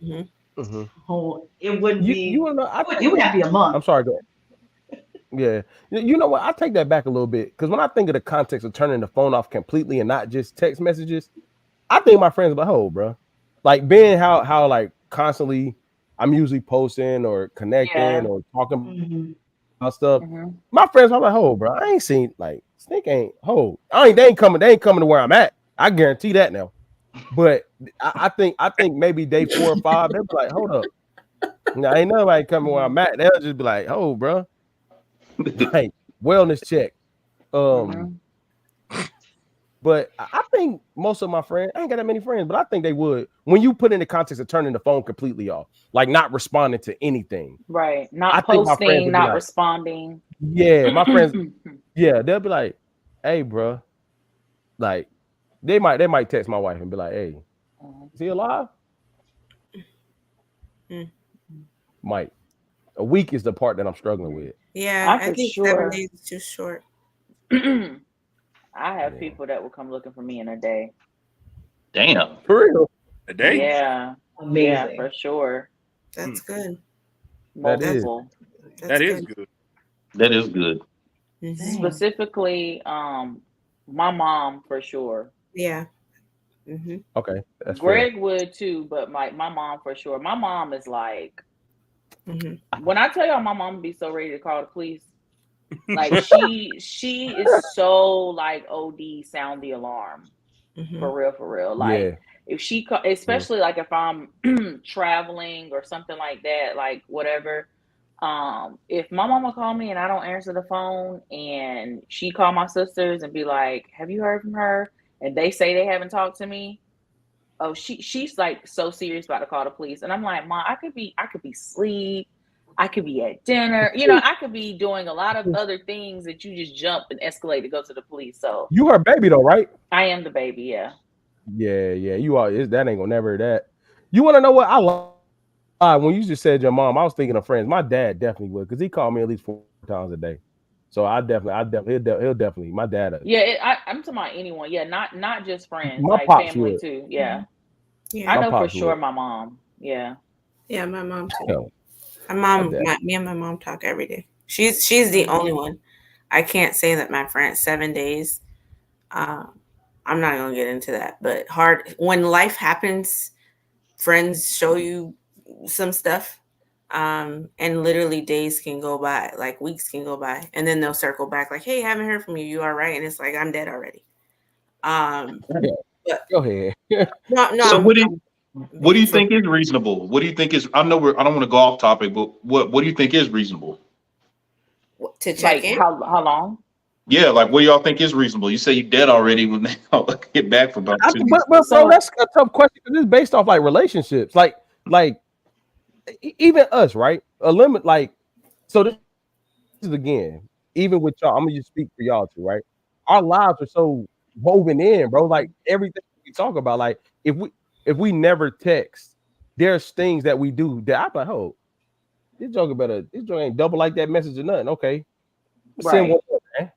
Mm-hmm. Mm-hmm. Oh, it wouldn't be. You want to know? It would have to be a month. I'm sorry, go ahead. Yeah, you know what? I take that back a little bit, because when I think of the context of turning the phone off completely and not just text messages, I think my friends about, oh, bro, like being how like constantly I'm usually posting or connecting or talking about stuff. My friends are like, oh, bro, I ain't seen like Snake ain't they ain't coming to where I'm at. I guarantee that now. But I think maybe day 4 or 5, they'll be like, hold up, now ain't nobody coming where I'm at. They'll just be like, oh, bro, like wellness check. But I think most of my friends, I ain't got that many friends, but I think they would, when you put in the context of turning the phone completely off, like not responding to anything. Right. Not posting, not responding. Yeah, my friends, yeah, they'll be like, hey, bro, like they might text my wife and be like, hey, is he alive? Might. A week is the part that I'm struggling with. Yeah, I think 7 days is too short. I have people that will come looking for me in a day. Damn. For real? A day? Yeah. Amazing. Yeah, for sure. That's good. Multiple. That is good. That is good. Mm-hmm. Specifically, my mom for sure. Yeah. Mm-hmm. Okay. That's Greg fair. would too, but my mom for sure. My mom is like, when I tell y'all my mom would be so ready to call the police, Like she is so like OD sound the alarm. For real. Like if she, especially like if I'm traveling or something like that, like whatever. If my mama call me and I don't answer the phone, and she call my sisters and be like, "Have you heard from her?" and they say they haven't talked to me, oh, she's like so serious about to call the police, and I'm like, "Mom, I could be asleep, I could be at dinner, I could be doing a lot of other things that you just jump and escalate to go to the police." So You her baby though, right? I am the baby, yeah. Yeah. You are. That ain't gonna never that. You want to know what I lied when you just said your mom? I was thinking of friends. My dad definitely would, because he called me at least 4 times a day. So he'll definitely. My dad. Yeah, I'm talking about anyone. Yeah, not just friends, My like pops family would. too. Yeah, Yeah. I My know for pops sure would. my mom. Yeah. Yeah, my mom too. Hell, Me and my mom talk every day. She's the only one. I can't say that my friend 7 days. I'm not gonna get into that, but hard when life happens, friends show you some stuff. And literally days can go by, like weeks can go by, and then they'll circle back like, "Hey, haven't heard from you. You all right?" And it's like, I'm dead already. yeah. But Go ahead. no, So what do you, I'm what do you for think is reasonable? What do you think is? I know I don't want to go off topic, but what do you think is reasonable? to check like in. how long? Yeah, like what do y'all think is reasonable? You say you dead already when they get back for about 2 weeks. But bro, So that's a tough question, because it's based off like relationships, like even us, right? A limit, like, so this is again, even with y'all. I'm gonna just speak for y'all too, right? Our lives are so woven in, bro. Like everything we talk about, like if we never text, there's things that we do that I'm like, oh, this joke ain't double like that message or nothing. Okay, send one right. more, man.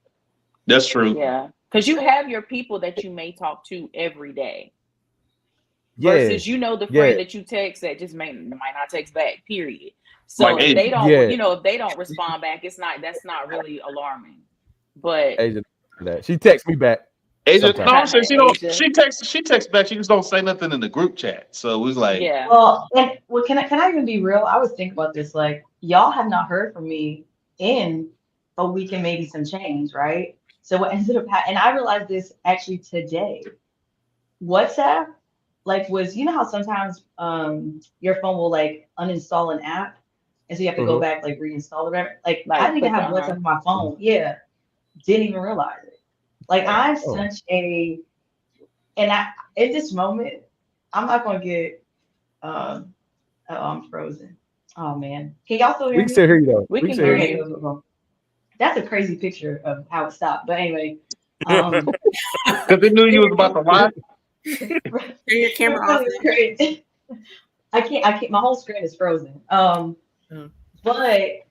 That's true. Yeah. Because you have your people that you may talk to every day Yeah, versus the yeah, friend that you text that just might not text back, period. Like So if they Asia. don't, yeah. if they don't respond back, that's not really alarming. But Asia, that she texts me back Asia, sometimes. no, I'm saying Asia, she texts back. She just don't say nothing in the group chat. So it was like, yeah. Well, can I even be real? I was thinking about this. Like, y'all have not heard from me in a week and maybe some change, right? So what ended up happening, and I realized this actually today. WhatsApp, like, was how sometimes your phone will like uninstall an app, and so you have to go Mhm. back like reinstall it. Whatever. Like, I Like didn't even quick, have WhatsApp on my phone. Yeah, didn't even realize it. Like, I'm Oh, such a, and I at this moment, I'm not gonna get. Um, oh, I'm frozen. Oh man, can y'all still we hear can still me? hear you though. we We can can still hear hear you. Okay, you. go, go, go. That's a crazy picture of how it stopped. But anyway, um, because they knew you was about to lie. Turn your it camera off. really is crazy. I can't. My whole screen is frozen. Mm. But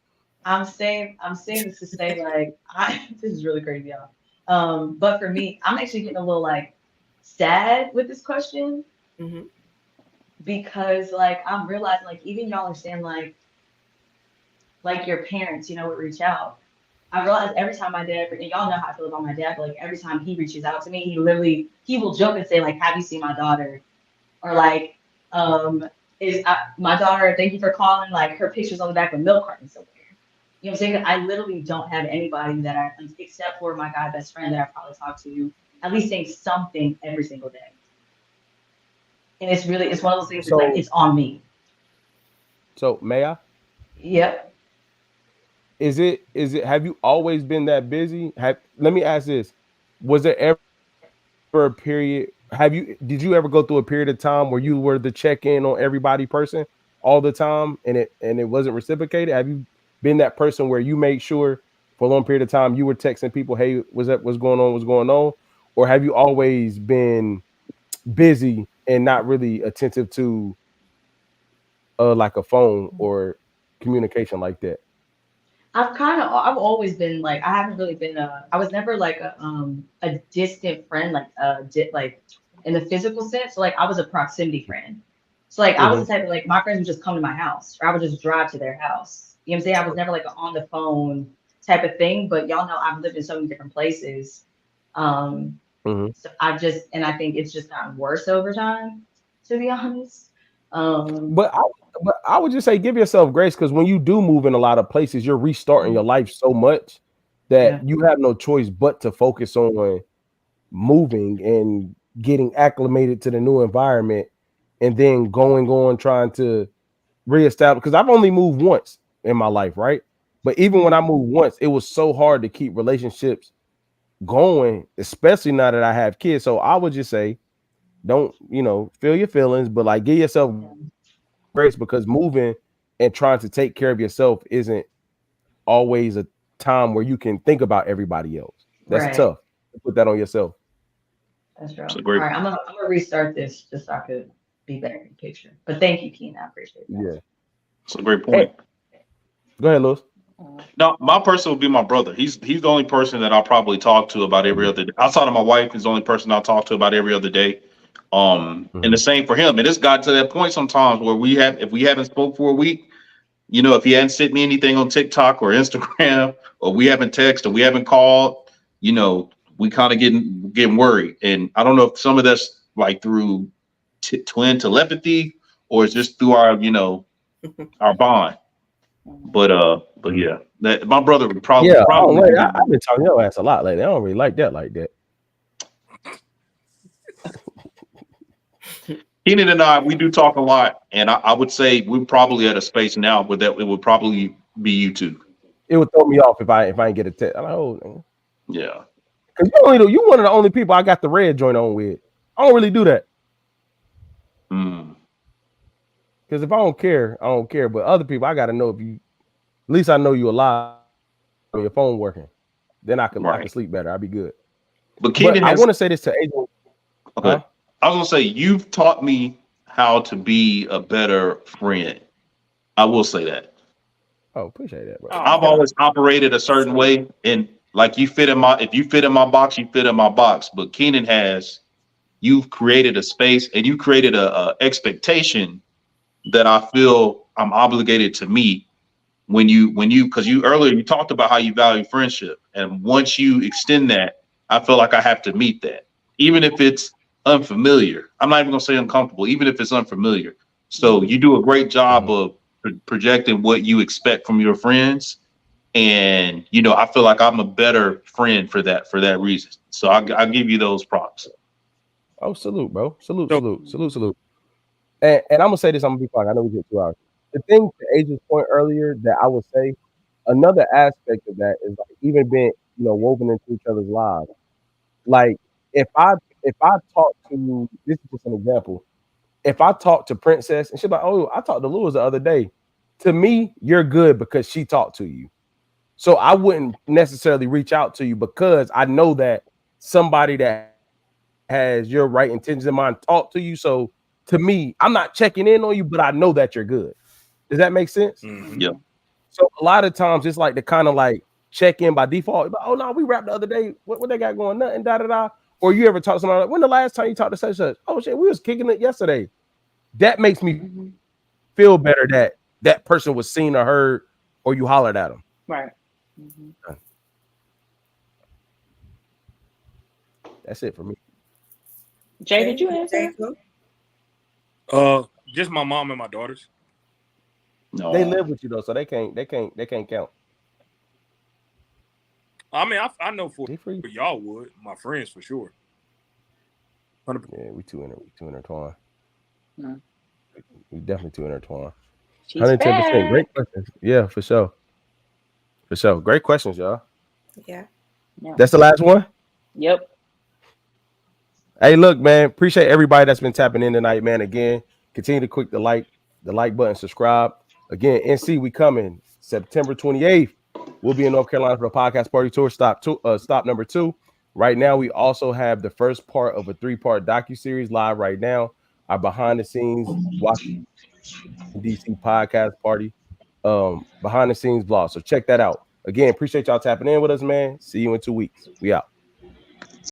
I'm saying this to say, like, this is really crazy, y'all. But for me, I'm actually getting a little like sad with this question, Mm-hmm. because like I'm realizing, like, even y'all are saying like your parents, would reach out. I realize every time my dad, and y'all know how I feel about my dad, but like every time he reaches out to me, he will joke and say like, "Have you seen my daughter?" Or like, "Is my daughter? Thank you for calling." Like, her pictures on the back of milk carton somewhere. You know what I'm saying? I literally don't have anybody that except for my guy best friend that I probably talk to, at least saying something every single day. And it's one of those things that's like, So, it's on me. may I? Yep. Is it have you always been that busy? Let me ask this. Was there ever a period, did you ever go through a period of time where you were the check-in on everybody person all the time, and it wasn't reciprocated? Have you been that person where you made sure for a long period of time you were texting people, "Hey, what's going on? What's going on?" Or have you always been busy and not really attentive to like a phone or communication like that? I've always been like, I haven't really been I was never like a distant friend, like like in the physical sense. So like I was a proximity friend. So like I was Hmm. the type of, like, my friends would just come to my house, or I would just drive to their house. You know what I'm saying? I was never like an on the phone type of thing, but y'all know I've lived in so many different places. Um Hmm. so I think it's just gotten worse over time, to be honest. Um But I would just say give yourself grace, because when you do move in a lot of places, you're restarting your life so much that you have no choice but to focus on moving and getting acclimated to the new environment, and then going on trying to reestablish. Because I've only moved once in my life, right? But even when I moved once, it was so hard to keep relationships going, especially now that I have kids. So I would just say, don't, feel your feelings, but like give yourself grace, because moving and trying to take care of yourself isn't always a time where you can think about everybody else. That's tough to put that on yourself. That's right. All right, I'm gonna restart this just so I could be back in the picture. But thank you, Keenan. I appreciate that. Yeah, it's a great point. Hey. Go ahead, Lewis. No, my person would be my brother. He's the only person that I'll probably talk to about every other day. Outside of my wife, he's the only person I'll talk to about every other day. And the same for him. And it's got to that point sometimes where if we haven't spoke for a week, if he hadn't sent me anything on TikTok or Instagram, or we haven't texted or we haven't called, we kind of getting worried. And I don't know if some of that's like through twin telepathy, or it's just through our, our bond. But yeah, that my brother would probably. Yeah, I've been talking your ass a lot lately. I don't really like that. Keenan and I, we do talk a lot, and I would say we're probably at a space now where that it would probably be you two. It would throw me off if I didn't get a text. I'm like, oh, yeah, because you one of the only people I got the red joint on with. I don't really do that. Because if I don't care, I don't care. But other people, I got to know if you. At least I know you alive. Your phone working, then I can sleep better. I'll be good. But Keenan, I want to say this to Adrian. Okay. Huh? I was gonna say you've taught me how to be a better friend. I will say that. Oh, appreciate that, bro. I've always operated a certain way, and like if you fit in my box, you fit in my box. But Keenan you've created a space and you created a expectation that I feel I'm obligated to meet because you earlier you talked about how you value friendship, and once you extend that, I feel like I have to meet that, even if it's unfamiliar. I'm not even gonna say uncomfortable, even if it's unfamiliar. So you do a great job of projecting what you expect from your friends, and I feel like I'm a better friend for that reason. So I give you those props. Oh, salute, bro. Salute. And I'm gonna say this. I'm gonna be quiet. I know we get 2 hours. The thing to Adrian's point earlier that I would say, another aspect of that is like even being woven into each other's lives. Like if I talk to, this is just an example. If I talk to Princess and she's like, oh, I talked to Lewis the other day. To me, you're good because she talked to you. So I wouldn't necessarily reach out to you because I know that somebody that has your right intentions in mind talked to you. So to me, I'm not checking in on you, but I know that you're good. Does that make sense? Mm-hmm. Yeah. So a lot of times it's like the kind of like check in by default. Oh no, we rapped the other day. What they got going? Nothing. Da da da. Or you ever talk to somebody like, when the last time you talked to such? Oh shit, we was kicking it yesterday. That makes me feel better that person was seen or heard, or you hollered at them. Right. That's it for me. Jay, did you answer? Just my mom and my daughters. No, they live with you though, so they can't count. I mean, I know for y'all would, my friends for sure. 100%. Yeah, we too intertwined. We definitely too intertwined. 110%. Great questions. Yeah, for sure. Great questions, y'all. Yeah. That's the last one? Yep. Hey, look, man. Appreciate everybody that's been tapping in tonight, man. Again, continue to click the like button, subscribe. Again, NC, we coming September 28th. We'll be in North Carolina for the podcast party tour. Stop number 2. Right now, we also have the first part of a 3-part docuseries live right now. Our behind the scenes Washington DC podcast party, behind the scenes vlog. So check that out. Again, appreciate y'all tapping in with us, man. See you in 2 weeks. We out.